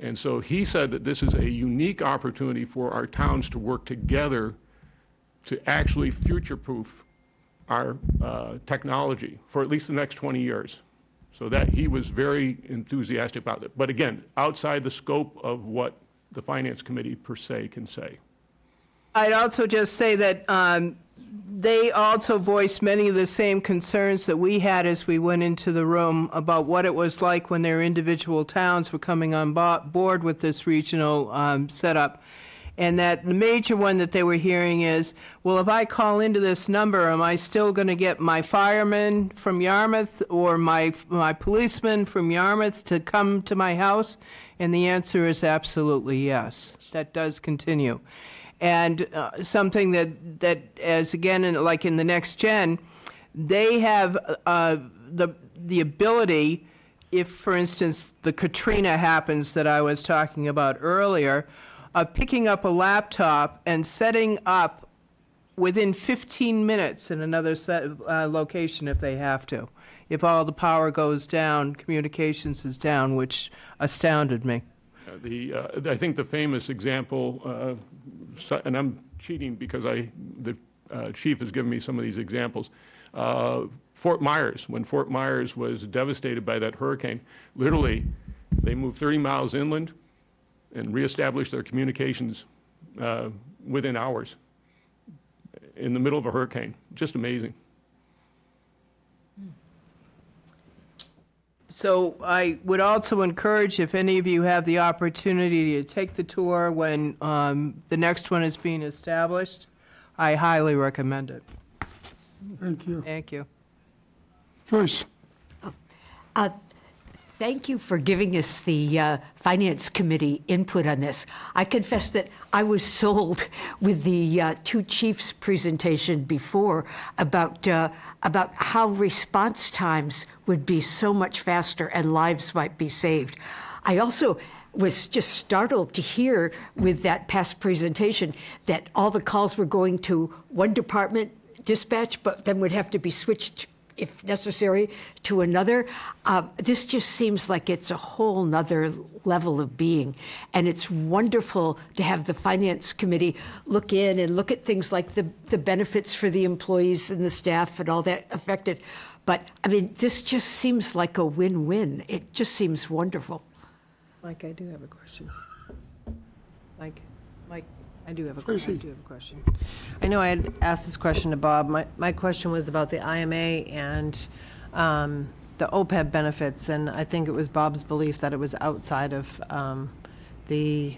And so he said that this is a unique opportunity for our towns to work together to actually future-proof our technology for at least the next 20 years. So that he was very enthusiastic about it. But again, outside the scope of what the Finance Committee per se can say. I'd also just say that they also voiced many of the same concerns that we had as we went into the room about what it was like when their individual towns were coming on board with this regional setup. And that the major one that they were hearing is, well, if I call into this number, am I still going to get my fireman from Yarmouth or my policeman from Yarmouth to come to my house? And the answer is absolutely yes. That does continue. And something that as again, like in the Next Gen, they have the ability, if, for instance, the Katrina happens that I was talking about earlier, of picking up a laptop and setting up within 15 minutes in another location if they have to. If all the power goes down, communications is down, which astounded me. I think the famous example, and I'm cheating because the chief has given me some of these examples. Fort Myers, when Fort Myers was devastated by that hurricane, literally they moved 30 miles inland and reestablished their communications within hours in the middle of a hurricane. Just amazing. So I would also encourage, if any of you have the opportunity to take the tour when the next one is being established, I highly recommend it. Thank you. Thank you. Joyce. Thank you for giving us the Finance Committee input on this. I confess that I was sold with the two chiefs' presentation before about how response times would be so much faster and lives might be saved. I also was just startled to hear with that past presentation that all the calls were going to one department dispatch, but then would have to be switched if necessary, to another. This just seems like it's a whole nother level of being. And it's wonderful to have the Finance Committee look in and look at things like the benefits for the employees and the staff and all that affected. But, I mean, this just seems like a win-win. It just seems wonderful. Mike, I do have a question. Mike, I do have a question. I know I had asked this question to Bob. My question was about the IMA and the OPEB benefits, and I think it was Bob's belief that it was outside of the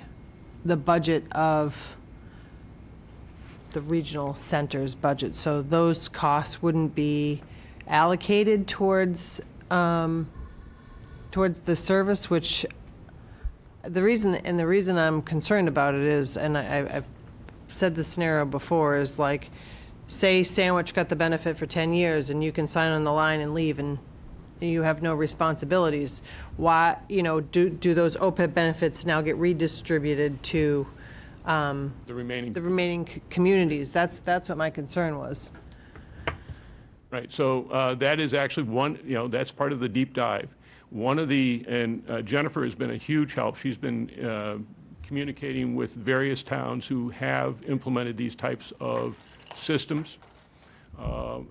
budget of the regional center's budget. So those costs wouldn't be allocated towards the service, which the reason I'm concerned about it is, and I've said this scenario before, is like, say Sandwich got the benefit for 10 years and you can sign on the line and leave and you have no responsibilities. Why, do those OPEB benefits now get redistributed to The remaining communities? That's what my concern was. Right, so that is actually one, that's part of the deep dive. One of and Jennifer has been a huge help. She's been communicating with various towns who have implemented these types of systems.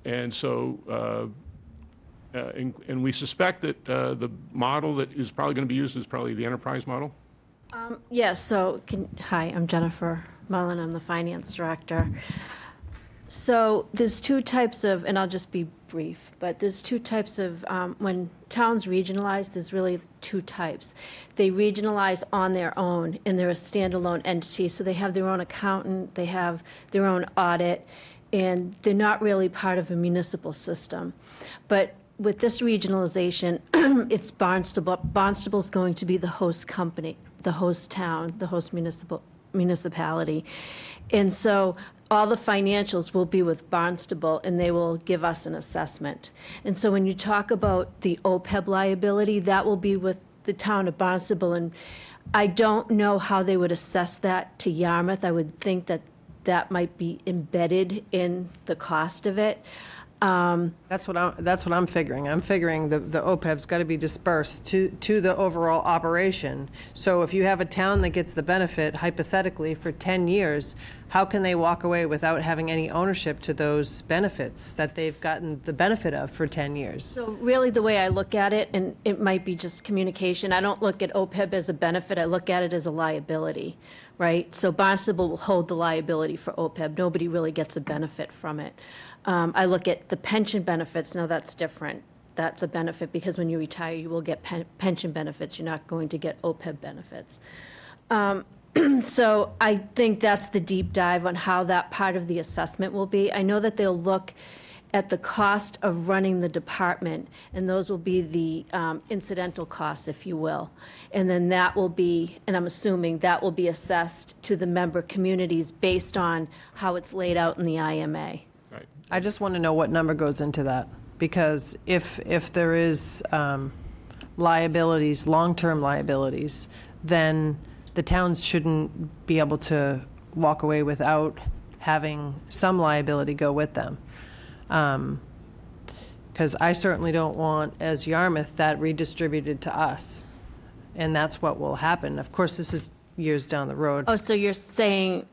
And so, and we suspect that the model that is probably going to be used is probably the enterprise model. Yes, so hi, I'm Jennifer Mullen, I'm the finance director. So there's two types of, and I'll just be brief, but there's two types of, when towns regionalize, there's really two types. They regionalize on their own, and they're a standalone entity, so they have their own accountant, they have their own audit, and they're not really part of a municipal system. But with this regionalization, it's Barnstable. Barnstable's going to be the host company, the host town, the host municipality. And so all the financials will be with Barnstable, and they will give us an assessment. And so when you talk about the OPEB liability, that will be with the town of Barnstable. And I don't know how they would assess that to Yarmouth. I would think that that might be embedded in the cost of it. That's what I'm figuring. I'm figuring the OPEB's got to be dispersed to the overall operation. So if you have a town that gets the benefit, hypothetically, for 10 years, how can they walk away without having any ownership to those benefits that they've gotten the benefit of for 10 years? So really, the way I look at it, and it might be just communication, I don't look at OPEB as a benefit, I look at it as a liability, right? So Barnstable will hold the liability for OPEB. Nobody really gets a benefit from it. I look at the pension benefits. Now, that's different. That's a benefit because when you retire, you will get pension benefits. You're not going to get OPEB benefits. So I think that's the deep dive on how that part of the assessment will be. I know that they'll look at the cost of running the department, and those will be the incidental costs, if you will. And then that will be, and I'm assuming that will be assessed to the member communities based on how it's laid out in the IMA. I just want to know what number goes into that, because if there is liabilities, long-term liabilities, then the towns shouldn't be able to walk away without having some liability go with them. Because I certainly don't want, as Yarmouth, that redistributed to us, and that's what will happen. Of course, this is years down the road. Oh, so you're saying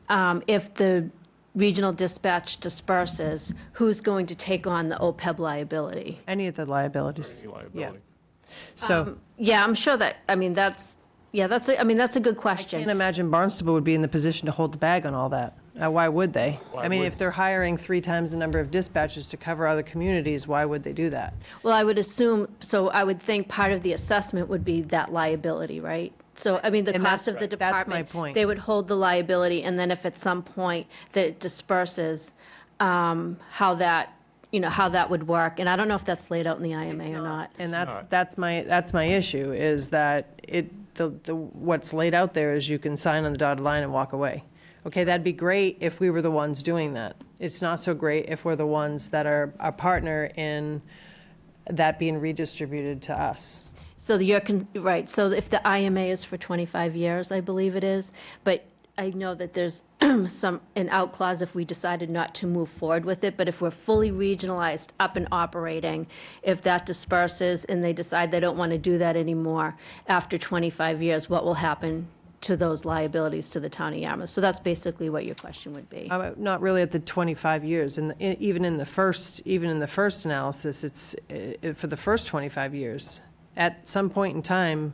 if the regional dispatch disperses, who's going to take on the OPEB liability? Any of the liabilities. Any liability. Yeah. So yeah, I'm sure that, I mean, that's a good question. I can't imagine Barnstable would be in the position to hold the bag on all that. Why would they? I mean, if they're hiring 3 times the number of dispatchers to cover other communities, why would they do that? Well, I would assume, so I would think part of the assessment would be that liability, right? So, I mean, the cost of the department. That's my point. They would hold the liability, and then if at some point that it disperses, how that would work. And I don't know if that's laid out in the IMA or not. And that's my issue, is that what's laid out there is you can sign on the dotted line and walk away. Okay, that'd be great if we were the ones doing that. It's not so great if we're the ones that are a partner in that being redistributed to us. So right, so if the IMA is for 25 years, I believe it is, but I know that there's an out clause if we decided not to move forward with it, but if we're fully regionalized, up and operating, if that disperses and they decide they don't want to do that anymore after 25 years, what will happen to those liabilities to the town of Yarmouth? So that's basically what your question would be. Not really at the 25 years, and even in the first analysis, it's for the first 25 years. At some point in time,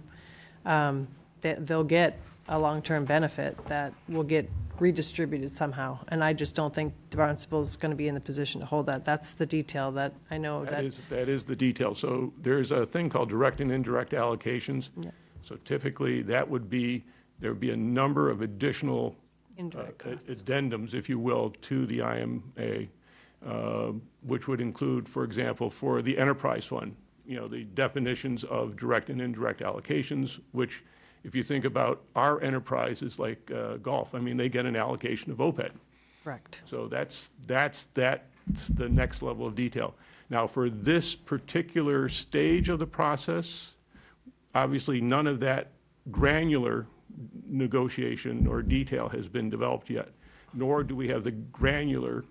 they'll get a long-term benefit that will get redistributed somehow, and I just don't think Barnstable's going to be in the position to hold that. That's the detail that I know That is the detail. So there's a thing called direct and indirect allocations. Yeah. So typically, there would be a number of additional addendums, if you will, to the IMA, which would include, for example, for the enterprise fund, the definitions of direct and indirect allocations, which, if you think about our enterprise, is like golf. I mean, they get an allocation of OPEB. Correct. So that's the next level of detail. Now, for this particular stage of the process, obviously none of that granular negotiation or detail has been developed yet, nor do we have the granular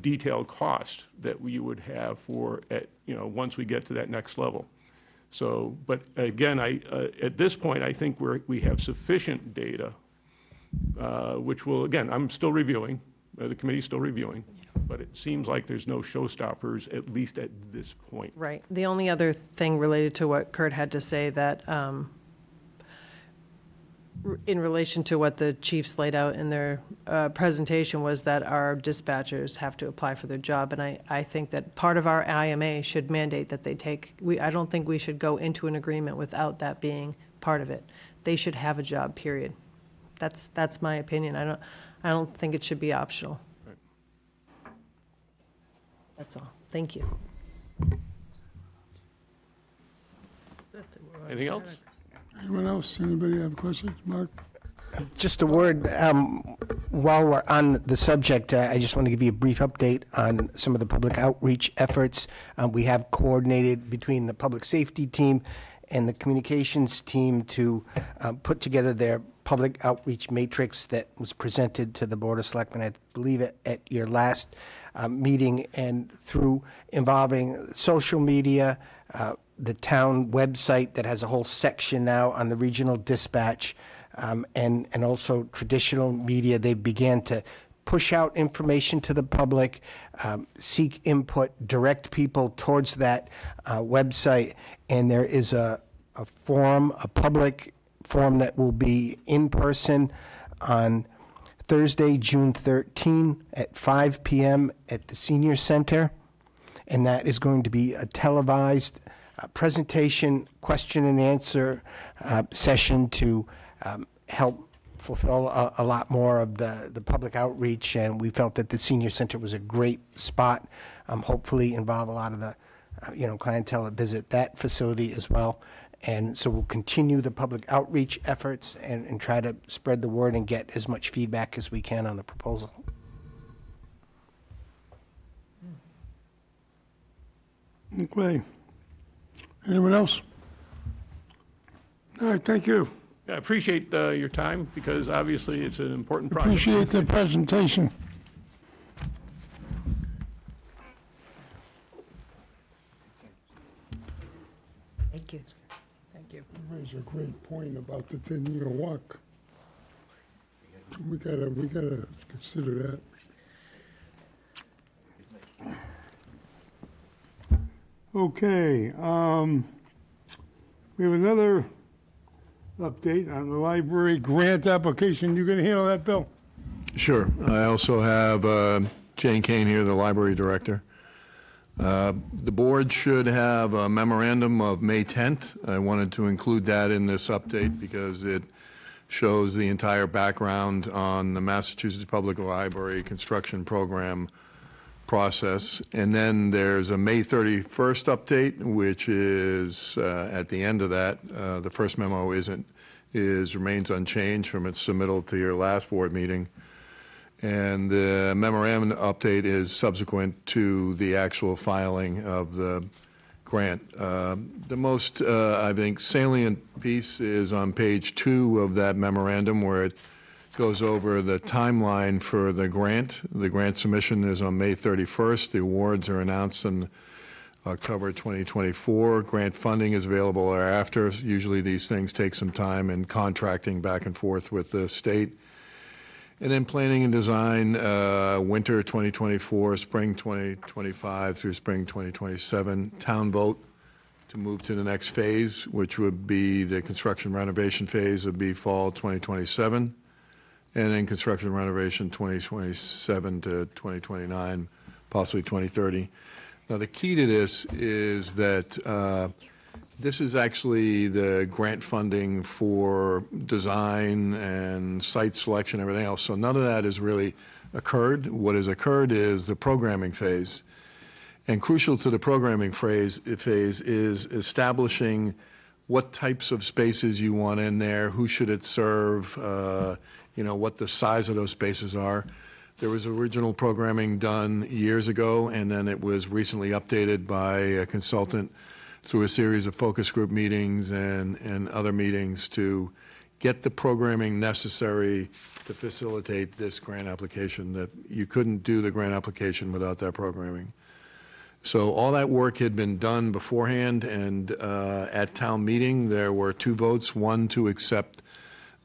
detailed cost that we would have once we get to that next level. So, but again, at this point, I think we have sufficient data, which will, again, I'm still reviewing, the committee's still reviewing, but it seems like there's no showstoppers, at least at this point. Right. The only other thing related to what Kurt had to say, that in relation to what the chiefs laid out in their presentation, was that our dispatchers have to apply for their job. And I think that part of our IMA should mandate that they take, I don't think we should go into an agreement without that being part of it. They should have a job, period. That's my opinion. I don't think it should be optional. That's all. Thank you. Anything else? Anyone else? Anybody have questions? Mark? Just a word, while we're on the subject, I just want to give you a brief update on some of the public outreach efforts. We have coordinated between the public safety team and the communications team to put together their public outreach matrix that was presented to the Board of Selectmen, I believe, at your last meeting, and through involving social media, the town website that has a whole section now on the regional dispatch, and also traditional media. They began to push out information to the public, seek input, direct people towards that website. And there is a forum, a public forum that will be in person on Thursday, June 13 at 5 p.m. at the Senior Center. And that is going to be a televised presentation, question and answer session to help fulfill a lot more of the public outreach. And we felt that the Senior Center was a great spot, hopefully involve a lot of the clientele that visit that facility as well. And so we'll continue the public outreach efforts and try to spread the word and get as much feedback as we can on the proposal. Okay. Anyone else? All right, thank you. I appreciate your time, because obviously it's an important project. Appreciate the presentation. Thank you. Thank you. You raise a great point about the 10-year walk. We gotta consider that. Okay, we have another update on the library grant application. You gonna handle that, Bill? Sure. I also have Jane Kane here, the library director. The board should have a memorandum of May 10th. I wanted to include that in this update because it shows the entire background on the Massachusetts Public Library construction program process. And then there's a May 31st update, which is at the end of that. The first memo remains unchanged from its submittal to your last board meeting. And the memorandum update is subsequent to the actual filing of the grant. The most, I think, salient piece is on page 2 of that memorandum, where it goes over the timeline for the grant. The grant submission is on May 31st. The awards are announced in October 2024. Grant funding is available thereafter. Usually these things take some time and contracting back and forth with the state. And then planning and design, winter 2024, spring 2025 through spring 2027. Town vote to move to the next phase, which would be the construction renovation phase, would be fall 2027. And then construction renovation 2027 to 2029, possibly 2030. Now, the key to this is that this is actually the grant funding for design and site selection, everything else. So none of that has really occurred. What has occurred is the programming phase. And crucial to the programming phase is establishing what types of spaces you want in there, who should it serve, what the size of those spaces are. There was original programming done years ago, and then it was recently updated by a consultant through a series of focus group meetings and other meetings to get the programming necessary to facilitate this grant application. That you couldn't do the grant application without that programming. So all that work had been done beforehand, and at town meeting there were 2 votes, one to accept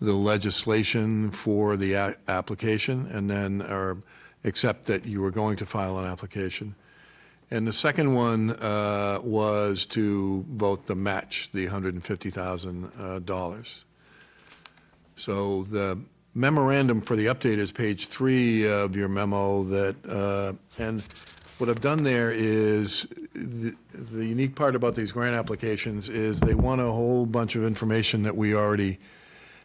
the legislation for the application, and then or accept that you were going to file an application. And the second one was to vote the match, the $150,000. So the memorandum for the update is page 3 of your memo that, and what I've done there is, the unique part about these grant applications is they want a whole bunch of information that we already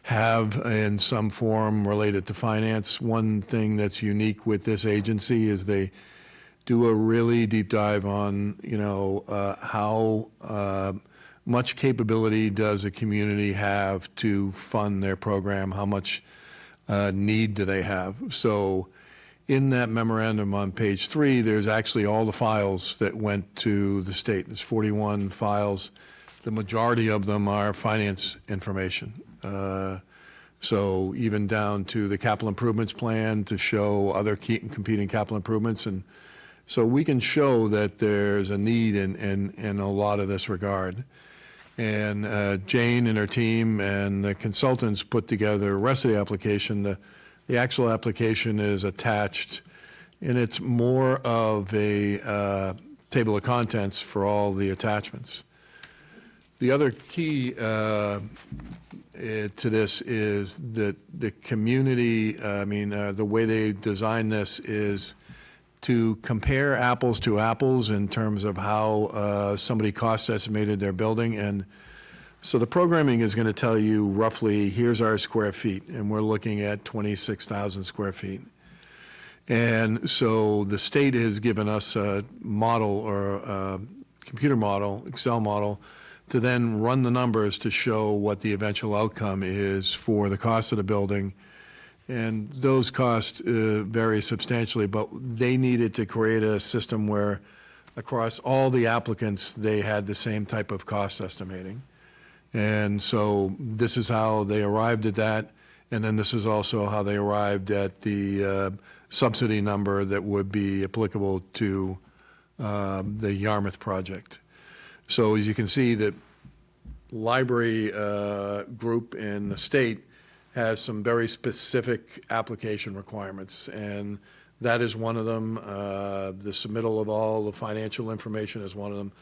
have in some form related to finance. One thing that's unique with this agency is they do a really deep dive on, how much capability does a community have to fund their program, how much need do they have. So in that memorandum on page 3, there's actually all the files that went to the state. There's 41 files. The majority of them are finance information. So even down to the capital improvements plan to show other competing capital improvements. And so we can show that there's a need in a lot of this regard. And Jane and her team and the consultants put together the rest of the application. The actual application is attached, and it's more of a table of contents for all the attachments. The other key to this is that the community, the way they design this is to compare apples to apples in terms of how somebody cost estimated their building. And so the programming is going to tell you roughly, here's our square feet, and we're looking at 26,000 square feet. And so the state has given us a model or a computer model, Excel model, to then run the numbers to show what the eventual outcome is for the cost of the building. And those costs vary substantially, but they needed to create a system where across all the applicants, they had the same type of cost estimating. And so this is how they arrived at that. And then this is also how they arrived at the subsidy number that would be applicable to the Yarmouth project. So as you can see, the library group in the state has some very specific application requirements, and that is one of them. The submittal of all the financial information is one of them.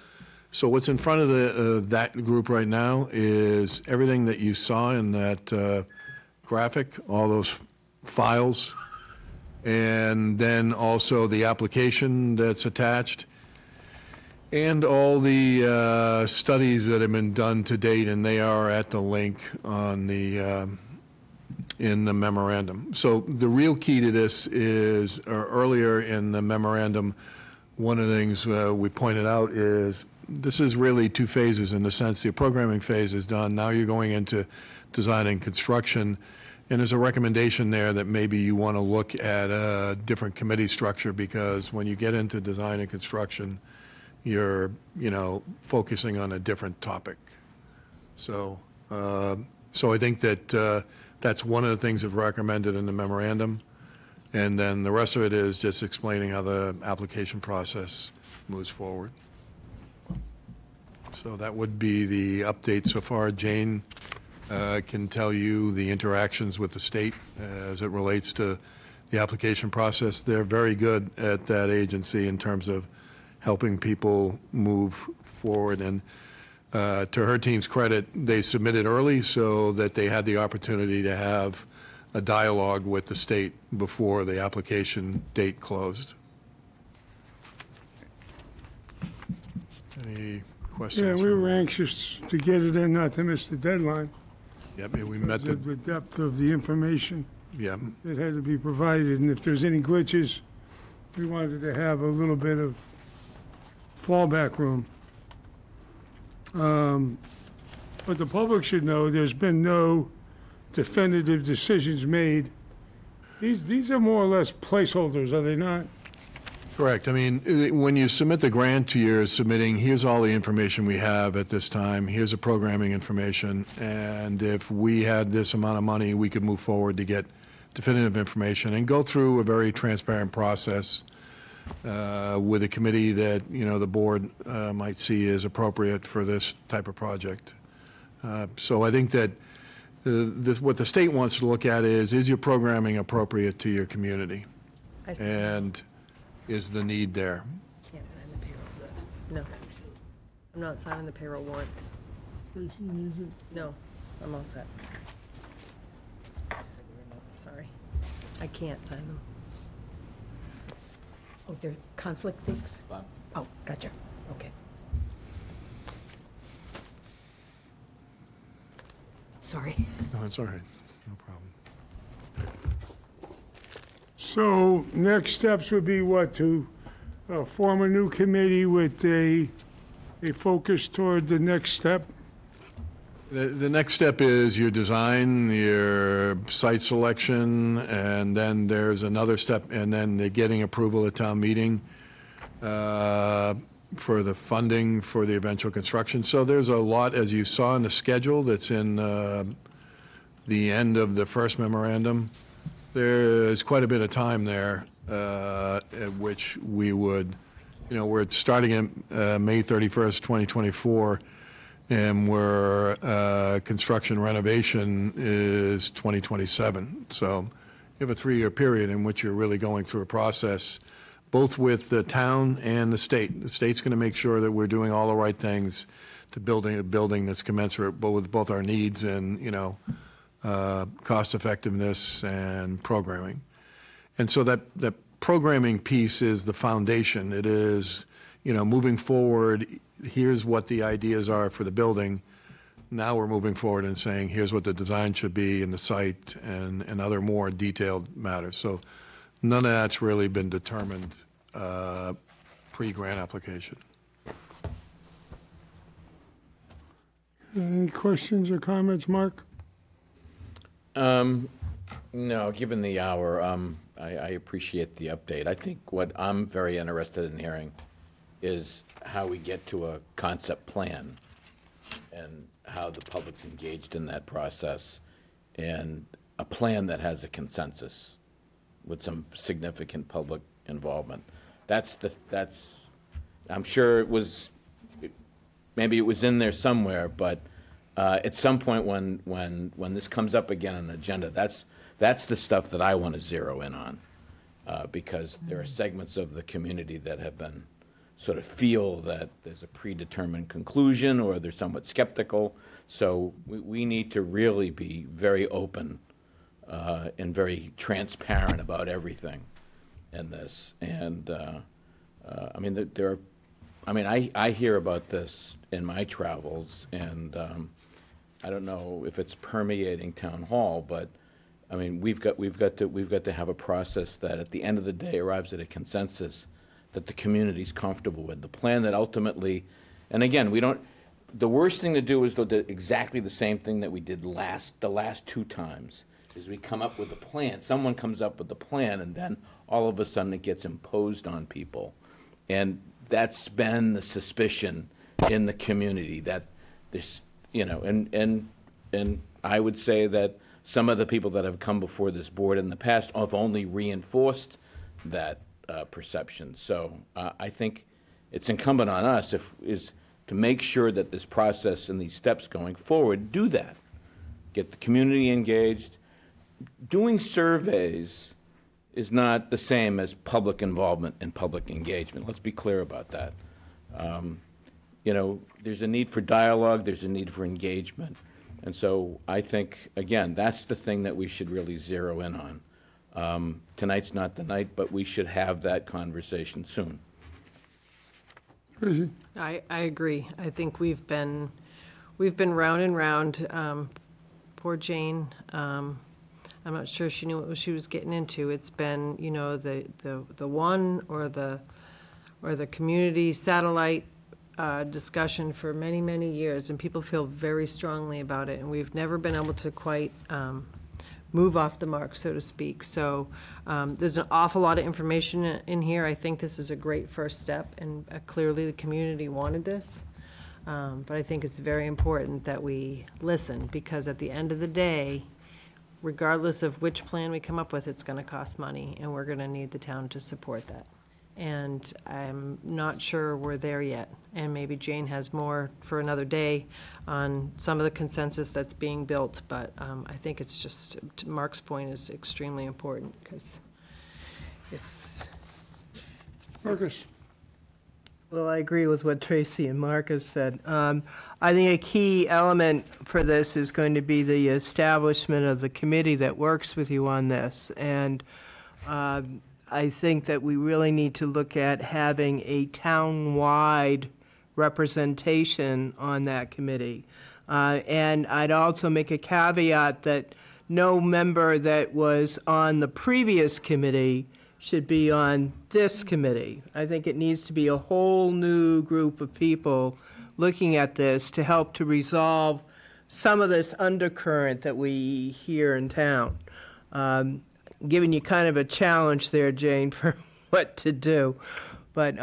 So what's in front of that group right now is everything that you saw in that graphic, all those files, and then also the application that's attached, and all the studies that have been done to date, and they are at the link on the in the memorandum. So the real key to this is, earlier in the memorandum, one of the things we pointed out is this is really 2 phases in the sense the programming phase is done. Now you're going into design and construction, and there's a recommendation there that maybe you want to look at a different committee structure, because when you get into design and construction, you're, focusing on a different topic. So, so I think that that's one of the things that's recommended in the memorandum. And then the rest of it is just explaining how the application process moves forward. So that would be the update so far. Jane can tell you the interactions with the state as it relates to the application process. They're very good at that agency in terms of helping people move forward. And to her team's credit, they submitted early so that they had the opportunity to have a dialogue with the state before the application date closed. Any questions? Yeah, we were anxious to get it in, not to miss the deadline. Yeah, we met The depth of the information yeah. that had to be provided, and if there's any glitches, we wanted to have a little bit of fallback room. But the public should know there's been no definitive decisions made. These are more or less placeholders, are they not? Correct. I mean, when you submit the grant, you're submitting, here's all the information we have at this time, here's the programming information, and if we had this amount of money, we could move forward to get definitive information and go through a very transparent process with a committee that, the board might see as appropriate for this type of project. So I think that what the state wants to look at is your programming appropriate to your community? I see. And is the need there? Can't sign the payroll. No. I'm not signing the payroll warrants. No, I'm all set. I can't sign them. Oh, they're conflict things? Oh, gotcha. Okay. Sorry. No, it's all right. No problem. So next steps would be what, to form a new committee with a focus toward the next step? The next step is your design, your site selection, and then there's another step, and then the getting approval at town meeting for the funding for the eventual construction. So there's a lot, as you saw in the schedule that's in the end of the first memorandum. There's quite a bit of time there at which we would, we're starting at May 31st, 2024, and we're construction renovation is 2027. So you have a 3-year period in which you're really going through a process, both with the town and the state. The state's going to make sure that we're doing all the right things to building a building that's commensurate with both our needs and, cost effectiveness and programming. And so that programming piece is the foundation. It is, moving forward, here's what the ideas are for the building. Now we're moving forward and saying, here's what the design should be and the site and other more detailed matters. So none of that's really been determined pre-grant application. Any questions or comments, Mark? No, given the hour, I appreciate the update. I think what I'm very interested in hearing is how we get to a concept plan and how the public's engaged in that process, and a plan that has a consensus with some significant public involvement. I'm sure maybe it was in there somewhere, but at some point when this comes up again on the agenda, that's the stuff that I want to zero in on, because there are segments of the community that have been sort of feel that there's a predetermined conclusion or they're somewhat skeptical. So we need to really be very open and very transparent about everything in this. And I hear about this in my travels, and I don't know if it's permeating town hall, but I mean, we've got to have a process that at the end of the day arrives at a consensus that the community's comfortable with. The plan that ultimately, and again, the worst thing to do is exactly the same thing that we did the last 2 times, is we come up with a plan. Someone comes up with a plan, and then all of a sudden it gets imposed on people. And that's been the suspicion in the community, that there's, and I would say that some of the people that have come before this board in the past have only reinforced that perception. So I think it's incumbent on us is to make sure that this process and these steps going forward do that. Get the community engaged. Doing surveys is not the same as public involvement and public engagement. Let's be clear about that. There's a need for dialogue, there's a need for engagement. And so I think, again, that's the thing that we should really zero in on. Tonight's not the night, but we should have that conversation soon. I agree. I think we've been round and round. Poor Jane. I'm not sure she knew what she was getting into. It's been, the one or the community satellite discussion for many, many years, and people feel very strongly about it, and we've never been able to quite move off the mark, so to speak. So there's an awful lot of information in here. I think this is a great first step, and clearly the community wanted this. But I think it's very important that we listen, because at the end of the day, regardless of which plan we come up with, it's going to cost money, and we're going to need the town to support that. And I'm not sure we're there yet. And maybe Jane has more for another day on some of the consensus that's being built. But I think it's just, to Mark's point, is extremely important, because it's... Marcus? Well, I agree with what Tracy and Mark have said. I think a key element for this is going to be the establishment of the committee that works with you on this. And I think that we really need to look at having a town-wide representation on that committee. And I'd also make a caveat that no member that was on the previous committee should be on this committee. I think it needs to be a whole new group of people looking at this to help to resolve some of this undercurrent that we hear in town. Giving you kind of a challenge there, Jane, for what to do. But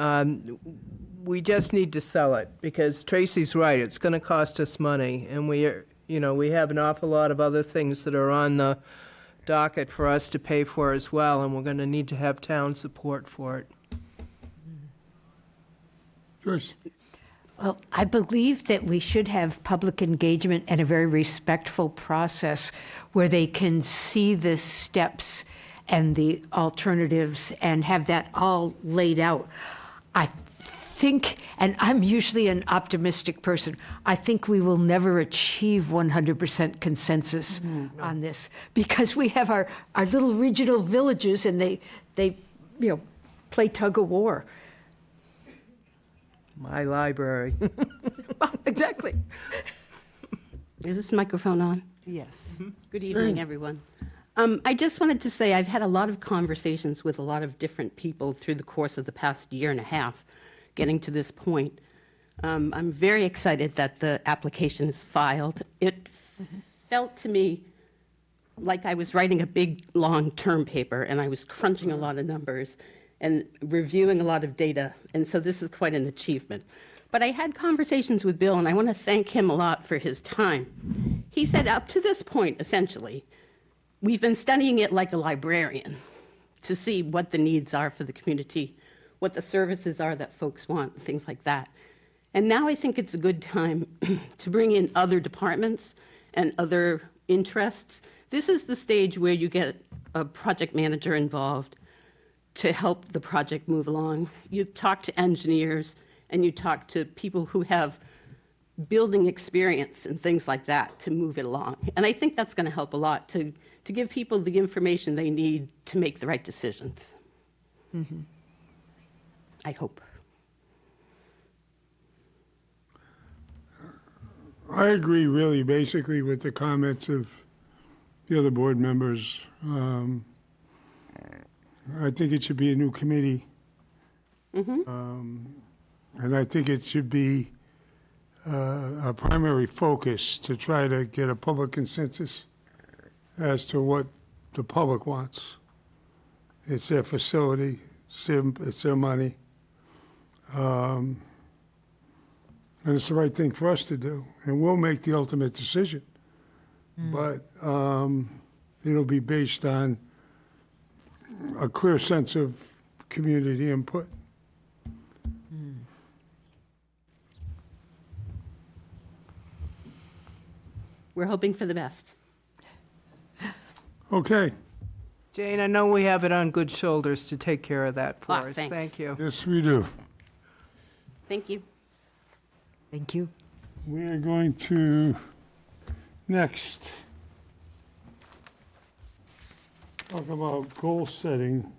we just need to sell it, because Tracy's right, it's going to cost us money, and we have an awful lot of other things that are on the docket for us to pay for as well, and we're going to need to have town support for it. Joyce? Well, I believe that we should have public engagement and a very respectful process where they can see the steps and the alternatives and have that all laid out. I think, and I'm usually an optimistic person, I think we will never achieve 100% consensus on this, because we have our little regional villages, and they play tug of war. My library. Exactly. Is this microphone on? Yes. Good evening, everyone. I just wanted to say I've had a lot of conversations with a lot of different people through the course of the past year and a half, getting to this point. I'm very excited that the application is filed. It felt to me like I was writing a big, long-term paper, and I was crunching a lot of numbers and reviewing a lot of data, and so this is quite an achievement. But I had conversations with Bill, and I want to thank him a lot for his time. He said up to this point, essentially, we've been studying it like a librarian to see what the needs are for the community, what the services are that folks want, things like that. And now I think it's a good time to bring in other departments and other interests. This is the stage where you get a project manager involved to help the project move along. You talk to engineers, and you talk to people who have building experience and things like that to move it along. And I think that's going to help a lot to give people the information they need to make the right decisions. Mm-hmm. I hope. I agree really basically with the comments of the other board members. I think it should be a new committee. And I think it should be a primary focus to try to get a public consensus as to what the public wants. It's their facility, it's their money. And it's the right thing for us to do. And we'll make the ultimate decision. But it'll be based on a clear sense of community input. We're hoping for the best. Okay. Jane, I know we have it on good shoulders to take care of that for us. Thanks. Thank you. Yes, we do. Thank you. Thank you. We are going to next talk about goal setting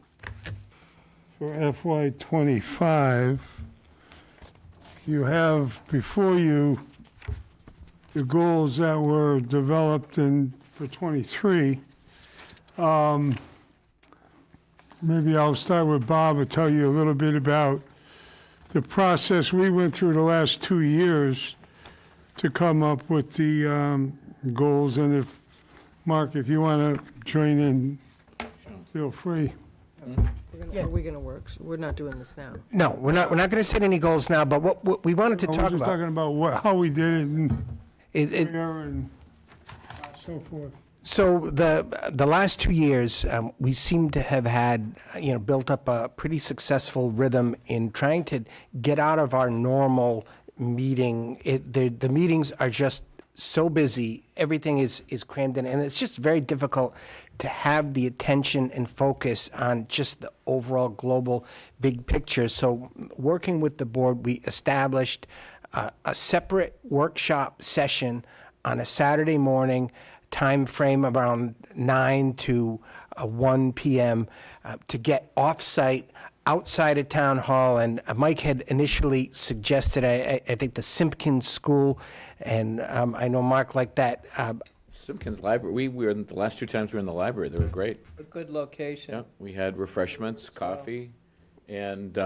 for FY25. You have before you the goals that were developed for 23. Maybe I'll start with Bob and tell you a little bit about the process we went through the last 2 years to come up with the goals. And if, Mark, if you want to join in, feel free. Are we going to work? We're not doing this now. No, we're not going to set any goals now, but what we wanted to I was talk just about. talking about how we did it and It- where and so forth. So the last 2 years, we seem to have had, built up a pretty successful rhythm in trying to get out of our normal meeting. The meetings are just so busy, everything is crammed in, and it's just very difficult to have the attention and focus on just the overall global big picture. So working with the board, we established a separate workshop session on a Saturday morning, time frame around 9 to 1 p.m. To get off-site outside of town hall. And Mike had initially suggested, I think, the Simpkins School, and I know Mark liked that. Simpkins Library, we were, the last 2 times we were in the library, they were great. A good location. Yeah, we had refreshments, coffee, and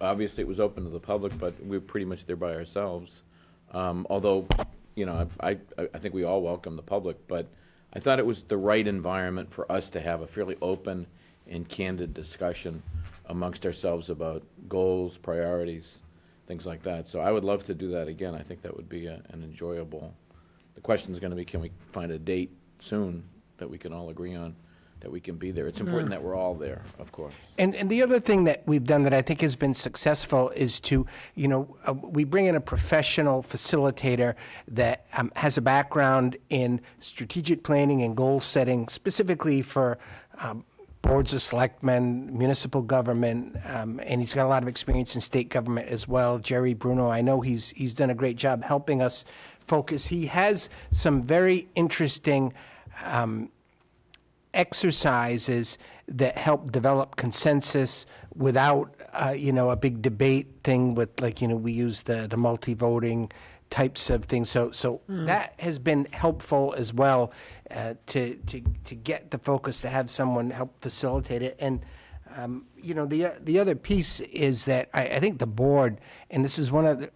obviously it was open to the public, but we were pretty much there by ourselves. Although, you know, I think we all welcome the public, but I thought it was the right environment for us to have a fairly open and candid discussion amongst ourselves about goals, priorities, things like that. So I would love to do that again. I think that would be an enjoyable. The question is going to be, can we find a date soon that we can all agree on, that we can be there? It's important that we're all there, of course. And the other thing that we've done that I think has been successful is to, we bring in a professional facilitator that has a background in strategic planning and goal setting, specifically for boards of selectmen, municipal government, and he's got a lot of experience in state government as well. Jerry Bruno, I know he's done a great job helping us focus. He has some very interesting exercises that help develop consensus without, a big debate thing with, we use the multi-voting types of things. So that has been helpful as well to get the focus, to have someone help facilitate it. And, the other piece is that I think the board, and this is one of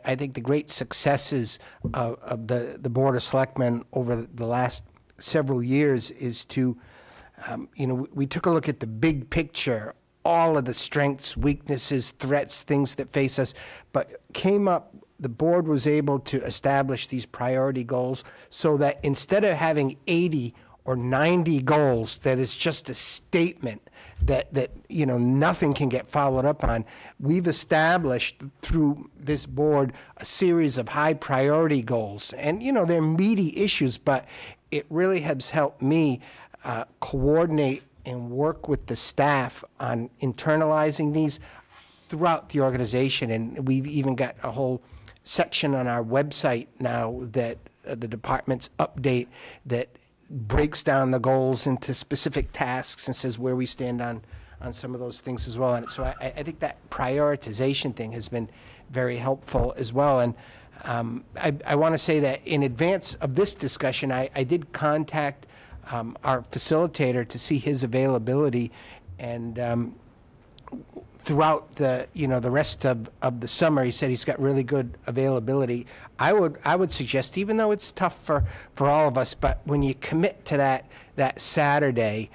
I think the great successes of the Board of Selectmen over the last several years is to, we took a look at the big picture, all of the strengths, weaknesses, threats, things that face us, but the board was able to establish these priority goals so that instead of having 80 or 90 goals that is just a statement that nothing can get followed up on, we've established through this board a series of high priority goals. And, they're meaty issues, but it really has helped me coordinate and work with the staff on internalizing these throughout the organization. And we've even got a whole section on our website now that the departments update that breaks down the goals into specific tasks and says where we stand on some of those things as well. And so I think that prioritization thing has been very helpful as well. And I want to say that in advance of this discussion, I did contact our facilitator to see his availability, and throughout the rest of the summer, he said he's got really good availability. I would suggest, even though it's tough for all of us, but when you commit to that Saturday,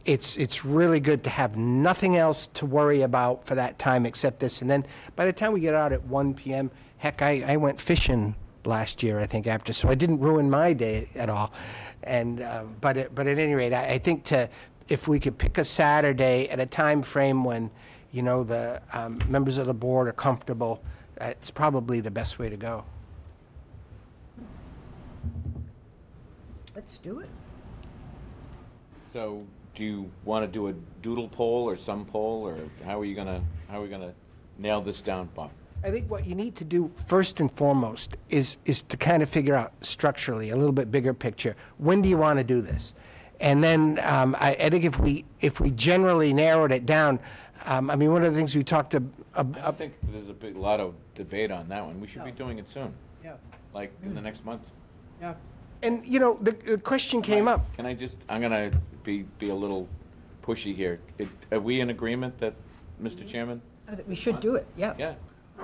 it's really good to have nothing else to worry about for that time except this. And then by the time we get out at 1 p.m., heck, I went fishing last year, I think, after, so I didn't ruin my day at all. And but at any rate, I think if we could pick a Saturday at a time frame when, the members of the board are comfortable, it's probably the best way to go. Let's do it. So do you want to do a doodle poll or some poll, or how are we gonna nail this down, Bob? I think what you need to do first and foremost is to kind of figure out structurally a little bit bigger picture. When do you want to do this? And then I think if we generally narrowed it down, one of the things we talked about. I think there's a lot of debate on that one. We should be doing it soon. Yeah. Like in the next month. Yeah. And the question came up. Can I just? I'm gonna be a little pushy here. Are we in agreement that, Mr. Chairman? I think we should do it, yeah. Yeah.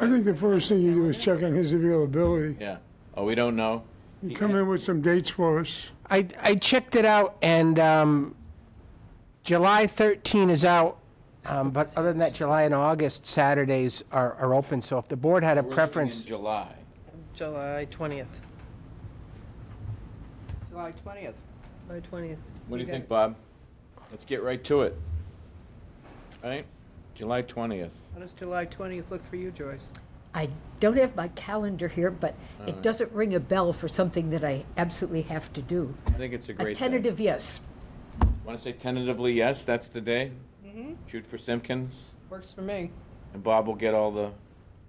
I think the first thing you do is check on his availability. Yeah. Oh, we don't know. You come in with some dates for us. I checked it out, and July 13 is out. But other than that, July and August Saturdays are open. So if the board had a We're preference, looking in July. July 20th. July 20th. July 20th. What do you think, Bob? Let's get right to it. All right? July 20th. How does July 20th look for you, Joyce? I don't have my calendar here, but it doesn't ring a bell for something that I absolutely have to do. I think it's a A great day. tentative yes. Want to say tentatively yes, that's the day? Shoot for Simpkins, Works for me. and Bob will get all the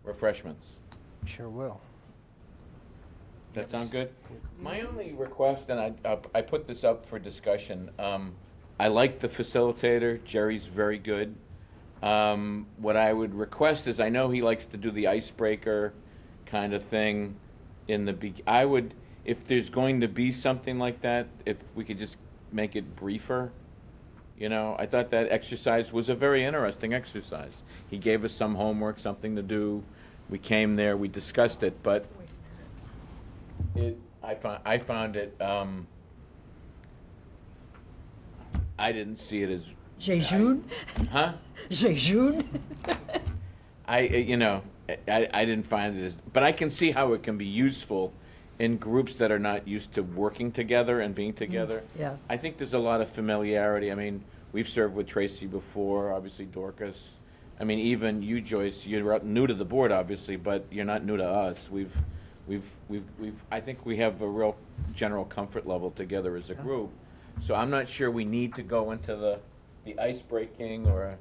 refreshments. Sure will. Does that sound good? My only request, and I put this up for discussion, I like the facilitator, Jerry's very good. What I would request is, I know he likes to do the icebreaker kind of thing in the, I would, if there's going to be something like that, if we could just make it briefer. You know, I thought that exercise was a very interesting exercise. He gave us some homework, something to do. We came there, we discussed it, but I found it, I didn't see it as. Jejun? Huh? Jejun? I didn't find it as, but I can see how it can be useful in groups that are not used to working together and being together. Yeah. I think there's a lot of familiarity. I mean, we've served with Tracy before, obviously Dorcas. I mean, even you, Joyce, you're new to the board, obviously, but you're not new to us. I think we have a real general comfort level together as a group. So I'm not sure we need to go into the ice breaking or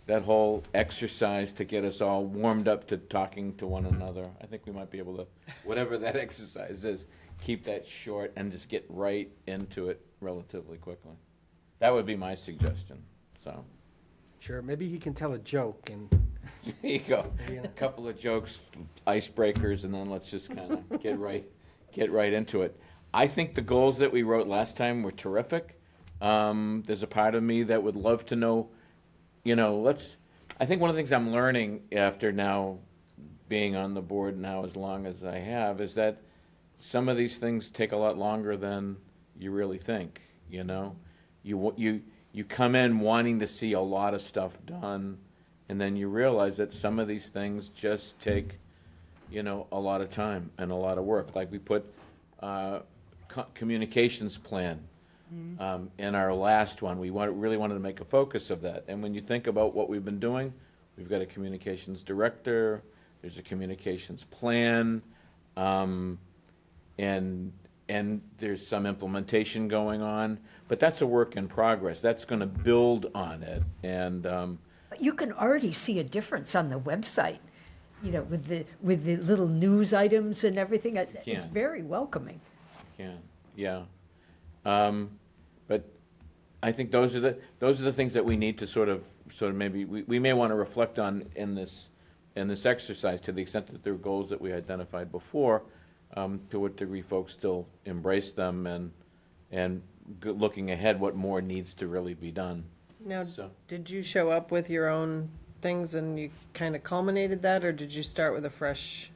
that whole exercise to get us all warmed up to talking to one another. I think we might be able to, whatever that exercise is, keep that short and just get right into it relatively quickly. That would be my suggestion, so. Sure, maybe he can tell a joke and. There you go. A couple of jokes, icebreakers, and then let's just kind of get right into it. I think the goals that we wrote last time were terrific. There's a part of me that would love to know, I think one of the things I'm learning after now being on the board now as long as I have is that some of these things take a lot longer than you really think, You come in wanting to see a lot of stuff done, and then you realize that some of these things just take, a lot of time and a lot of work. Like we put communications plan in our last one. We really wanted to make a focus of that. And when you think about what we've been doing, we've got a communications director, there's a communications plan, and there's some implementation going on. But that's a work in progress. That's going to build on it. And You can already see a difference on the website, with the little news items and everything. It's can. very welcoming. Yeah. But I think those are the things that we need to sort of maybe we may want to reflect on in this exercise, to the extent that there are goals that we identified before. To what degree folks still embrace them, and looking ahead, what more needs to really be done. Now, So- did you show up with your own things and you kind of culminated that, or did you start with a fresh?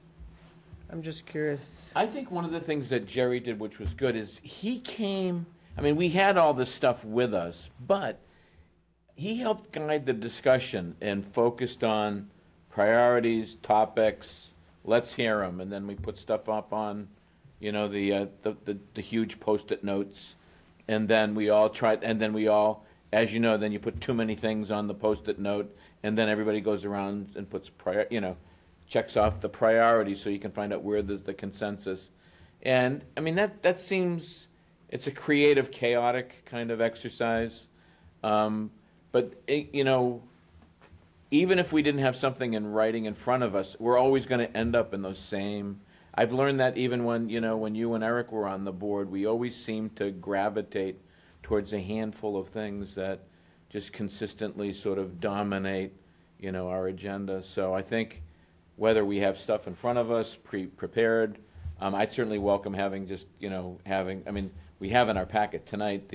I'm just curious. I think one of the things that Jerry did, which was good, is he came, I mean, we had all this stuff with us, but he helped guide the discussion and focused on priorities, topics, let's hear them, and then we put stuff up on, the huge Post-it notes, and then we all tried, and then we all, as you know, then you put too many things on the Post-it note, and then everybody goes around and puts checks off the priorities so you can find out where there's the consensus. And, I mean, that seems, it's a creative, chaotic kind of exercise. But, even if we didn't have something in writing in front of us, we're always going to end up in those same. I've learned that even when you and Eric were on the board, we always seem to gravitate towards a handful of things that just consistently sort of dominate, our agenda. So I think whether we have stuff in front of us, prepared, I'd certainly welcome having just, we have in our packet tonight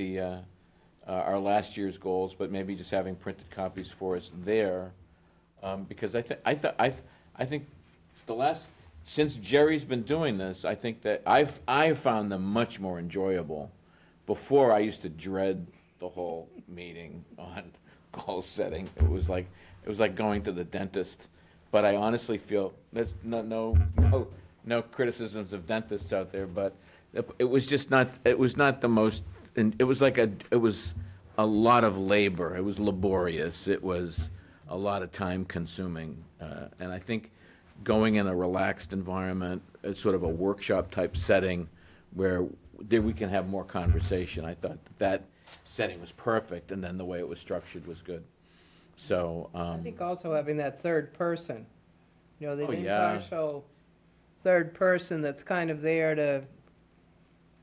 our last year's goals, but maybe just having printed copies for us there. Because I think since Jerry's been doing this, I think that I've found them much more enjoyable. Before, I used to dread the whole meeting on goal setting. It was like going to the dentist. But I honestly feel there's no criticisms of dentists out there, but it was just not. It was not the most. It was a lot of labor. It was laborious. It was a lot of time consuming, and I think going in a relaxed environment, sort of a workshop-type setting where there we can have more conversation. I thought that setting was perfect, and then the way it was structured was good. So, I think also having that third person, the Oh, yeah. impartial third person that's kind of there to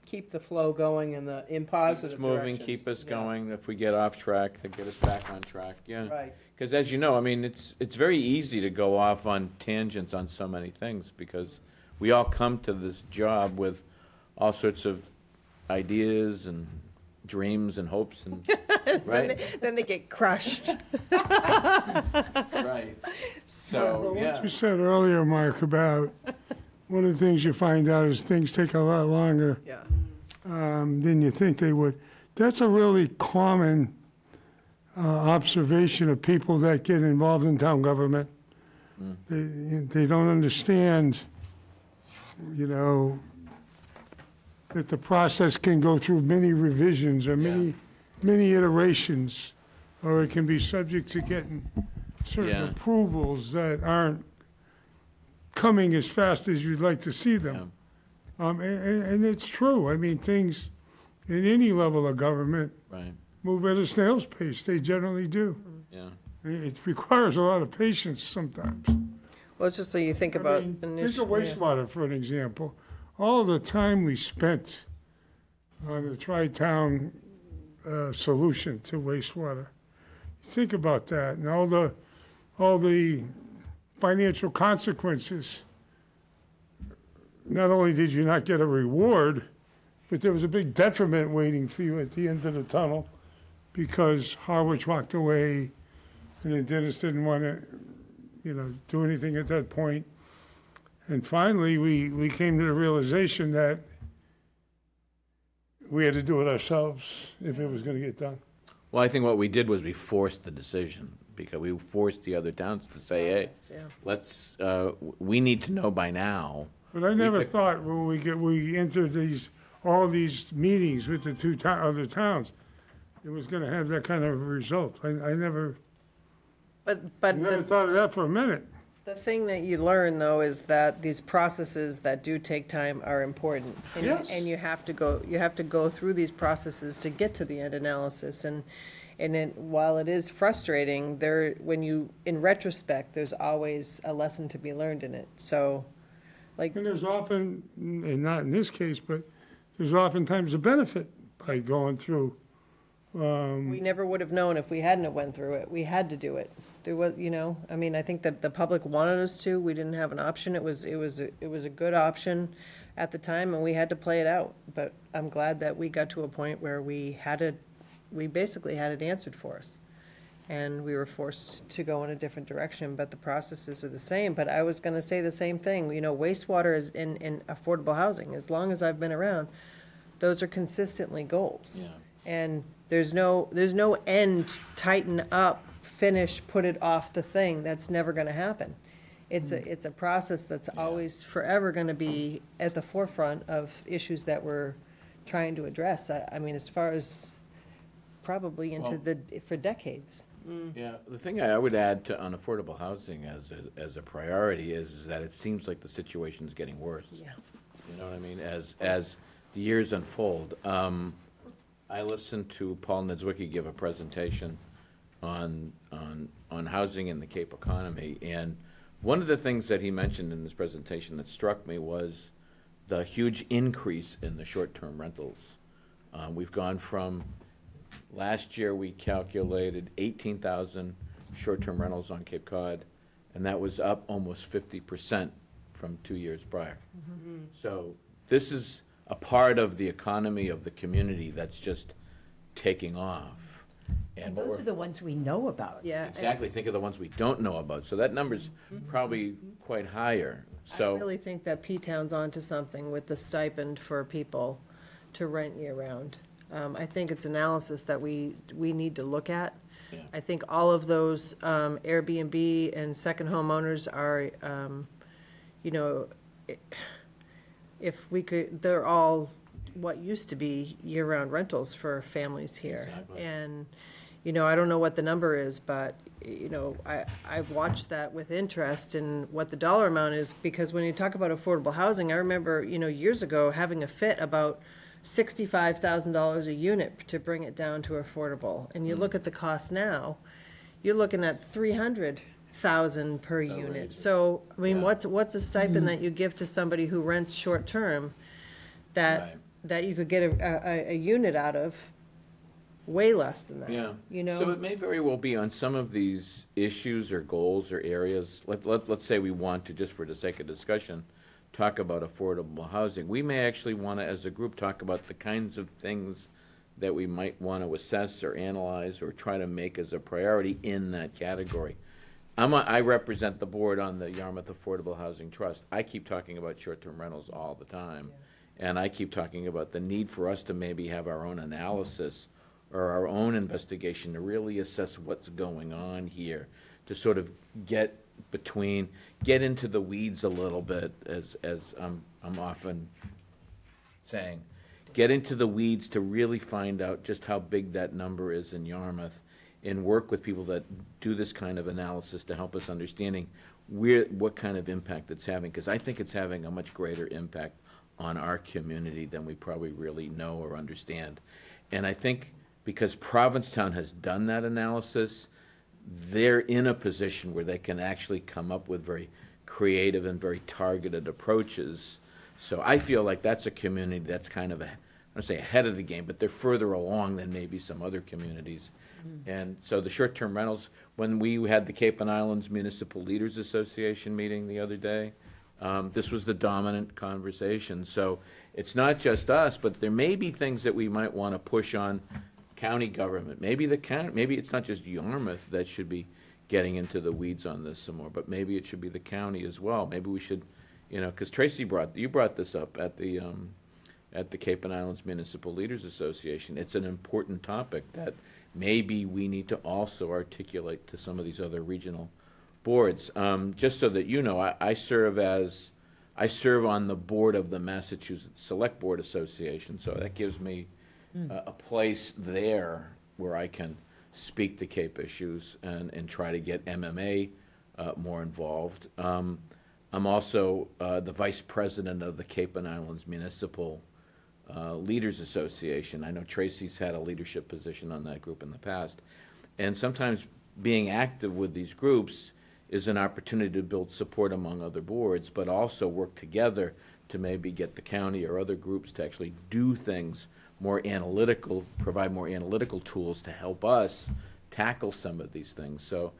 keep the flow going in positive Keep us moving, directions. keep us Yeah. going. If we get off track, to get us back on track. Yeah. Right. Because as you know, I mean, it's very easy to go off on tangents on so many things because we all come to this job with all sorts of ideas and dreams and hopes and right. Then they get crushed. Right. So What yeah. you said earlier, Mark, about one of the things you find out is things take a lot longer Yeah. than you think they would. That's a really common observation of people that get involved in town government. They don't understand, that the process can go through many revisions or many iterations, or it can be subject to getting certain Yeah. approvals that aren't coming as fast as you'd like to see them. And it's true. I mean, things in any level of government Right. move at a snail's pace. They generally do. Yeah. It requires a lot of patience sometimes. Well, just so you think I about. mean, think of initial- wastewater, for an example. All the time we spent on the tri-town solution to wastewater. Think about that, and all the financial consequences. Not only did you not get a reward, but there was a big detriment waiting for you at the end of the tunnel because Harwich walked away and the dentist didn't want to, do anything at that point. And finally, we came to the realization that we had to do it ourselves if it was going to get done. Well, I think what we did was we forced the decision because we forced the other towns to say, hey, Yeah. let's, we need to know by now. But I never thought when we entered all these meetings with the two other towns, it was going to have that kind of result. I never But never thought of that for a minute. the thing that you learn, though, is that these processes that do take time are important. And- Yes. And you have to go through these processes to get to the end analysis. And while it is frustrating, in retrospect, there's always a lesson to be learned in it. So, And there's often, and not in this case, but there's oftentimes a benefit by going through. we never would have known if we hadn't have went through it. We had to do it. There was, I mean, I think that the public wanted us to. We didn't have an option. It was a good option at the time, and we had to play it out. But I'm glad that we got to a point where we basically had it answered for us. And we were forced to go in a different direction, but the processes are the same. But I was gonna say the same thing, wastewater is in affordable housing. As long as I've been around, those are consistently goals. Yeah. And there's no end, tighten up, finish, put it off the thing. That's never gonna happen. It's a process that's always forever gonna be at the forefront of issues that we're trying to address. I mean, as far as probably for decades. Yeah, the thing I would add on affordable housing as a priority is that it seems like the situation's getting worse. Yeah. You know what I mean? As the years unfold. I listened to Paul Niedzwiecki give a presentation on housing in the Cape economy, and one of the things that he mentioned in this presentation that struck me was the huge increase in the short-term rentals. We've gone from, last year we calculated 18,000 short-term rentals on Cape Cod, and that was up almost 50% from 2 years prior. So this is a part of the economy of the community that's just taking off. And those are the ones we know about. Yeah. Exactly, think of the ones we don't know about. So that number's probably quite higher. I So, really think that P-Town's onto something with the stipend for people to rent year-round. I think it's analysis that we need to look at. Yeah. I think all of those Airbnb and second homeowners are, if we could, they're all what used to be year-round rentals for families here. Exactly. And, you know, I don't know what the number is, but, you know, I've watched that with interest in what the dollar amount is, because when you talk about affordable housing, I remember, you know, years ago having a fit about $65,000 a unit to bring it down to affordable. And you look at the cost now, you're looking at 300,000 per unit. So, I mean, what's a stipend that you give to somebody who rents short-term that you could get a unit out of? Way less than that. Yeah. You know? So it may very well be on some of these issues or goals or areas, let's say we want to, just for the sake of discussion, talk about affordable housing. We may actually want to, as a group, talk about the kinds of things that we might want to assess or analyze or try to make as a priority in that category. I represent the board on the Yarmouth Affordable Housing Trust. I keep talking about short-term rentals all the time. And I keep talking about the need for us to maybe have our own analysis or our own investigation to really assess what's going on here, to sort of get into the weeds a little bit, as I'm often saying. Get into the weeds to really find out just how big that number is in Yarmouth, and work with people that do this kind of analysis to help us understanding what kind of impact it's having, because I think it's having a much greater impact on our community than we probably really know or understand. And I think because Provincetown has done that analysis, they're in a position where they can actually come up with very creative and very targeted approaches. So I feel like that's a community that's kind of, I don't say ahead of the game, but they're further along than maybe some other communities. And so the short-term rentals, when we had the Cape and Islands Municipal Leaders Association meeting the other day, this was the dominant conversation. So it's not just us, but there may be things that we might want to push on county government. Maybe maybe it's not just Yarmouth that should be getting into the weeds on this some more, but maybe it should be the county as well. Maybe we should, you know, because Tracy you brought this up at the Cape and Islands Municipal Leaders Association. It's an important topic that maybe we need to also articulate to some of these other regional boards. Just so that you know, I serve on the board of the Massachusetts Select Board Association, so that gives me a place there where I can speak to Cape issues and try to get MMA more involved. I'm also the vice president of the Cape and Islands Municipal Leaders Association. I know Tracy's had a leadership position on that group in the past. And sometimes being active with these groups is an opportunity to build support among other boards, but also work together to maybe get the county or other groups to actually do things more analytical, provide more analytical tools to help us tackle some of these things. So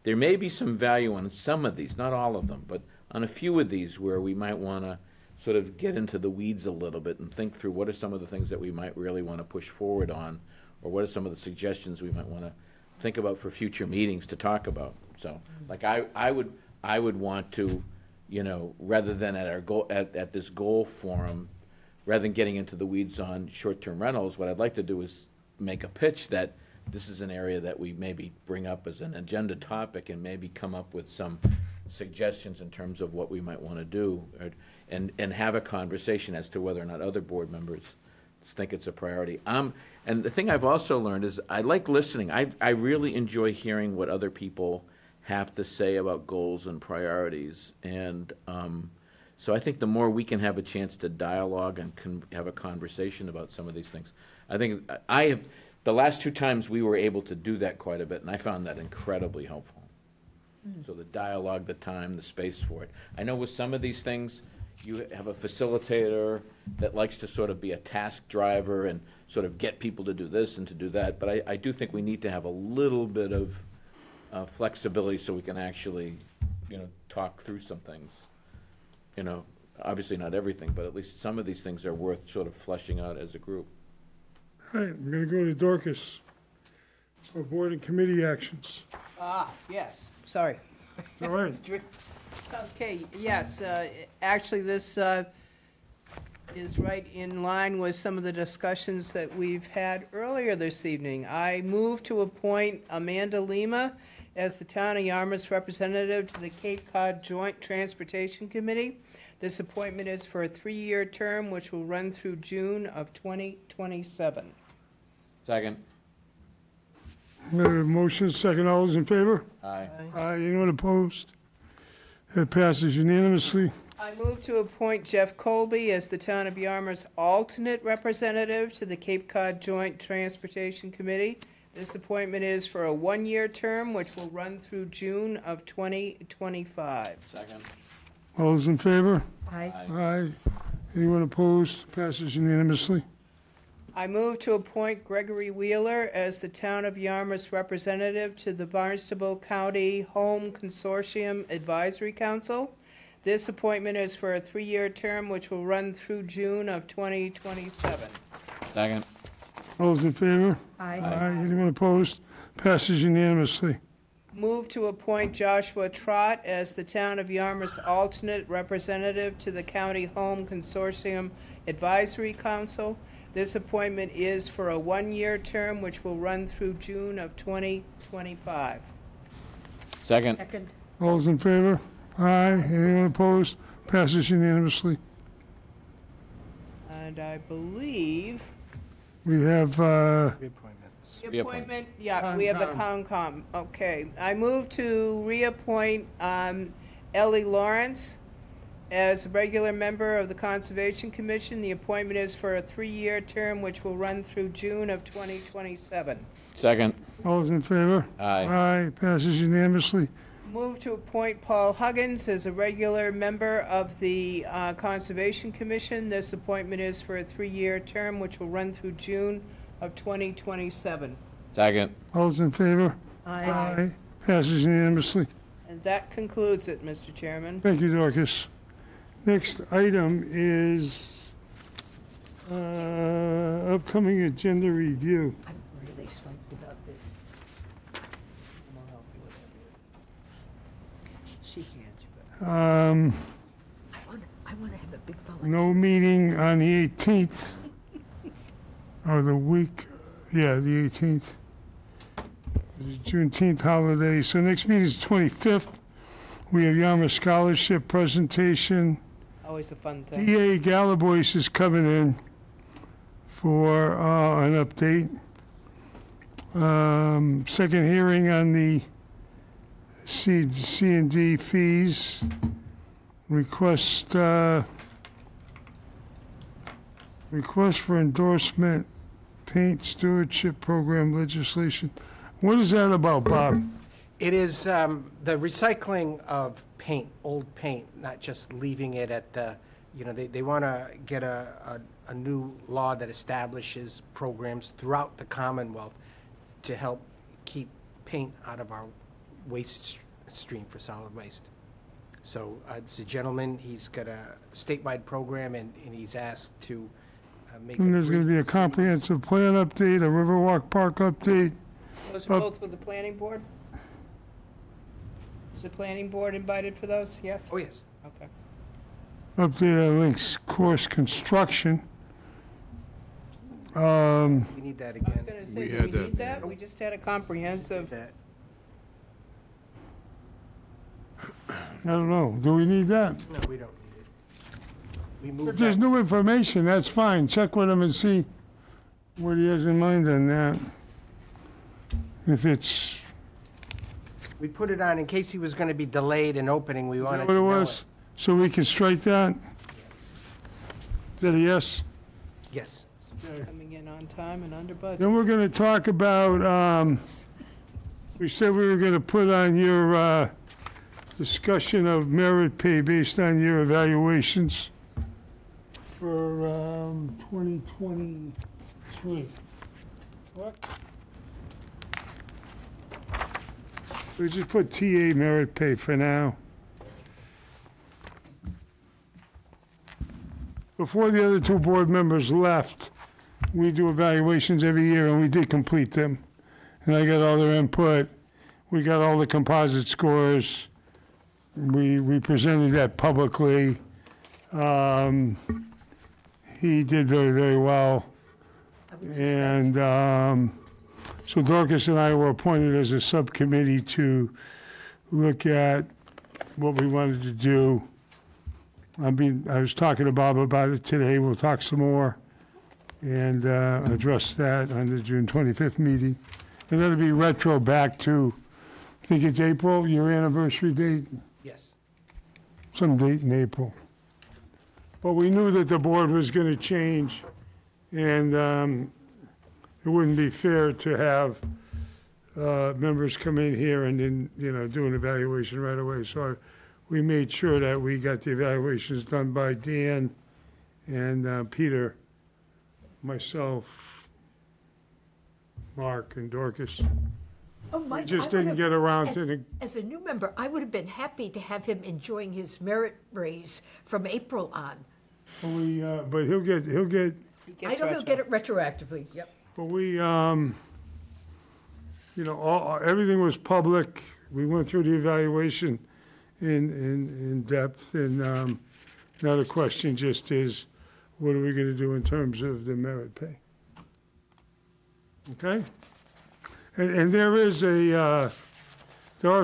there may be some value on some of these, not all of them, but on a few of these where we might want to sort of get into the weeds a little bit and think through what are some of the things that we might really want to push forward on, or what are some of the suggestions we might want to think about for future meetings to talk about. So, like I would want to, you know, rather than at our goal at this goal forum, rather than getting into the weeds on short-term rentals, what I'd like to do is make a pitch that this is an area that we maybe bring up as an agenda topic and maybe come up with some suggestions in terms of what we might want to do, and have a conversation as to whether or not other board members think it's a priority. And the thing I've also learned is I like listening. I really enjoy hearing what other people have to say about goals and priorities. And so I think the more we can have a chance to dialogue and have a conversation about some of these things, I think the last two times we were able to do that quite a bit, and I found that incredibly helpful. So the dialogue, the time, the space for it. I know with some of these things, you have a facilitator that likes to sort of be a task driver and sort of get people to do this and to do that, but I do think we need to have a little bit of flexibility so we can actually, you know, talk through some things. You know, obviously not everything, but at least some of these things are worth sort of fleshing out as a group. All right, we're going to go to Dorcas for board and committee actions. Yes, sorry. All right. Okay, yes, actually, this is right in line with some of the discussions that we've had earlier this evening. I move to appoint Amanda Lima as the Town of Yarmouth's representative to the Cape Cod Joint Transportation Committee. This appointment is for a 3-year term, which will run through June of 2027. Second. Motion second. All those in favor? Aye. Aye. Anyone opposed? That passes unanimously. I move to appoint Jeff Colby as the Town of Yarmouth's alternate representative to the Cape Cod Joint Transportation Committee. This appointment is for a one-year term, which will run through June of 2025. Second. All those in favor? Aye. Aye. Anyone opposed? Passes unanimously. I move to appoint Gregory Wheeler as the Town of Yarmouth's representative to the Barnstable County Home Consortium Advisory Council. This appointment is for a 3-year term, which will run through June of 2027. Second. All those in favor? Aye. Anyone opposed? Passes unanimously. Move to appoint Joshua Trott as the Town of Yarmouth's alternate representative to the County Home Consortium Advisory Council. This appointment is for a 1-year term, which will run through June of 2025. Second. Second. All those in favor? Aye. Anyone opposed? Passes unanimously. And I believe We have, Reappointments. the appointment, yeah, we have the Concom. Okay. I move to reappoint Ellie Lawrence as a regular member of the Conservation Commission. The appointment is for a 3-year term, which will run through June of 2027. Second. all those in favor? Aye. Aye. Passes unanimously. Move to appoint Paul Huggins as a regular member of the Conservation Commission. This appointment is for a 3-year term, which will run through June of 2027. Second. All those in favor? Aye. Passes unanimously. And that concludes it, Mr. Chairman. Thank you, Dorcas. Next item is upcoming agenda review. I'm really psyched about this. She hands you. I want to have a big vote. No meeting on the 18th, or the week, yeah, the 18th. The Juneteenth holiday. So next meeting is 25th. We have Yarmouth Scholarship presentation. Always a fun thing. D.A. Galabois is coming in for an update. Second hearing on the C&D fees. Request for endorsement, paint stewardship program legislation. What is that about, Bob? It is the recycling of paint, old paint, not just leaving it at the, they want to get a new law that establishes programs throughout the Commonwealth to help keep paint out of our waste stream for solid waste. So it's a gentleman, he's got a statewide program, and he's asked to make And there's going to be a comprehensive plan update, a Riverwalk Park update. Those are both with the planning board? Is the planning board invited for those? Yes? Oh, yes. Okay. Update on Links Course construction. We need that I was again. going to say, We do we had need that? We just had a comprehensive. That. I don't know. Do we need that? No, we don't need it. We If moved there's that. new information, that's fine. Check with him and see what he has in mind on that. If it's, We put it on in case he was going to be delayed in opening. We is wanted that to what it know was? So we can strike that? Is that a yes? Yes. Coming in on time and under budget. Then we're going to talk about, we said we were going to put on your discussion of merit pay based on your evaluations for 2023. What? We just put TA merit pay for now. Before the other two board members left, we do evaluations every year, and we did complete them. And I got all their input. We got all the composite scores. We presented that publicly. He did very, very well. And so Dorcas and I were appointed as a subcommittee to look at what we wanted to do. I was talking to Bob about it today. We'll talk some more and address that on the June 25th meeting. And that'll be retro back to, I think it's April, your anniversary date, Yes. some date in April. But we knew that the board was going to change, and it wouldn't be fair to have members come in here and then, do an evaluation right away. So we made sure that we got the evaluations done by Dan and Peter, myself, Mark, and Dorcas. Oh, Mike, We just I would didn't have- get around as- to the, As a new member, I would have been happy to have him enjoying his merit raise from April on. but he'll get, I know he'll get it retroactively, yep. but we, everything was public. We went through the evaluation in depth, and now the question just is, what are we going to do in terms of the merit pay? Okay? And there are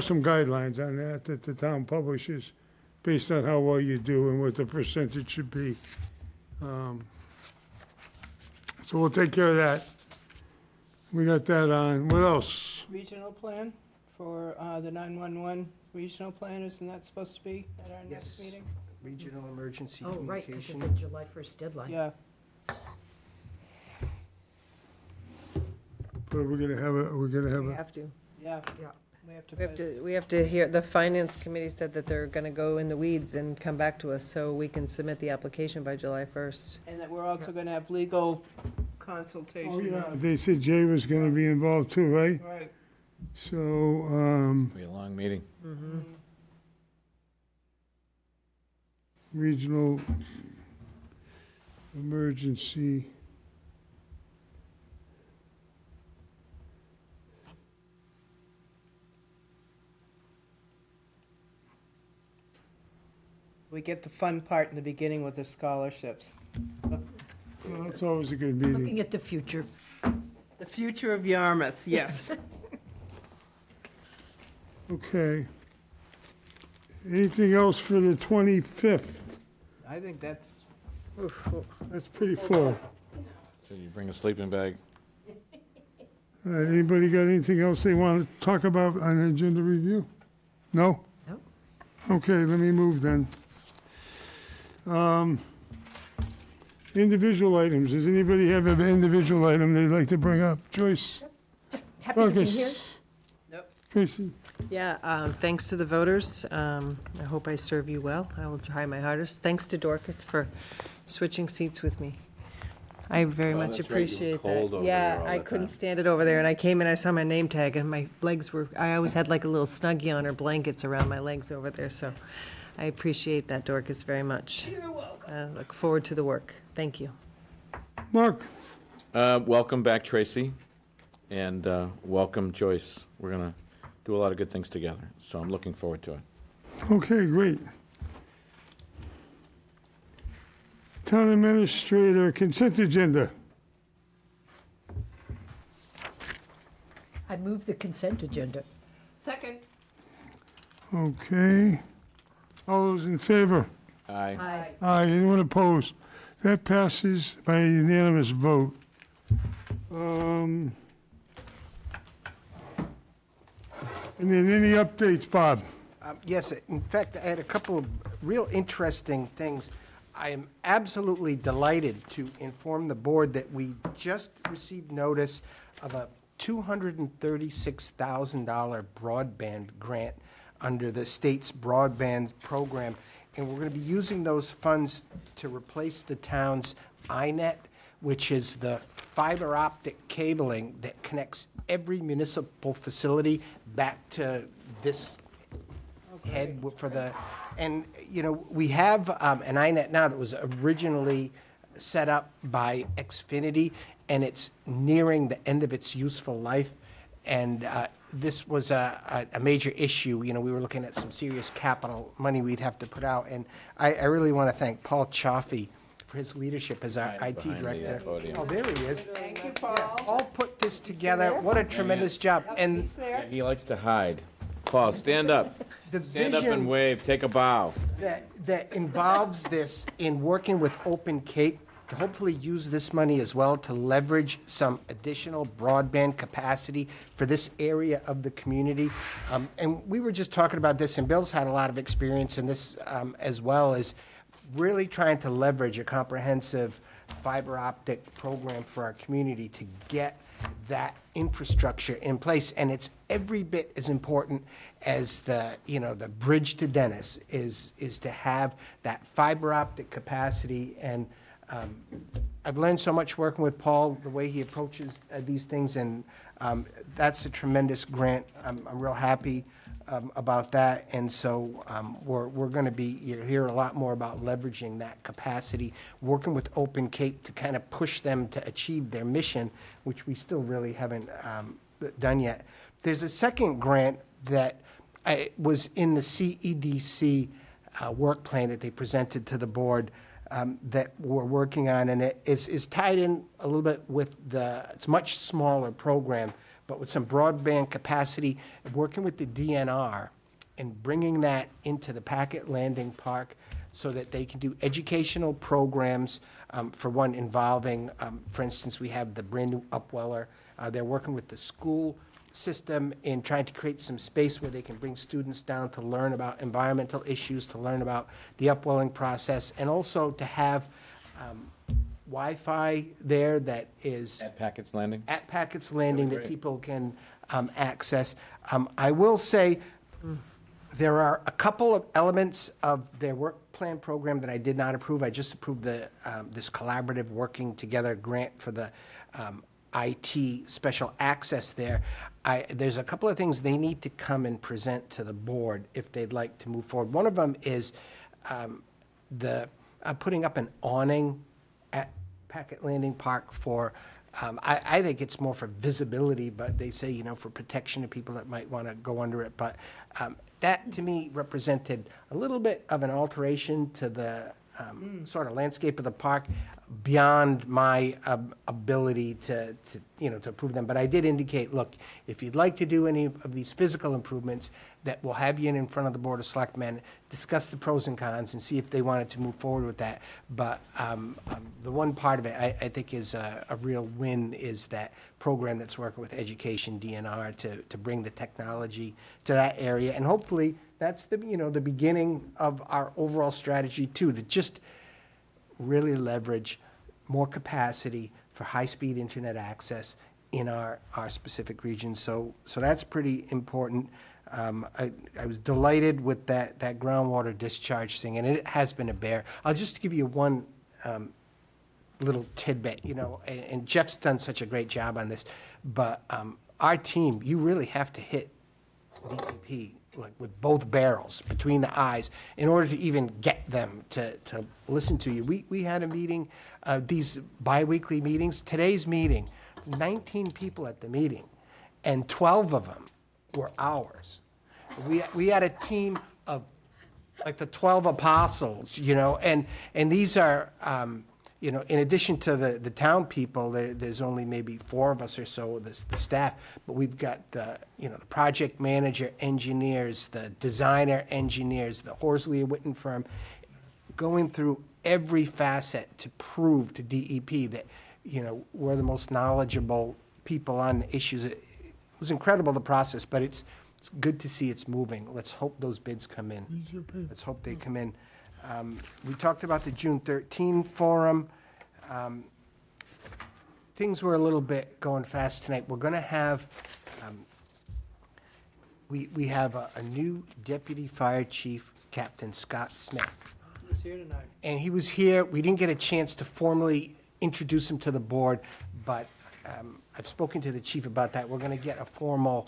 some guidelines on that the town publishes based on how well you do and what the percentage should be. So we'll take care of that. We got that on. What else? Regional plan for the 911 regional plan, isn't that supposed to be at our next Yes. meeting? Regional emergency Oh, right, because of communication. the July 1st deadline. Yeah. But we're gonna have We a, have to. Yeah. Yeah. We have to hear, the finance committee said that they're going to go in the weeds and come back to us so we can submit the application by July 1st. And that we're also going to have legal consultation. oh yeah, on- they said Jay was gonna be involved too, right? Right. So, Be a long meeting. regional emergency. We get the fun part in the beginning with the scholarships. Well, that's always a good Looking meeting. at the future. The future of Yarmouth, yes. Okay. Anything else for the 25th? I think that's, That's pretty full. So you bring a sleeping bag. All right, anybody got anything else they want to talk about on agenda review? No? No. Okay, let me move then. Individual items. Does anybody have an individual item they'd like to bring up? Joyce? Happy to be Dorcas? here. Tracy? Yeah, thanks to the voters. I hope I serve you well. I will try my hardest. Thanks to Dorcas for switching seats with me. I very Oh, much that's right, you were appreciate cold that. over Yeah, there all I the couldn't time. stand it over there, and I came in, I saw my name tag, and my legs were, I always had like a little Snuggie on or blankets around my legs over there, so I appreciate that, Dorcas, very much. You're welcome. I look forward to the work. Thank you. Mark? Welcome back, Tracy, and welcome, Joyce. We're going to do a lot of good things together, so I'm looking forward to it. Okay, great. Town administrator consent agenda. I move the consent agenda. second. Okay. All those in favor? Aye. Aye. Aye, anyone opposed? That passes by a unanimous vote. And then any updates, Bob? Yes, in fact, I had a couple of real interesting things. I am absolutely delighted to inform the board that we just received notice of a $236,000 broadband grant under the state's broadband program. And we're going to be using those funds to replace the town's INET, which is the fiber optic cabling that connects every municipal facility back to this head for the, and, we have an INET now that was originally set up by Xfinity, and it's nearing the end of its useful life. And this was a major issue. We were looking at some serious capital money we'd have to put out. And I really want to thank Paul Chaffee for his leadership as our IT behind the, director. podium. Oh, there he is. Thank you, Paul. All put this together. What a tremendous job. And Yeah, he likes to hide. Paul, stand up. the Stand up and vision wave, take a bow. that involves this in working with Open Cape to hopefully use this money as well to leverage some additional broadband capacity for this area of the community. And we were just talking about this, and Bill's had a lot of experience in this as well, as really trying to leverage a comprehensive fiber optic program for our community to get that infrastructure in place. And it's every bit as important as the bridge to Dennis is to have that fiber optic capacity. And I've learned so much working with Paul, the way he approaches these things, and that's a tremendous grant. I'm real happy about that, and so we're going to be hear a lot more about leveraging that capacity, working with Open Cape to kind of push them to achieve their mission, which we still really haven't done yet. There's a second grant that was in the CEDC work plan that they presented to the board that we're working on, and it is tied in a little bit with it's a much smaller program, but with some broadband capacity, working with the DNR and bringing that into the Packet Landing Park so that they can do educational programs, for one, involving, for instance, we have the brand-new Upweller. They're working with the school system in trying to create some space where they can bring students down to learn about environmental issues, to learn about the upwelling process, and also to have Wi-Fi there that is At Packett's Landing? at Packett's Landing that people can access. I will say there are a couple of elements of their work plan program that I did not approve. I just approved this collaborative working together grant for the IT special access there. There's a couple of things they need to come and present to the board if they'd like to move forward. One of them is putting up an awning at Packet Landing Park for, I think it's more for visibility, but they say, for protection of people that might want to go under it. But that, to me, represented a little bit of an alteration to the sort of landscape of the park beyond my ability to approve them. But I did indicate, look, if you'd like to do any of these physical improvements, that we'll have you in front of the Board of Selectmen, discuss the pros and cons, and see if they wanted to move forward with that. But the one part of it I think is a real win is that program that's working with Education DNR to bring the technology to that area. And hopefully that's the beginning of our overall strategy too, to just really leverage more capacity for high-speed internet access in our specific region. So that's pretty important. I was delighted with that groundwater discharge thing, and it has been a bear. I'll just give you one little tidbit, and Jeff's done such a great job on this, but our team, you really have to hit DEP like with both barrels between the eyes in order to even get them to listen to you. We had a meeting, these biweekly meetings. Today's meeting, 19 people at the meeting, and 12 of them were ours. We had a team of like the 12 apostles, and these are, in addition to the town people, there's only maybe 4 of us or so, the staff, but we've got the project manager, engineers, the designer engineers, the Horsley and Witten firm, going through every facet to prove to DEP that, we're the most knowledgeable people on the issues. It was incredible, the process, but it's good to see it's moving. Let's hope those bids come in. Let's hope they come in. We talked about the June 13 forum. Things were a little bit going fast tonight. We're going to have, we have a new deputy fire chief, Captain Scott Smith. He's here tonight. And he was here. We didn't get a chance to formally introduce him to the board, but I've spoken to the chief about that. We're going to get a formal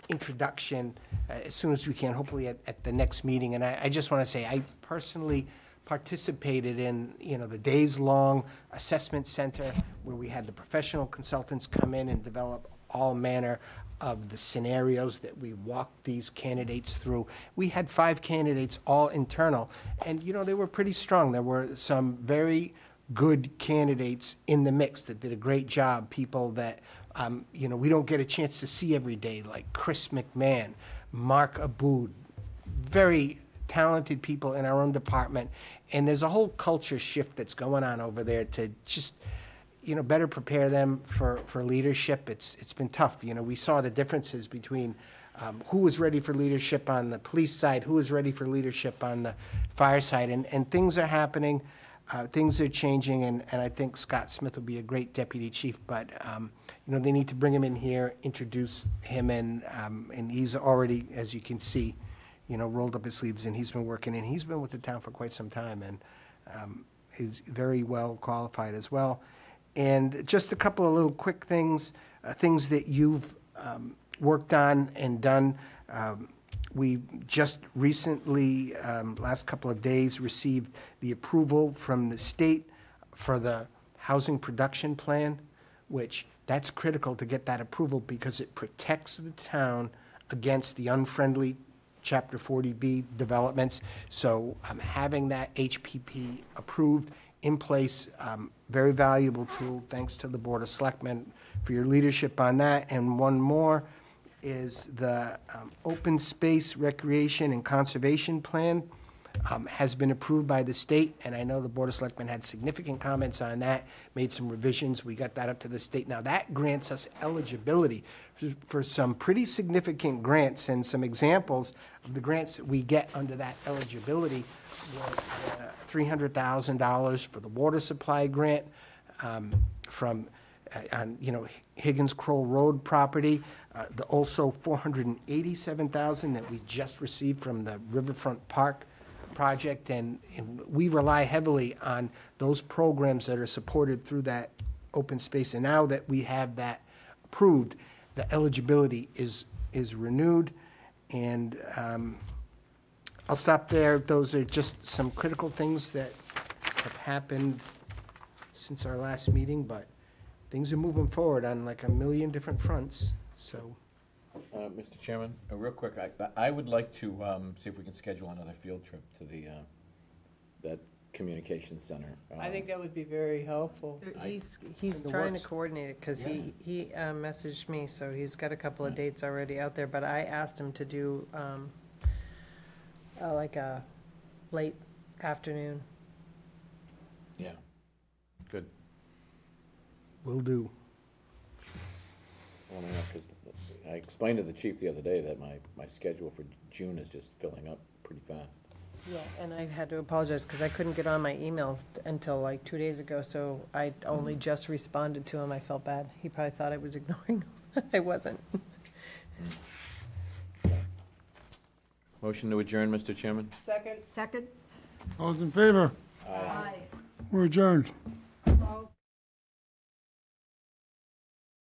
introduction as soon as we can, hopefully at the next meeting. And I just want to say, I personally participated in, the days-long assessment center where we had the professional consultants come in and develop all manner of the scenarios that we walked these candidates through. We had 5 candidates, all internal, and, they were pretty strong. There were some very good candidates in the mix that did a great job, people that we don't get a chance to see every day, like Chris McMahon, Mark Aboud, very talented people in our own department, and there's a whole culture shift that's going on over there to just, better prepare them for leadership. It's been tough. We saw the differences between who was ready for leadership on the police side, who was ready for leadership on the fire side, and things are happening, things are changing, and I think Scott Smith will be a great deputy chief, but, they need to bring him in here, introduce him, and he's already, as you can see, rolled up his sleeves, and he's been working, and he's been with the town for quite some time, and is very well qualified as well. And just a couple of little quick things, things that you've worked on and done. We just recently, last couple of days, received the approval from the state for the housing production plan, which that's critical to get that approval because it protects the town against the unfriendly Chapter 40B developments. So having that HPP approved in place, very valuable tool. Thanks to the Board of Selectmen for your leadership on that. And one more is the Open Space Recreation and Conservation Plan has been approved by the state, and I know the Board of Selectmen had significant comments on that, made some revisions. We got that up to the state. Now, that grants us eligibility for some pretty significant grants, and some examples of the grants that we get under that eligibility were $300,000 for the water supply grant from Higgins Kroll Road property, also $487,000 that we just received from the Riverfront Park project, and we rely heavily on those programs that are supported through that open space. And now that we have that approved, the eligibility is renewed. And I'll stop there. Those are just some critical things that have happened since our last meeting, but things are moving forward on like a million different fronts, so. Mr. Chairman, real quick, I would like to see if we can schedule another field trip to that communications center. I think that would be very helpful. He's in the trying works. to coordinate it, because he messaged me, so he's got a couple of dates already out there, but I asked him to do like a late afternoon. Yeah, good. Will do. Well, because I explained to the chief the other day that my schedule for June is just filling up pretty fast. Yeah, and I had to apologize, because I couldn't get on my email until like 2 days ago, so I only just responded to him. I felt bad. He probably thought I was ignoring him. I wasn't. Motion to adjourn, Mr. Chairman? Second. Second? All those in favor? Aye. We're adjourned.